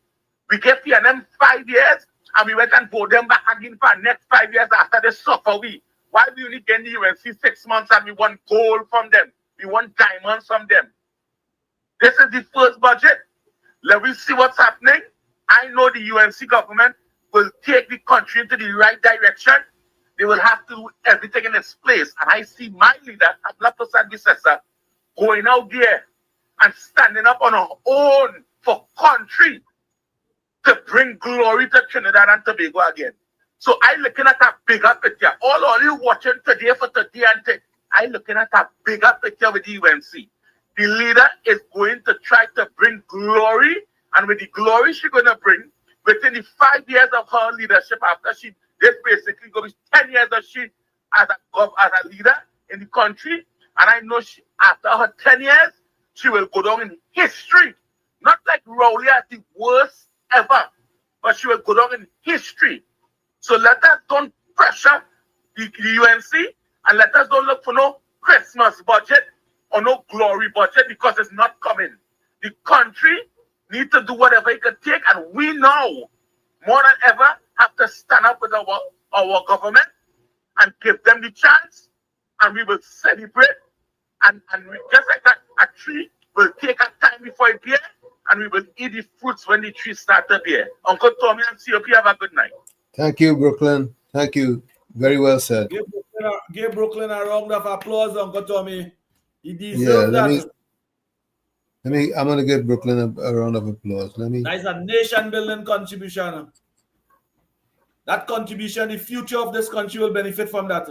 We gave PNM 5 years, and we went and vote them back again for the next 5 years after they suffer we. Why we only get the UNC 6 months and we want gold from them? We want diamonds from them. This is the first budget. Let me see what's happening. I know the UNC government will take the country into the right direction. They will have to do everything in its place. And I see my leader, Kamala Persad-Bissessar, going out there and standing up on her own for country to bring glory to Trinidad and Tobago again. So I looking at a bigger picture. All you watching today for today and today, I looking at a bigger picture with the UNC. The leader is going to try to bring glory, and with the glory she's going to bring, within the 5 years of her leadership, after this basically going to be 10 years of she as a leader in the country, and I know after her 10 years, she will go down in history. Not like Rowley as the worst ever, but she will go down in history. So let us don't pressure the UNC, and let us don't look for no Christmas budget or no glory budget, because it's not coming. The country needs to do whatever it can take, and we know more than ever have to stand up with our government and give them the chance, and we will celebrate. And we, just like that, a tree will take a time before it bear, and we will eat the fruits when the tree starts to bear. Uncle Tommy and COP, have a good night. Thank you, Brooklyn. Thank you. Very well said. Give Brooklyn a round of applause, Uncle Tommy. He deserves that. I'm going to give Brooklyn a round of applause. That's a nation-building contribution. That contribution, the future of this country will benefit from that.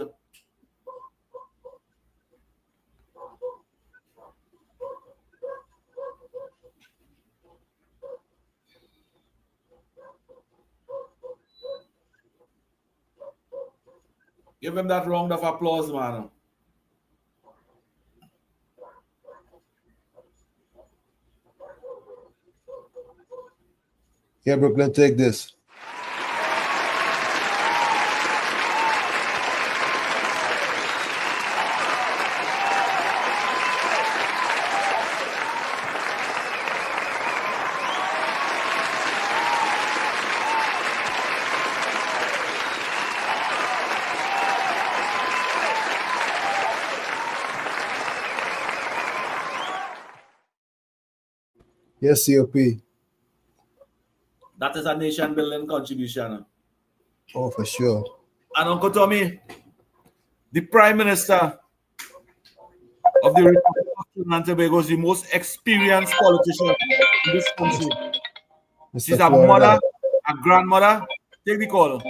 Give him that round of applause, man. Yeah, Brooklyn, take this. Yes, COP. That is a nation-building contribution. Oh, for sure. And Uncle Tommy, the Prime Minister of the Republic of Trinidad and Tobago is the most experienced politician in this country. She's a mother, a grandmother. Take the call.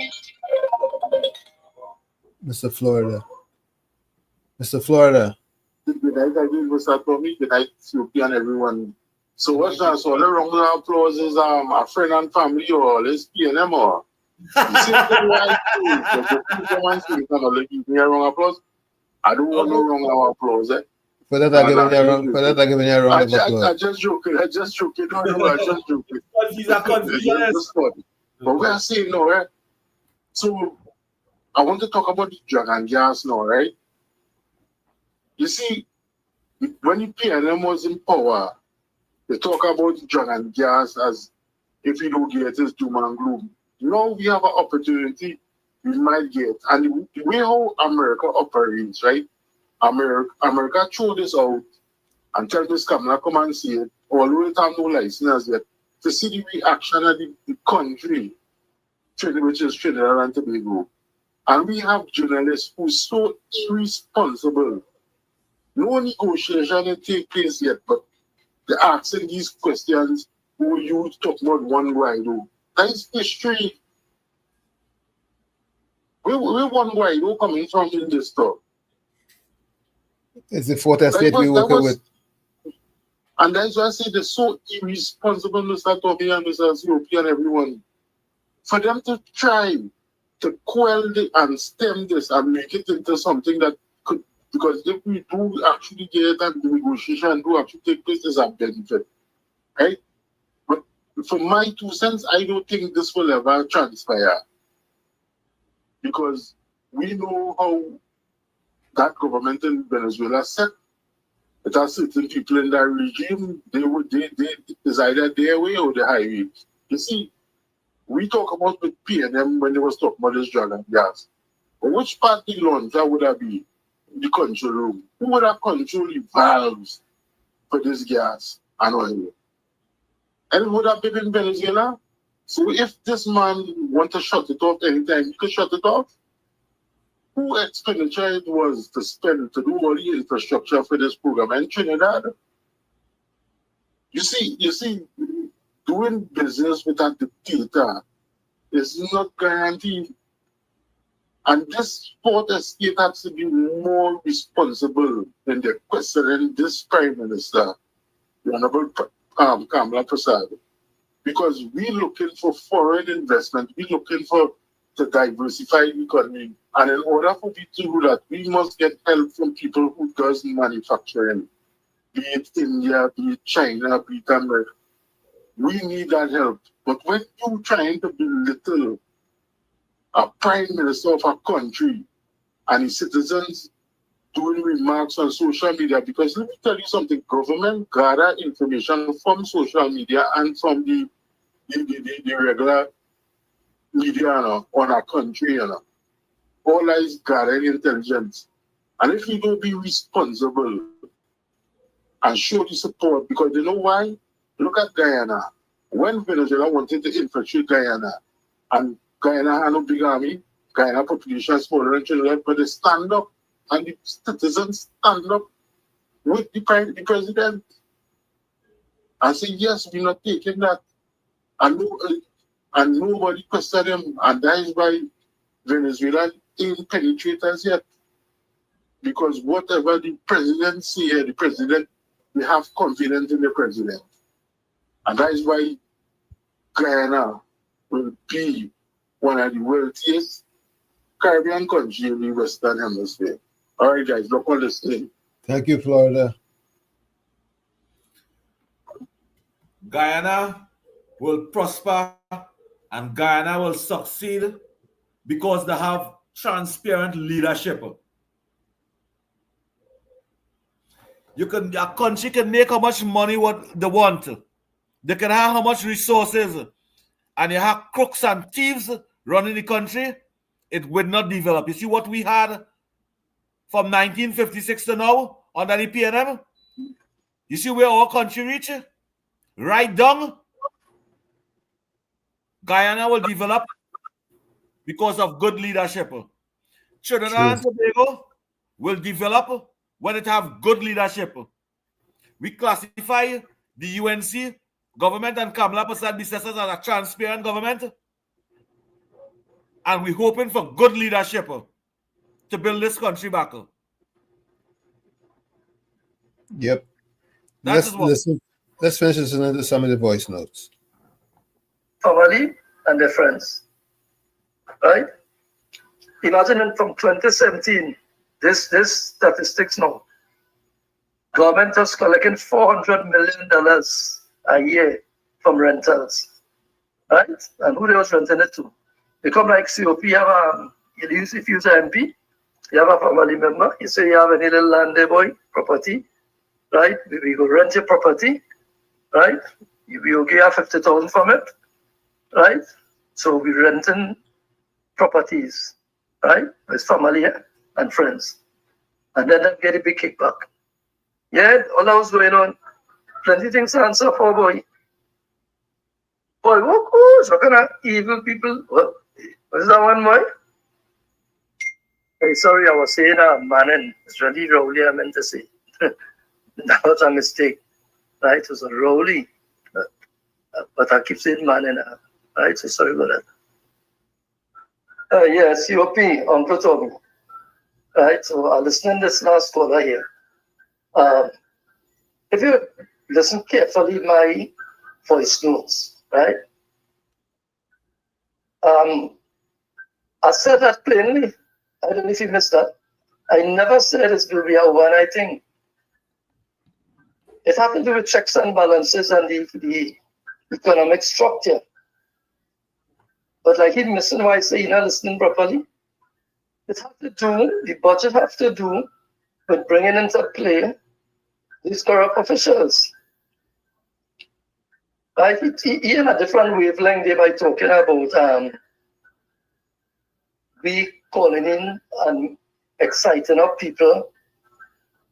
Mr. Florida. Mr. Florida. Good night again, Mr. Tommy. Good night, COP and everyone. So what's that? So all the round of applause is a friend and family or let's PNM or you see why give me a wrong applause. I don't want no wrong applause, eh? For that I give you a wrong applause. I just joking. No, I just joking. He's a confusionist. But we are saying no, right? So I want to talk about the drug and gas now, right? You see, when the PNM was in power, They talk about John and gas as if you don't get it, it's doom and gloom. We have an opportunity we might get. And the way how America operates, right? America throw this out and tell this Kamala come and see it, although it have no license yet, to see the reaction of the country, which is Trinidad and Tobago. And we have journalists who are so irresponsible. No negotiation will take place yet, but they're asking these questions who you talk about one Guaido. That is history. Where one Guaido coming from in this talk? It's the fourth estate we're working with. And that's why I say they're so irresponsible, Mr. Tommy and Mr. COP and everyone. For them to try to quell and stem this and make it into something that could, because if we do actually get and the negotiation do actually take place, there's a benefit. Right? But for my 2 cents, I don't think this will ever transpire. Because we know how that government in Venezuela set. It has certain people in that regime, they is either their way or the highway. You see, we talk about with PNM when they was talking about this drug and gas. But which party launcher would that be in the control room? Who would have control the valves for this gas and oil? And it would have been in Venezuela. So if this man want to shut it off anytime, he could shut it off. Who expenditure it was to spend to do all the infrastructure for this program in Trinidad? You see, doing business with a dictator is not guaranteed. And this fourth estate has to be more responsible in the questioning this Prime Minister, the Honorable Kamala Prasad. Because we're looking for foreign investment, we're looking for to diversify the economy. And in order for we to do that, we must get help from people who does manufacturing, be it India, be it China, be it America. We need that help. But when you're trying to belittle a prime minister of a country and his citizens doing remarks on social media, because let me tell you something, government gather information from social media and from the regular media on our country. All that is gathering intelligence. And if you don't be responsible and show the support, because you know why? Look at Guyana. When Venezuela wanted to infiltrate Guyana, and Guyana had no big army, Guyana population is smaller than Trinidad, but they stand up, and the citizens stand up with the president and say, yes, we're not taking that. And nobody questioned them, and that is why Venezuela ain't penetrate us yet. Because whatever the president say, the president, we have confidence in the president. And that is why Guyana will be one of the wealthiest Caribbean countries in the Western Hemisphere. All right, guys, look on this thing. Thank you, Florida. Guyana will prosper and Guyana will succeed because they have transparent leadership. A country can make how much money what they want. They can have how much resources, and you have crooks and thieves running the country, it would not develop. You see what we had from 1956 to now under the PNM? You see where our country reached? Right down. Guyana will develop because of good leadership. Trinidad and Tobago will develop when it have good leadership. We classify the UNC government and Kamala Prasad businesses as a transparent government. And we're hoping for good leadership to build this country back. Yep. Let's finish this into some of the voice notes. Family and their friends. Right? Imagine from 2017, this statistics now. Government is collecting $400 million a year from rentals. Right? And who they was renting it to? They come like COP, you have if you're an MP, you have a family member, you say you have any little land there, boy, property, right? We go rent your property, right? We okay have 50,000 from it, right? So we're renting properties, right? With family and friends. And then they get a big kickback. Yeah, all that was going on. Plenty things to answer for, boy. Boy, what kind of evil people? What is that one, boy? Hey, sorry, I was saying Manin. It's really Rowley, I meant to say. That was a mistake, right? It was a Rowley. But I keep saying Manin, right? So sorry about that. Yeah, COP, Uncle Tommy. Right, so listening to this last caller here. If you listen carefully my voice notes, right? I said that plainly. I don't know if you missed that. I never said it's will be a one-night thing. It had to do with checks and balances and the economic structure. But like he's missing why I say you're not listening properly. It has to do, the budget has to do with bringing into play these corrupt officials. Right? He in a different wavelength there by talking about we calling in and exciting up people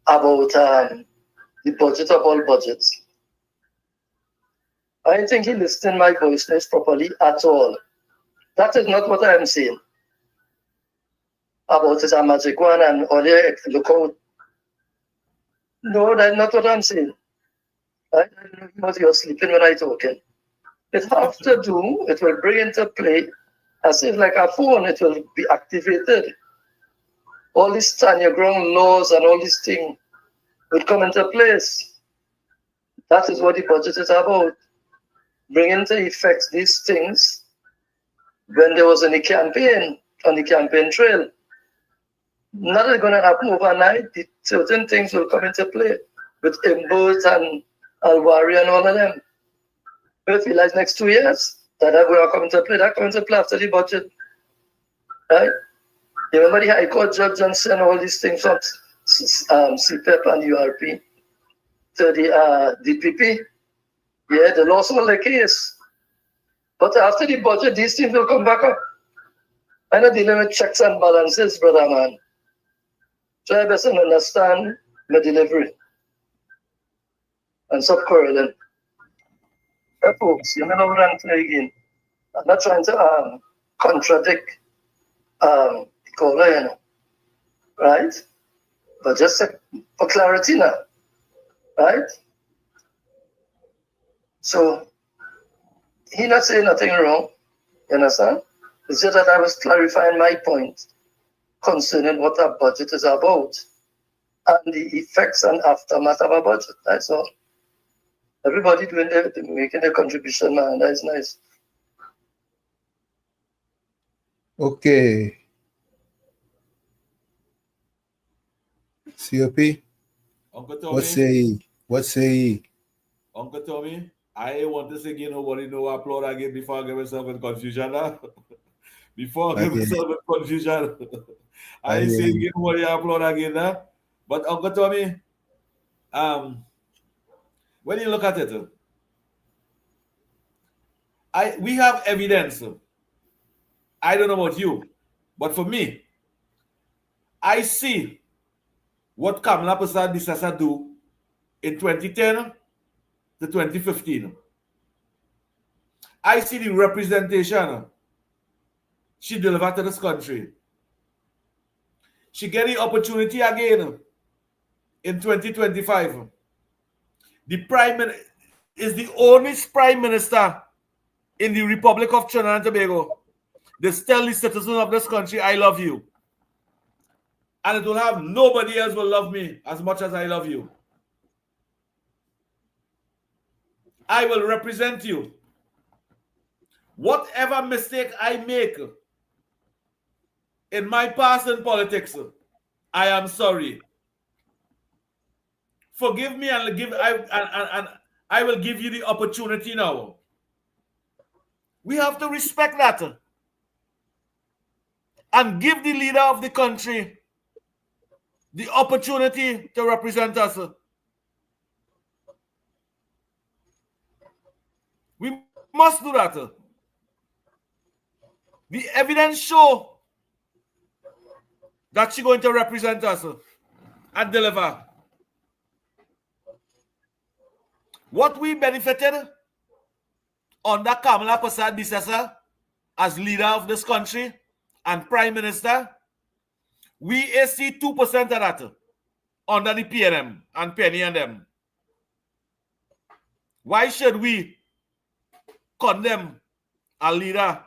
about the budget of all budgets. I don't think he listened my voice notes properly at all. That is not what I am saying. About it's a magic one and all the look out. No, that's not what I'm saying. I don't know if you're sleeping when I'm talking. It has to do, it will bring into play, as if like a phone, it will be activated. All these stand your ground laws and all these things will come into place. That is what the budget is about. Bringing into effect these things when there was any campaign, on the campaign trail. Nothing going to happen overnight. Certain things will come into play with Imbos and Alwari and all of them. But if you like next 2 years, that will come into play. That comes into play after the budget. Right? You remember the High Court Judge Johnson, all these things from CPEP and URP to the DPP. Yeah, they lost all the case. But after the budget, these things will come back up. I'm not dealing with checks and balances, brother man. So I best understand my delivery. And stop quarreling. Hey, folks, you know what I'm saying again. I'm not trying to contradict the caller, you know. Right? But just for clarity now. Right? So, he not saying nothing wrong. You understand? It's just that I was clarifying my point concerning what our budget is about and the effects and aftermath of our budget. That's all. Everybody making their contribution, man. That's nice. Okay. COP? Uncle Tommy? What say ye? Uncle Tommy, I want to say again, nobody know applaud again before I get myself in confusion now. Before I get myself in confusion. I say again, nobody applaud again now. But Uncle Tommy, when you look at it, we have evidence. I don't know about you, but for me, I see what Kamala Persad-Bissessar do in 2010 to 2015. I see the representation she delivered to this country. She get the opportunity again in 2025. The Prime Minister is the only Prime Minister in the Republic of Trinidad and Tobago. They tell the citizens of this country, I love you. And it will have nobody else will love me as much as I love you. I will represent you. Whatever mistake I make in my past in politics, I am sorry. Forgive me and I will give you the opportunity now. We have to respect that and give the leader of the country the opportunity to represent us. We must do that. The evidence show that she's going to represent us and deliver. What we benefited under Kamala Persad-Bissessar as leader of this country and Prime Minister, we see 2% of that under the PNM and Penny and them. Why should we condemn a leader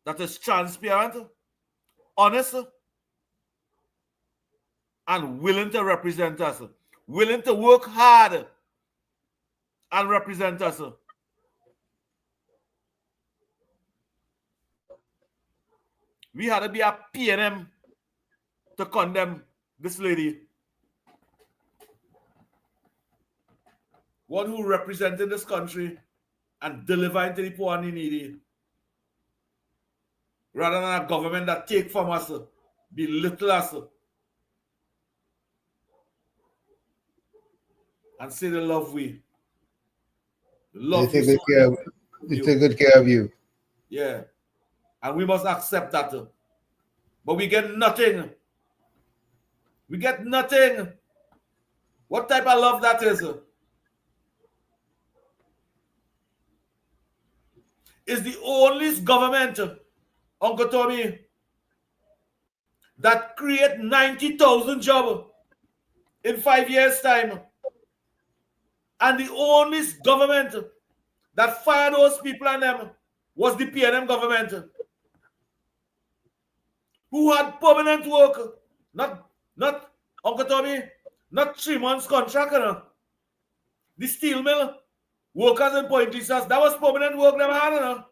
that is transparent, honest, and willing to represent us, willing to work hard and represent us? We had to be a PNM to condemn this lady. One who represented this country and delivered to the poor and the needy. Rather than a government that take from us, belittle us, and say they love we. They take good care of you. Yeah. And we must accept that. But we get nothing. We get nothing. What type of love that is? Is the only government, Uncle Tommy, that create 90,000 jobs in 5 years' time. And the only government that fired those people and them was the PNM government, who had permanent work, not Uncle Tommy, not 3 months contract. The steel mill workers in Point Jesus, that was permanent work them had.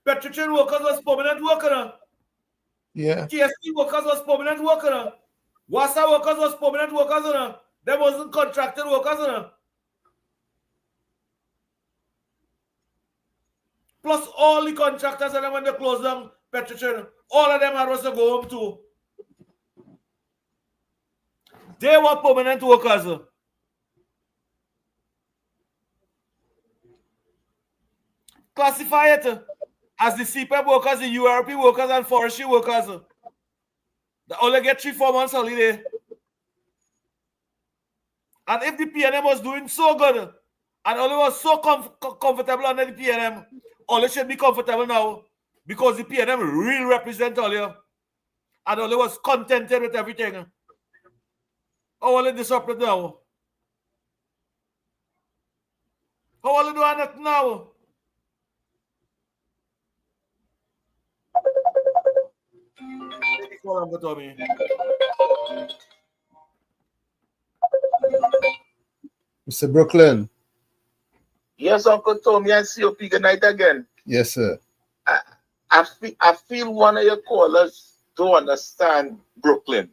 Petrochem workers was permanent work. Yeah. TSC workers was permanent work. Wassa workers was permanent workers. They wasn't contracted workers. Plus all the contractors, and then when they closed down Petrochem, all of them had was to go home too. They were permanent workers. Classify it as the CPEP workers, the URP workers, and forestry workers. They only get 3-4 months holiday. And if the PNM was doing so good and only was so comfortable under the PNM, only should be comfortable now because the PNM really represent all you. And only was contented with everything. How will it disrupt now? How will it do that now? Mr. Brooklyn. Yes, Uncle Tommy, and COP, good night again. Yes, sir. I feel one of your callers don't understand Brooklyn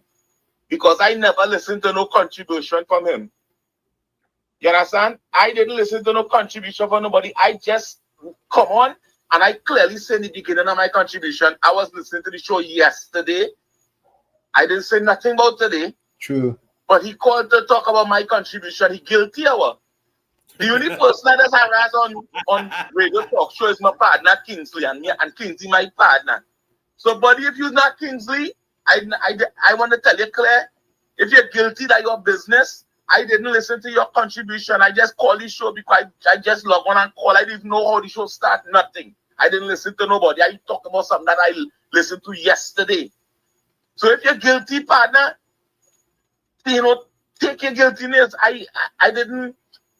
because I never listened to no contribution from him. You understand? I didn't listen to no contribution from nobody. I just come on and I clearly said in the beginning of my contribution, I was listening to the show yesterday. I didn't say nothing about today. True. But he called to talk about my contribution. He guilty our. The only person that's harassed on radio talk show is my partner Kingsley, and Kingsley my partner. So, buddy, if you're not Kingsley, I want to tell you clear, if you're guilty, that your business. I didn't listen to your contribution. I just called the show because I just log on and call. I didn't know how the show start. Nothing. I didn't listen to nobody. I talked about something that I listened to yesterday. So if you're guilty, partner, take your guiltiness. I didn't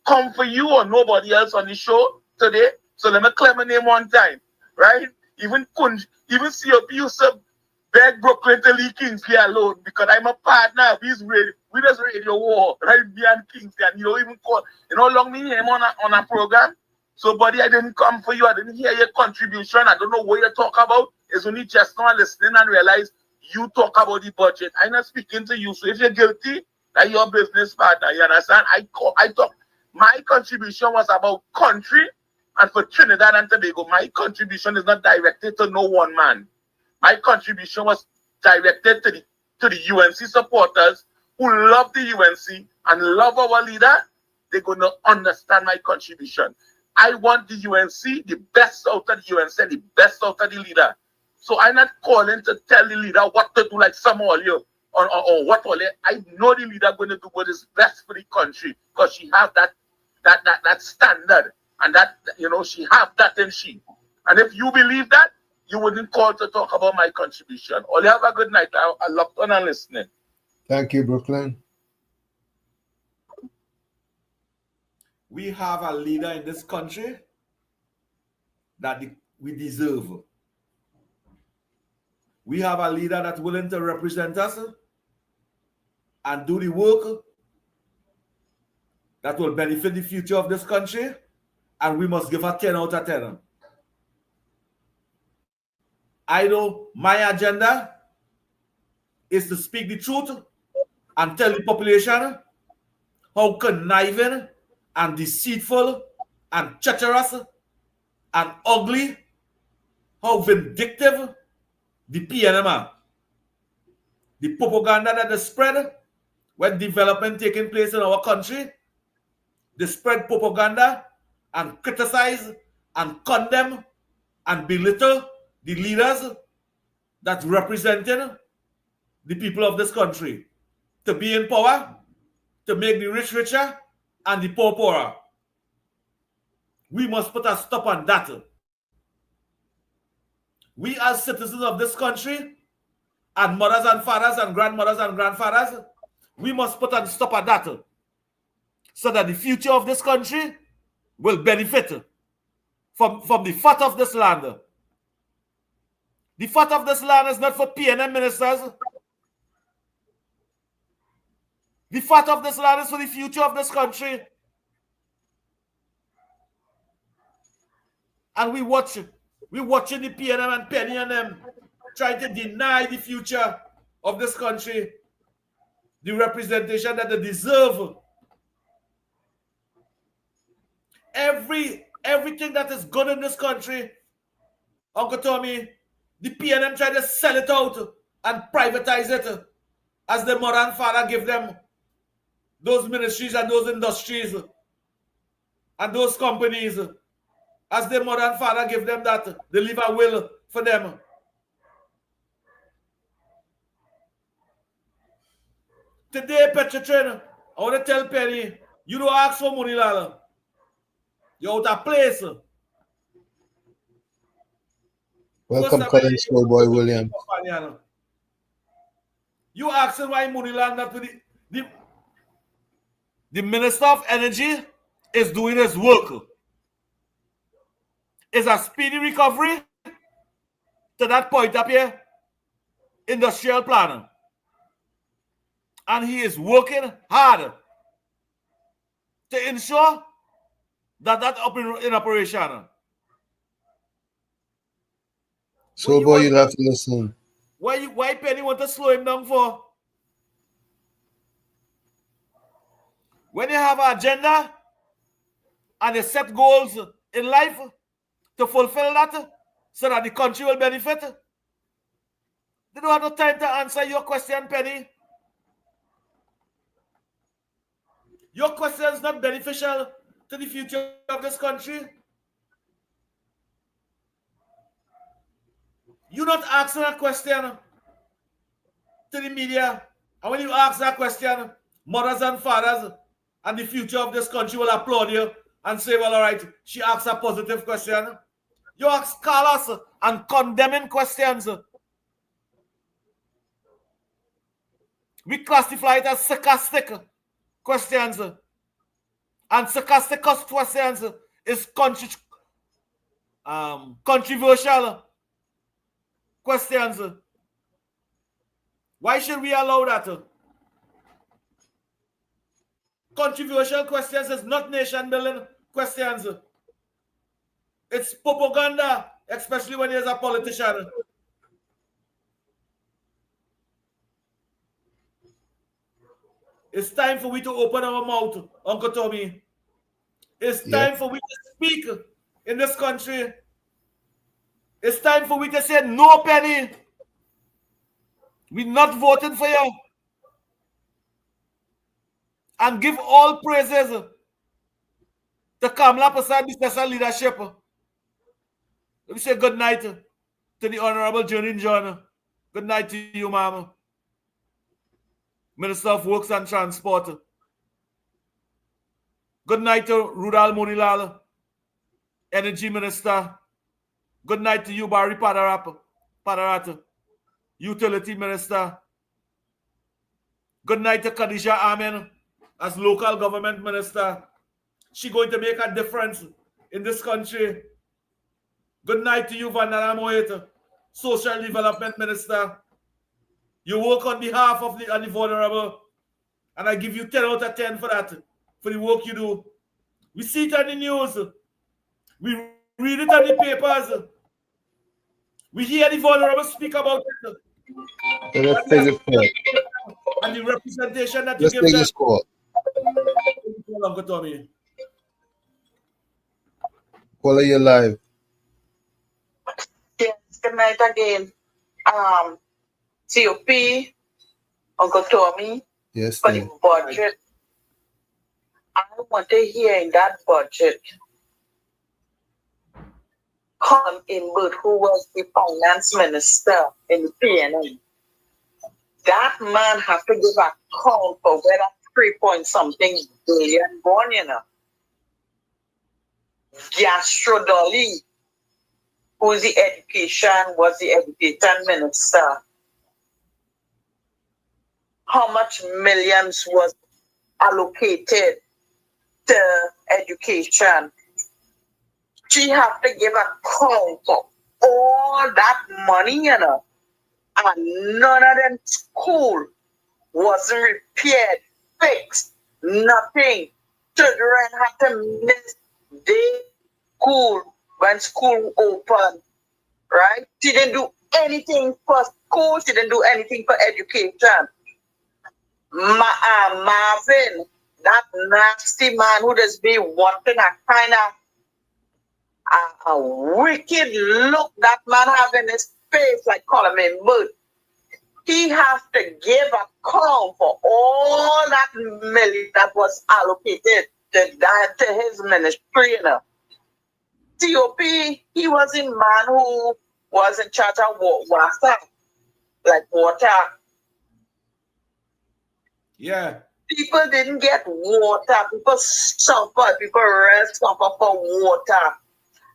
come for you or nobody else on the show today. So let me clear my name one time, right? Even COP used to beg Brooklyn to leave Kingsley alone because I'm a partner. We just radio war, right? Me and Kingsley, and you don't even call. You know how long me name on a program? So, buddy, I didn't come for you. I didn't hear your contribution. I don't know what you talk about. It's only just now listening and realize you talk about the budget. I'm not speaking to you. So if you're guilty, that's your business partner. You understand? I talk. My contribution was about country and for Trinidad and Tobago. My contribution is not directed to no one man. My contribution was directed to the UNC supporters who love the UNC and love our leader. They're going to understand my contribution. I want the UNC, the best out of the UNC, the best out of the leader. So I'm not calling to tell the leader what to do like some all you or what all. I know the leader going to do what is best for the country because she have that standard and that, you know, she have that in she. And if you believe that, you wouldn't call to talk about my contribution. All you have a good night. I locked on and listening. Thank you, Brooklyn. We have a leader in this country that we deserve. We have a leader that's willing to represent us and do the work that will benefit the future of this country, and we must give her 10 out of 10. I know my agenda is to speak the truth and tell the population how conniving and deceitful and treacherous and ugly, how vindictive the PNM are. The propaganda that they spread when development taking place in our country, they spread propaganda and criticize and condemn and belittle the leaders that represented the people of this country to be in power, to make the rich richer and the poor poorer. We must put a stop on that. We as citizens of this country and mothers and fathers and grandmothers and grandfathers, we must put a stop on that so that the future of this country will benefit from the fat of this land. The fat of this land is not for PNM ministers. The fat of this land is for the future of this country. And we're watching the PNM and Penny and them trying to deny the future of this country the representation that they deserve. Everything that is good in this country, Uncle Tommy, the PNM try to sell it out and privatize it as the mother and father give them those ministries and those industries and those companies. As their mother and father give them that, they leave a will for them. Today, Petrotrin, I want to tell Penny, you don't ask for money, Lala. You're out of place. Welcome, Colin Slowboy Williams. You asking why money land not with the Minister of Energy is doing his work. Is a speedy recovery to that point up here, industrial plan. And he is working hard to ensure that up in operation. So boy, you'll have to listen. Why Penny want to slow him down for? When you have an agenda and you set goals in life to fulfill that so that the country will benefit, they don't have no time to answer your question, Penny. Your question is not beneficial to the future of this country. You're not asking a question to the media. And when you ask that question, mothers and fathers and the future of this country will applaud you and say, well, all right, she asked a positive question. You ask callous and condemning questions. We classify it as sarcastic questions. And sarcastic questions is controversial questions. Why should we allow that? Controversial questions is not nation-building questions. It's propaganda, especially when there's a politician. It's time for we to open our mouth, Uncle Tommy. It's time for we to speak in this country. It's time for we to say, no, Penny. We're not voting for you. And give all praises To Kamala Prasad, the special leadership. Let me say good night to the Honorable Joining. Good night to you, Mama. Minister of Works and Transport. Good night to Rudal Monilal, Energy Minister. Good night to you, Barry Padarata, Utility Minister. Good night to Khadija Amin as Local Government Minister. She's going to make a difference in this country. Good night to you, Vandana Moeta, Social Development Minister. You work on behalf of the vulnerable, and I give you 10 out of 10 for that, for the work you do. We see it on the news. We read it on the papers. We hear the vulnerable speak about it. Let's take this call. And the representation that Let's you give take them. this call. Uncle Tommy. Caller, you live. Yes, good night again. COP, Uncle Tommy, Yes, for the budget. I want to hear in that budget, Colin Inwood, who was the finance minister in the PNM. That man has to give account for where that 3-point-something billion gone, you know. Gastro Dolly, was the education minister. How much millions was allocated to education? She have to give account for all that money, you know. And none of them school wasn't repaired, fixed, nothing. Children had to miss day school when school opened, right? She didn't do anything for school. She didn't do anything for education. Marvin, that nasty man who just be wanting a kind of a wicked look that man have in his face, like calling him bird. He has to give account for all that million that was allocated to his ministry, you know. COP, he was a man who was in charge of water, like water. Yeah. People didn't get water. People suffered. People really suffer for water.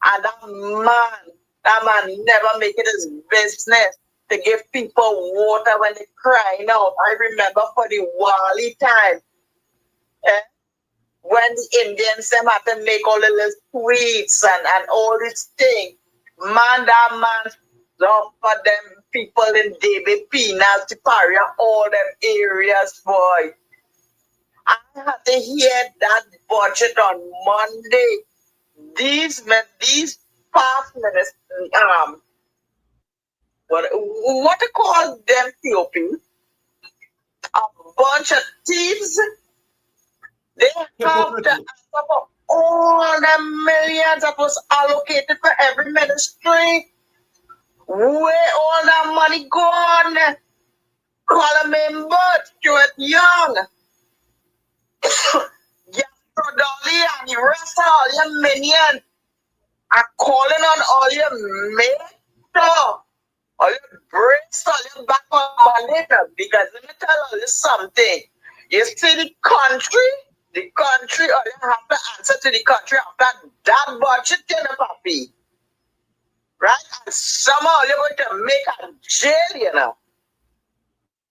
And that man never make it his business to give people water when they crying out. I remember for the Wali time, when the Indians them had to make all the little sweets and all this thing. Man, that man for them people in David Pinas, Tiparia, all them areas, boy. I had to hear that budget on Monday. These past ministers, what to call them, COP? A bunch of thieves. They have to answer for all the millions that was allocated for every ministry. Where all that money gone? Call him Bert, Stuart Young, Gastro Dolly, and the rest of all your minions are calling on all your mates, all your bricks, all your back on money. Because let me tell you something. You see the country, all you have to answer to the country after that budget, you know, papi. Right? And somehow you're going to make a jail, you know.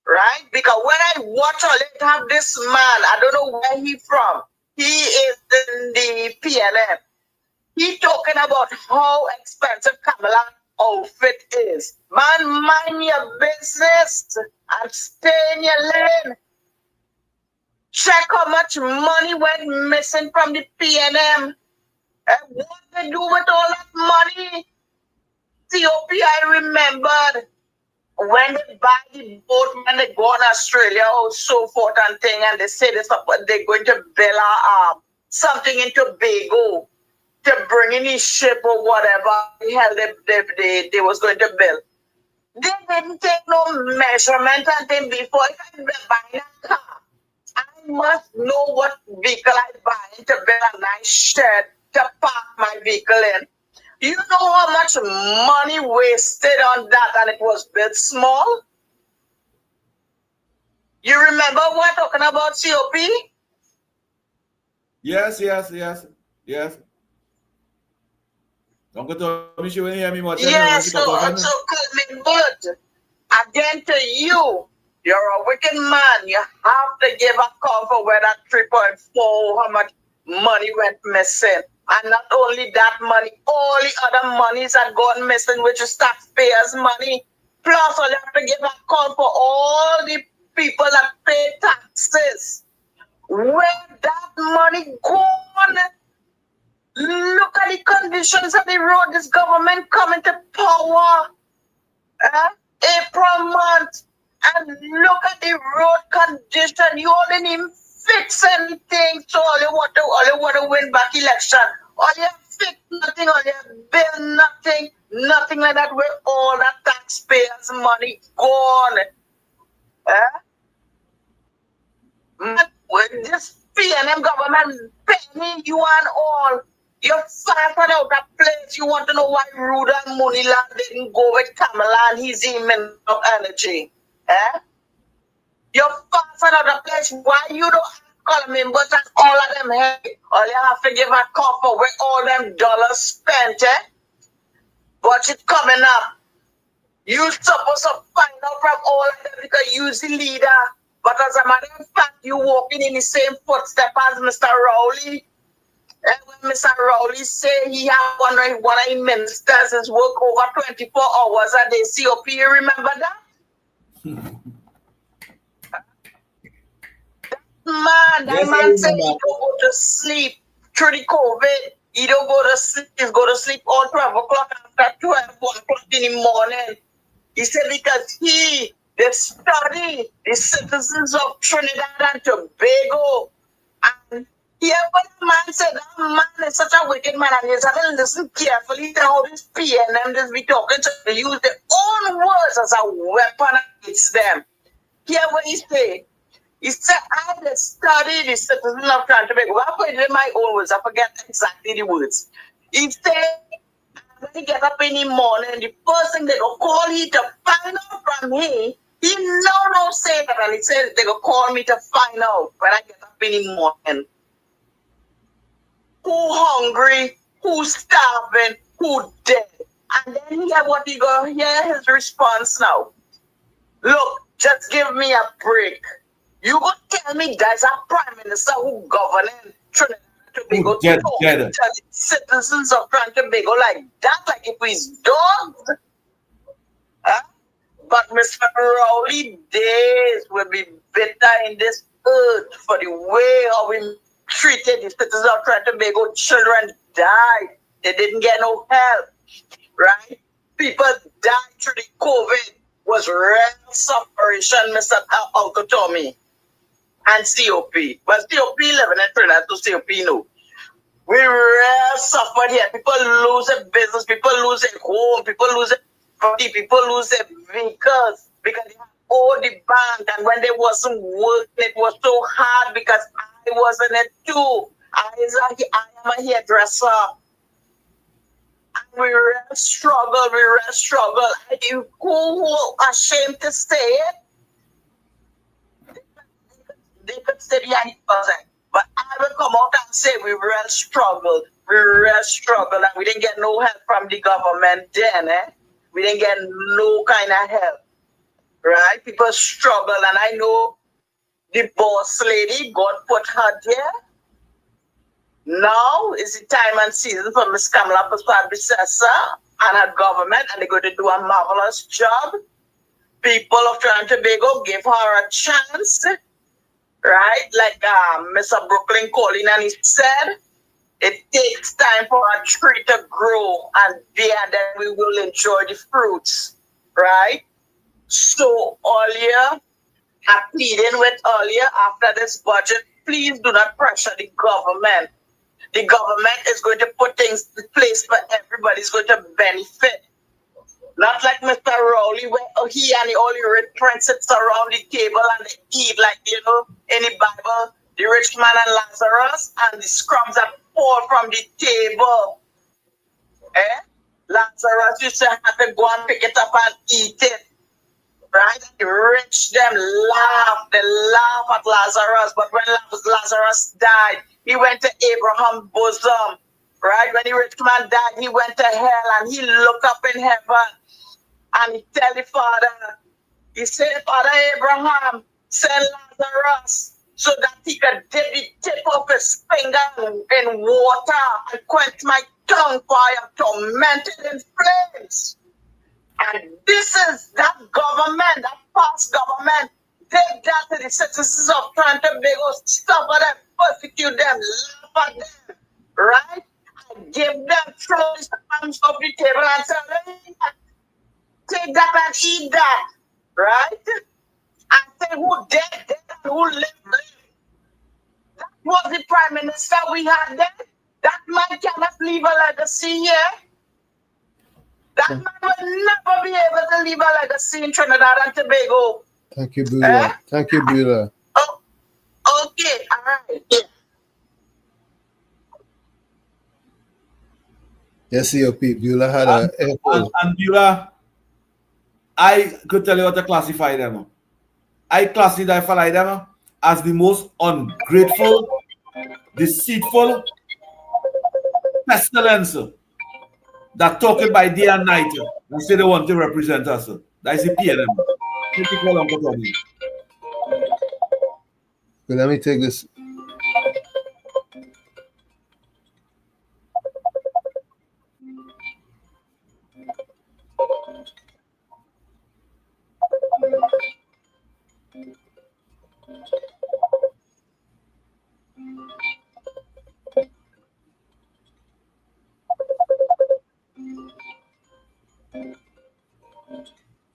Right? Because when I watch all it have this man, I don't know where he from. He is in the PNM. He talking about how expensive Kamala outfit is. Man, mind your business and stay in your lane. Check how much money went missing from the PNM. And what they do with all that money? COP, I remembered when they buy the boat, when they go on Australia, or so forth and thing, and they say they're going to build something in Tobago to bring in his ship or whatever the hell they was going to build. They didn't take no measurement and thing before. If I buy a car, I must know what vehicle I buy to build a nice shed to park my vehicle in. You know how much money wasted on that and it was built small? You remember we're talking about COP? Yes. Uncle Tommy, she won't hear me much. Yes, so good. Again to you, you're a wicked man. You have to give a call for where that 3.4, how much money went missing. And not only that money, all the other monies that gone missing, which is taxpayers' money. Plus, you have to give a call for all the people that pay taxes. Where that money gone? Look at the conditions of the road this government coming to power. April month. And look at the road condition. You all didn't even fix anything. So all you want to win back election. All you fix nothing, all you build nothing. Nothing like that with all that taxpayers' money gone. With this PNM government paying you and all. You're fighting out a place. You want to know why Ruda and Munila didn't go with Kamala and his Minister of Energy. You're fighting out a place. Why you don't call members and all of them hey? All you have to give a call for where all them dollars spent, Budget coming up. You're supposed to find out from all of them because you're the leader. But as a matter of fact, you're walking in the same footsteps as Mr. Rowley. And when Mr. Rowley say he had one of his ministers is work over 24 hours a day, COP, you remember that? That man said he don't go to sleep through the COVID. He don't go to sleep. He's go to sleep all 12 o'clock after 1 o'clock in the morning. He said because they study the citizens of Trinidad and Tobago. And yeah, but the man said that man is such a wicked man and you have to listen carefully to how this PNM just be talking to they use their own words as a weapon against them. Hear what he say? He said, I had to study the citizens of Trinidad and Tobago. I put it in my own words, I forget exactly the words. He said, when he get up in the morning, the first thing they go call he to find out from him, he no say that, and he said they go call me to find out when I get up in the morning. Who hungry, who starving, who dead. And then hear what he go, hear his response now. Look, just give me a break. You go tell me there's a prime minister who governing Trinidad and Tobago to the citizens of Trinidad and Tobago like that, like if he's dogs. But Mr. Rowley days will be bitter in this earth for the way how we treated the citizens of Trinidad and Tobago. Children died. They didn't get no help. Right? People died through the COVID. Was real suffering, Mr. Uncle Tommy. And COP. But COP living in Trinidad to COP no. We real suffered here. People lose their business. People lose their home. People lose their property. People lose their vehicles because they owed the bank. And when they wasn't working, it was so hard because I wasn't it too. I am a hairdresser. And we real struggle. You who ashamed to say it? They could say the 90%. But I will come out and say we real struggled. And we didn't get no help from the government then, We didn't get no kind of help. Right? People struggle. And I know the boss lady, God put her there. Now is the time and season for Miss Kamala to start predecessor and her government, and they're going to do a marvelous job. People of Trinidad and Tobago give her a chance. Right? Like Mr. Brooklyn Collin and he said, it takes time for a tree to grow and then we will enjoy the fruits. Right? So earlier, I'm pleading with earlier after this budget, please do not pressure the government. The government is going to put things in place for everybody. It's going to benefit. Not like Mr. Rowley, where he and all the rich prince sits around the table and they eat like, in the Bible, the rich man and Lazarus, and the scrubs that fall from the table. Lazarus used to have to go and pick it up and eat it. Right? The rich them laugh. They laugh at Lazarus. But when Lazarus died, he went to Abraham's bosom. Right? When the rich man died, he went to hell and he looked up in heaven and he tell the father, he said, Father Abraham, send Lazarus so that he could dip the tip of his finger in water and quench my tongue, for I am tormented in flames. And this is that government, that past government, did that to the citizens of Trinidad and Tobago, stop them, persecute them, laugh at them, right? And give them throws arms off the table and say, take that and eat that, right? And say who dead, dead, and who live, live. That was the prime minister we had then. That man cannot leave a legacy here. That man will never be able to leave a legacy in Trinidad and Tobago. Thank you, Bula. Thank you, Bula. Oh, okay, all right. Yeah. Yes, COP. Bula had a and Bula, I could tell you what to classify them. I classify them as the most ungrateful, deceitful, pestilence that talking by day and night and say they want to represent us. That is the PNM. But let me take this.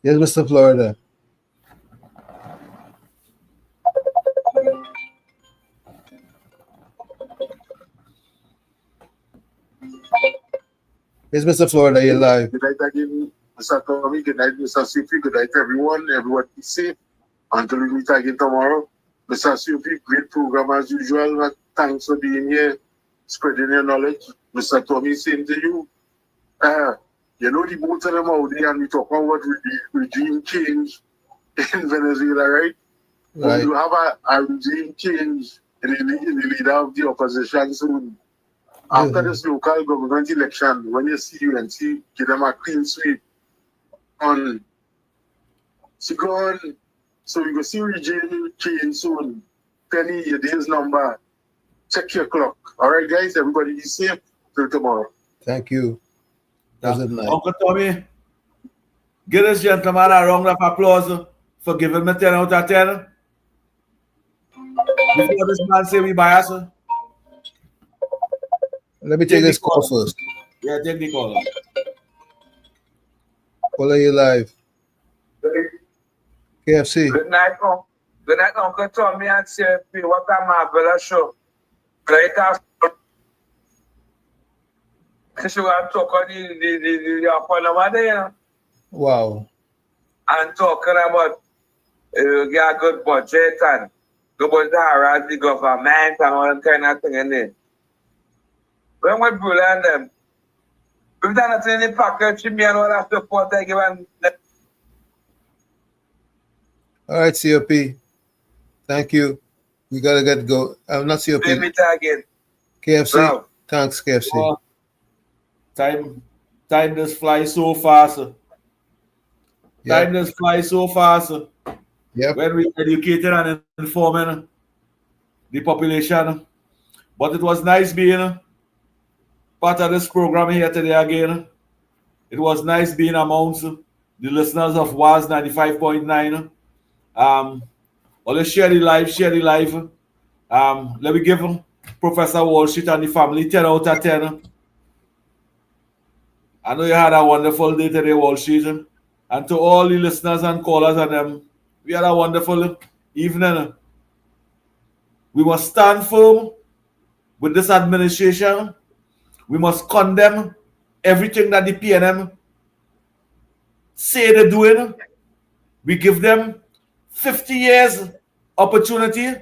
Yes, Mr. Florida. Yes, Mr. Florida, you're live. Good night again, Mr. Tommy. Good night, Mr. Sufi. Good night, everyone. Everyone be safe. Until we meet again tomorrow. Mr. Sufi, great program as usual. Thanks for being here, spreading your knowledge. Mr. Tommy, same to you. You know the both of them out there, and we talk about regime change in Venezuela, right? Right. You have a regime change in the leader of the opposition soon. After this local government election, when you see UNC, give them a clean sweep on she gone. So you go see regime change soon. Penny, your day's number. Check your clock. All right, guys, everybody be safe till tomorrow. Thank you. Uncle Tommy, give this gentleman a round of applause for giving me 10 out of 10. Before this man say we bias. Let me take this call first. Yeah, take the call. Call you live. KFC. Good night, Uncle Tommy and CFP. What a marvelous show. Great show and talk on the appointment there. Wow. And talking about get a good budget and go about to harass the government and all that kind of thing in there. When we pull on them, we've done it in the package, me and all that support I give them. All right, COP. Thank you. We gotta get go. I'm not COP. Let me again. KFC. Wow. Thanks, KFC. Time just flies so fast. Time just flies so fast. Yep. When we educated and informing the population. But it was nice being part of this program here today again. It was nice being amongst the listeners of WAS 95.9. Let's share the live. Let me give Professor Wall Street and the family 10 out of 10. I know you had a wonderful day today, Wall Street. And to all the listeners and callers and them, we had a wonderful evening. We must stand firm with this administration. We must condemn everything that the PNM say they're doing. We give them 50 years opportunity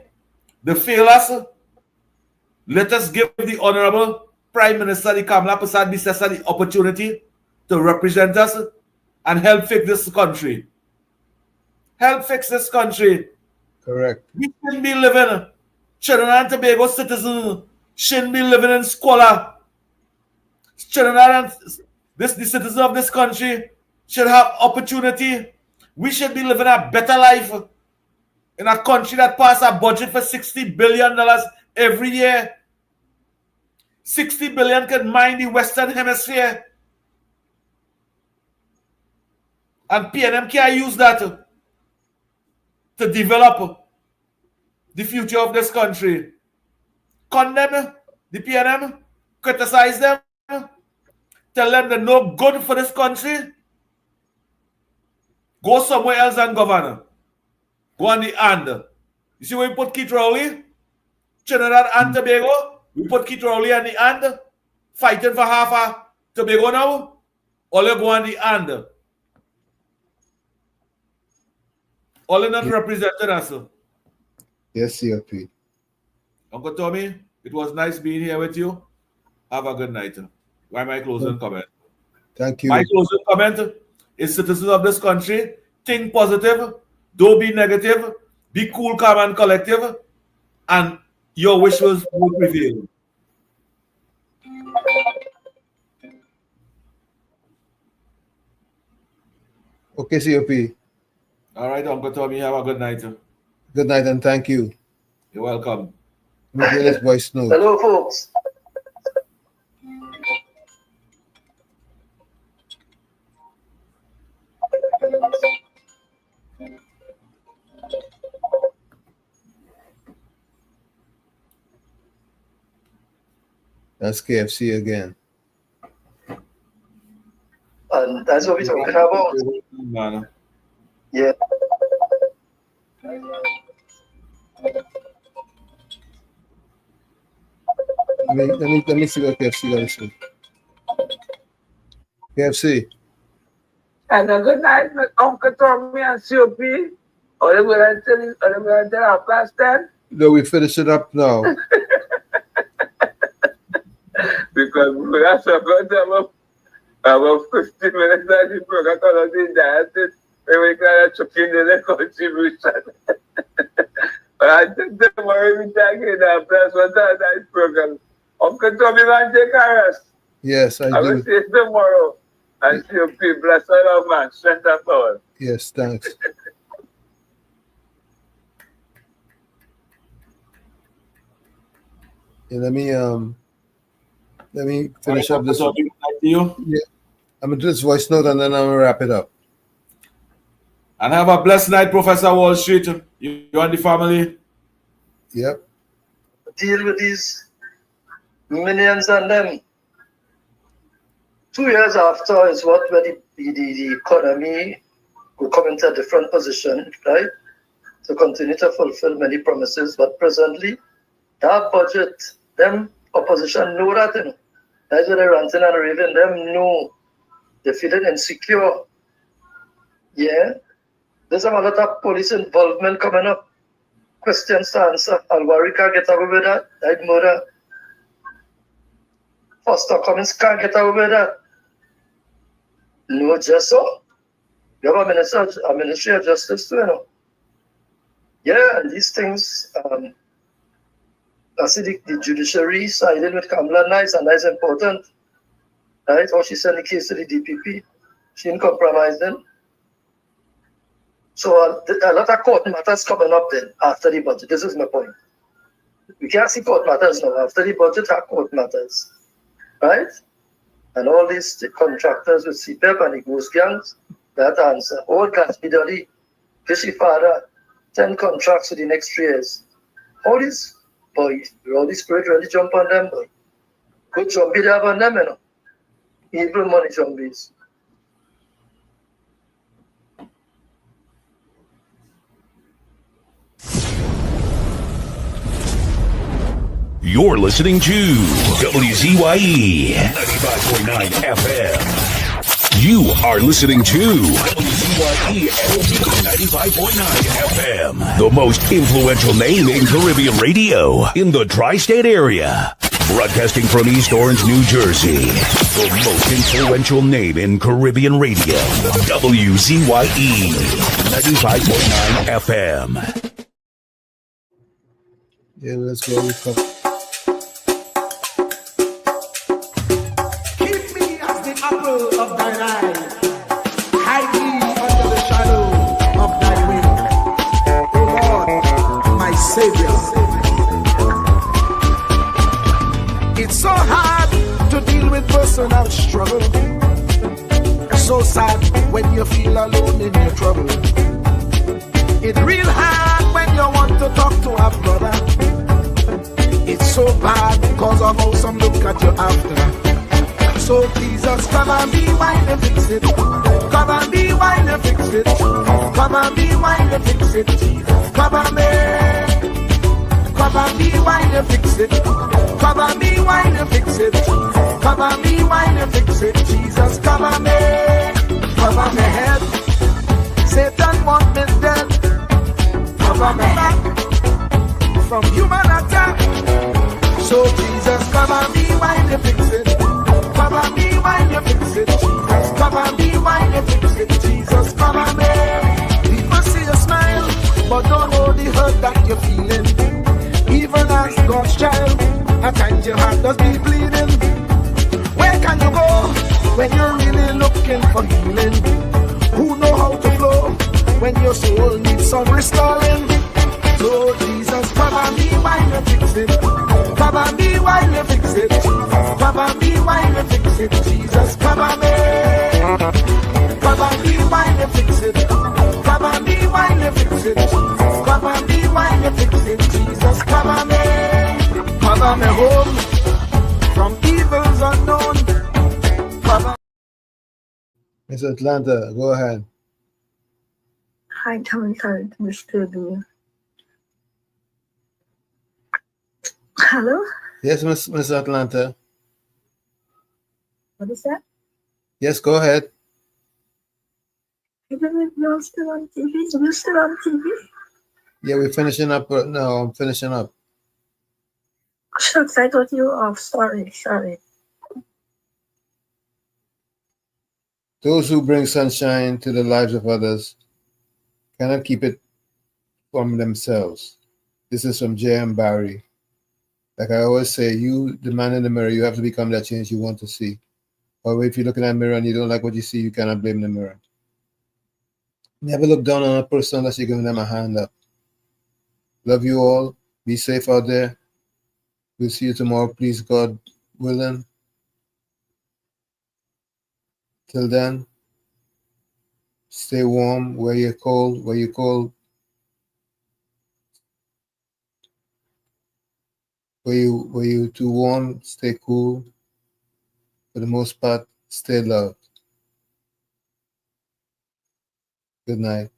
They fail us. Let us give the Honorable Prime Minister, the Kamala Prasad Bisesa, the opportunity to represent us and help fix this country. Help fix this country. Correct. We shouldn't be living, Trinidad and Tobago citizens shouldn't be living in squalor. Trinidad and the citizens of this country should have opportunity. We should be living a better life in a country that passes a budget for $60 billion every year. 60 billion can mine the Western Hemisphere. And PNM can't use that to develop the future of this country. Condemn the PNM, criticize them, tell them they're no good for this country. Go somewhere else and govern. Go on the hand. You see where we put Keith Rowley? Trinidad and Tobago? We put Keith Rowley on the hand, fighting for half a Tobago now. All you go on the hand. All you not representing us. Yes, COP. Uncle Tommy, it was nice being here with you. Have a good night. Why my closing comment? Thank you. My closing comment is citizens of this country, think positive, don't be negative, be cool, calm, and collective, and your wishes will prevail. Okay, COP. All right, Uncle Tommy, have a good night. Good night and thank you. You're welcome. Let me hear this voice note. Hello, folks. That's KFC again. And that's what we're talking about. Yeah. Let me see what KFC got to say. KFC. And a good night, Uncle Tommy and COP. Or they will tell our past then. No, we finish it up now. Because we have about 50 minutes that the program called the diet. We can chuck in the contribution. But I think tomorrow we take it up. That's what that program. Uncle Tommy man take care of us. Yes, I do. I will see you tomorrow. And COP, bless all of man, strength and power. Yes, thanks. Yeah, let me finish up this. Yeah, I'm gonna do this voice note and then I'm gonna wrap it up. And have a blessed night, Professor Wall Street. You and the family. Yep. Deal with these millions and them. 2 years after is what where the economy will come into a different position, right? To continue to fulfill many promises. But presently, that budget, them opposition know that, you know. That's why they're ranting and raving. Them know they feeling insecure. Yeah. There's a lot of police involvement coming up. Questions to answer. Alwari can't get away with that. That murder. Foster Cummins can't get away with that. No, just so. You have a Ministry of Justice too, you know. Yeah, and these things, I see the judiciary siding with Kamala Nice, and that's important. Right? Or she sent the case to the DPP. She didn't compromise them. So a lot of court matters coming up then after the budget. This is my point. We can't see court matters now. After the budget are court matters. Right? And all these the contractors with CPEP and the ghost gangs, that answer. All Gatsby Dolly, Fishy Father, 10 contracts for the next 3 years. All these boys, all these spirit really jump on them, boy. Good zombie they have on them, you know. Evil money zombies. You're listening to WZYE 95.9 FM. You are listening to WZYE 95.9 FM, the most influential name in Caribbean radio in the tri-state area. Broadcasting from East Orange, New Jersey, the most influential name in Caribbean radio, WZYE 95.9 FM. Yeah, let's go. Keep me as the apple of thine eye. Hide me under the shadow of thy wing. O Lord, my Savior. It's so hard to deal with personal struggle. It's so sad when you feel alone in your trouble. It's real hard when you want to talk to a brother. It's so bad because of how some look at you after. So Jesus, come and be while you fix it. Come and be while you fix it. Come and be while you fix it. Come and be. Come and be while you fix it. Come and be while you fix it. Come and be while you fix it. Jesus, come and be. Cover my head. Satan want me dead. Cover my back from human attack. So Jesus, come and be while you fix it. Come and be while you fix it. Jesus, come and be while you fix it. Jesus, come and be. People see you smile, but don't hold the hurt that you're feeling. Even as God's child, at times your heart does be bleeding. Where can you go when you're really looking for healing? Who know how to flow when your soul needs some restoring? So Jesus, come and be while you fix it. Come and be while you fix it. Come and be while you fix it. Jesus, come and be. Come and be while you fix it. Come and be while you fix it. Come and be while you fix it. Jesus, come and be. Cover me home from evils unknown. Cover. Miss Atlanta, go ahead. Hi, Tom. Sorry to disturb you. Hello? Yes, Miss Atlanta. What is that? Yes, go ahead. You're still on TV? You're still on TV? Yeah, we're finishing up. No, I'm finishing up. Shucks, I thought you were off. Sorry. Those who bring sunshine to the lives of others cannot keep it from themselves. This is from J.M. Barry. Like I always say, you, the man in the mirror, you have to become that change you want to see. Or if you look in that mirror and you don't like what you see, you cannot blame the mirror. Never look down on a person unless you're giving them a hand up. Love you all. Be safe out there. We'll see you tomorrow, please God willing. Till then, stay warm, wear your cold, Were you too warm, stay cool. For the most part, stay loved. Good night.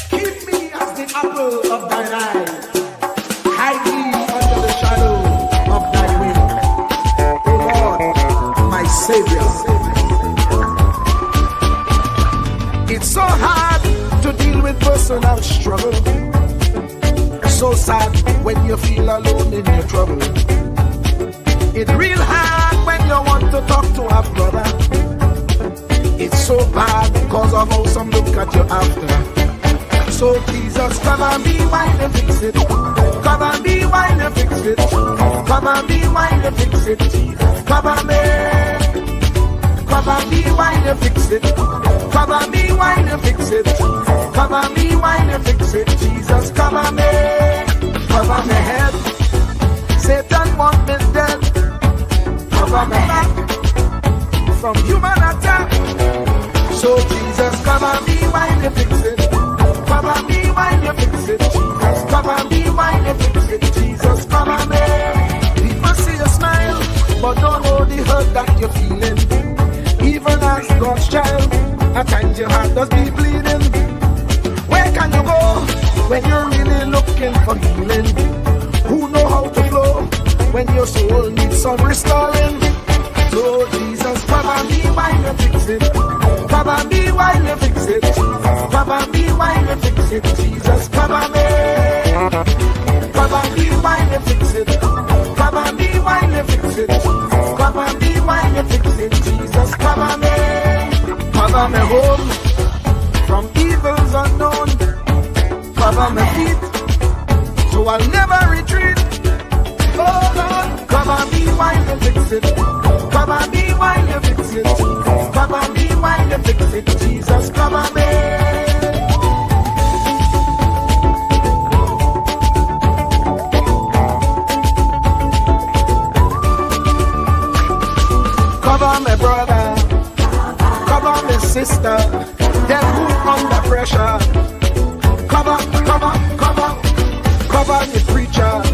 Keep me as the apple of thine eye. Hide me under the shadow of thy wing. O Lord, my Savior. It's so hard to deal with personal struggle. It's so sad when you feel alone in your trouble. It's real hard when you want to talk to a brother. It's so bad because of how some look at you after. So Jesus, come and be while you fix it. Come and be while you fix it. Come and be while you fix it. Come and be. Come and be while you fix it. Come and be while you fix it. Come and be while you fix it. Jesus, come and be. Cover my head. Satan want me dead. Cover my back from human attack. So Jesus, come and be while you fix it. Come and be while you fix it. Jesus, come and be while you fix it. Jesus, come and be. People see you smile, but don't hold the hurt that you're feeling. Even as God's child, at times your heart does be bleeding. Where can you go when you're really looking for healing? Who know how to flow when your soul needs some restoring. So Jesus, cover me while you fix it. Cover me while you fix it. Cover me while you fix it. Jesus, cover me. Cover me while you fix it. Cover me while you fix it. Cover me while you fix it. Jesus, cover me. Cover me home from evils unknown. Cover my feet so I'll never retreat. Oh Lord, cover me while you fix it. Cover me while you fix it. Cover me while you fix it. Jesus, cover me. Cover my brother, cover my sister, them who under pressure. Cover the preacher.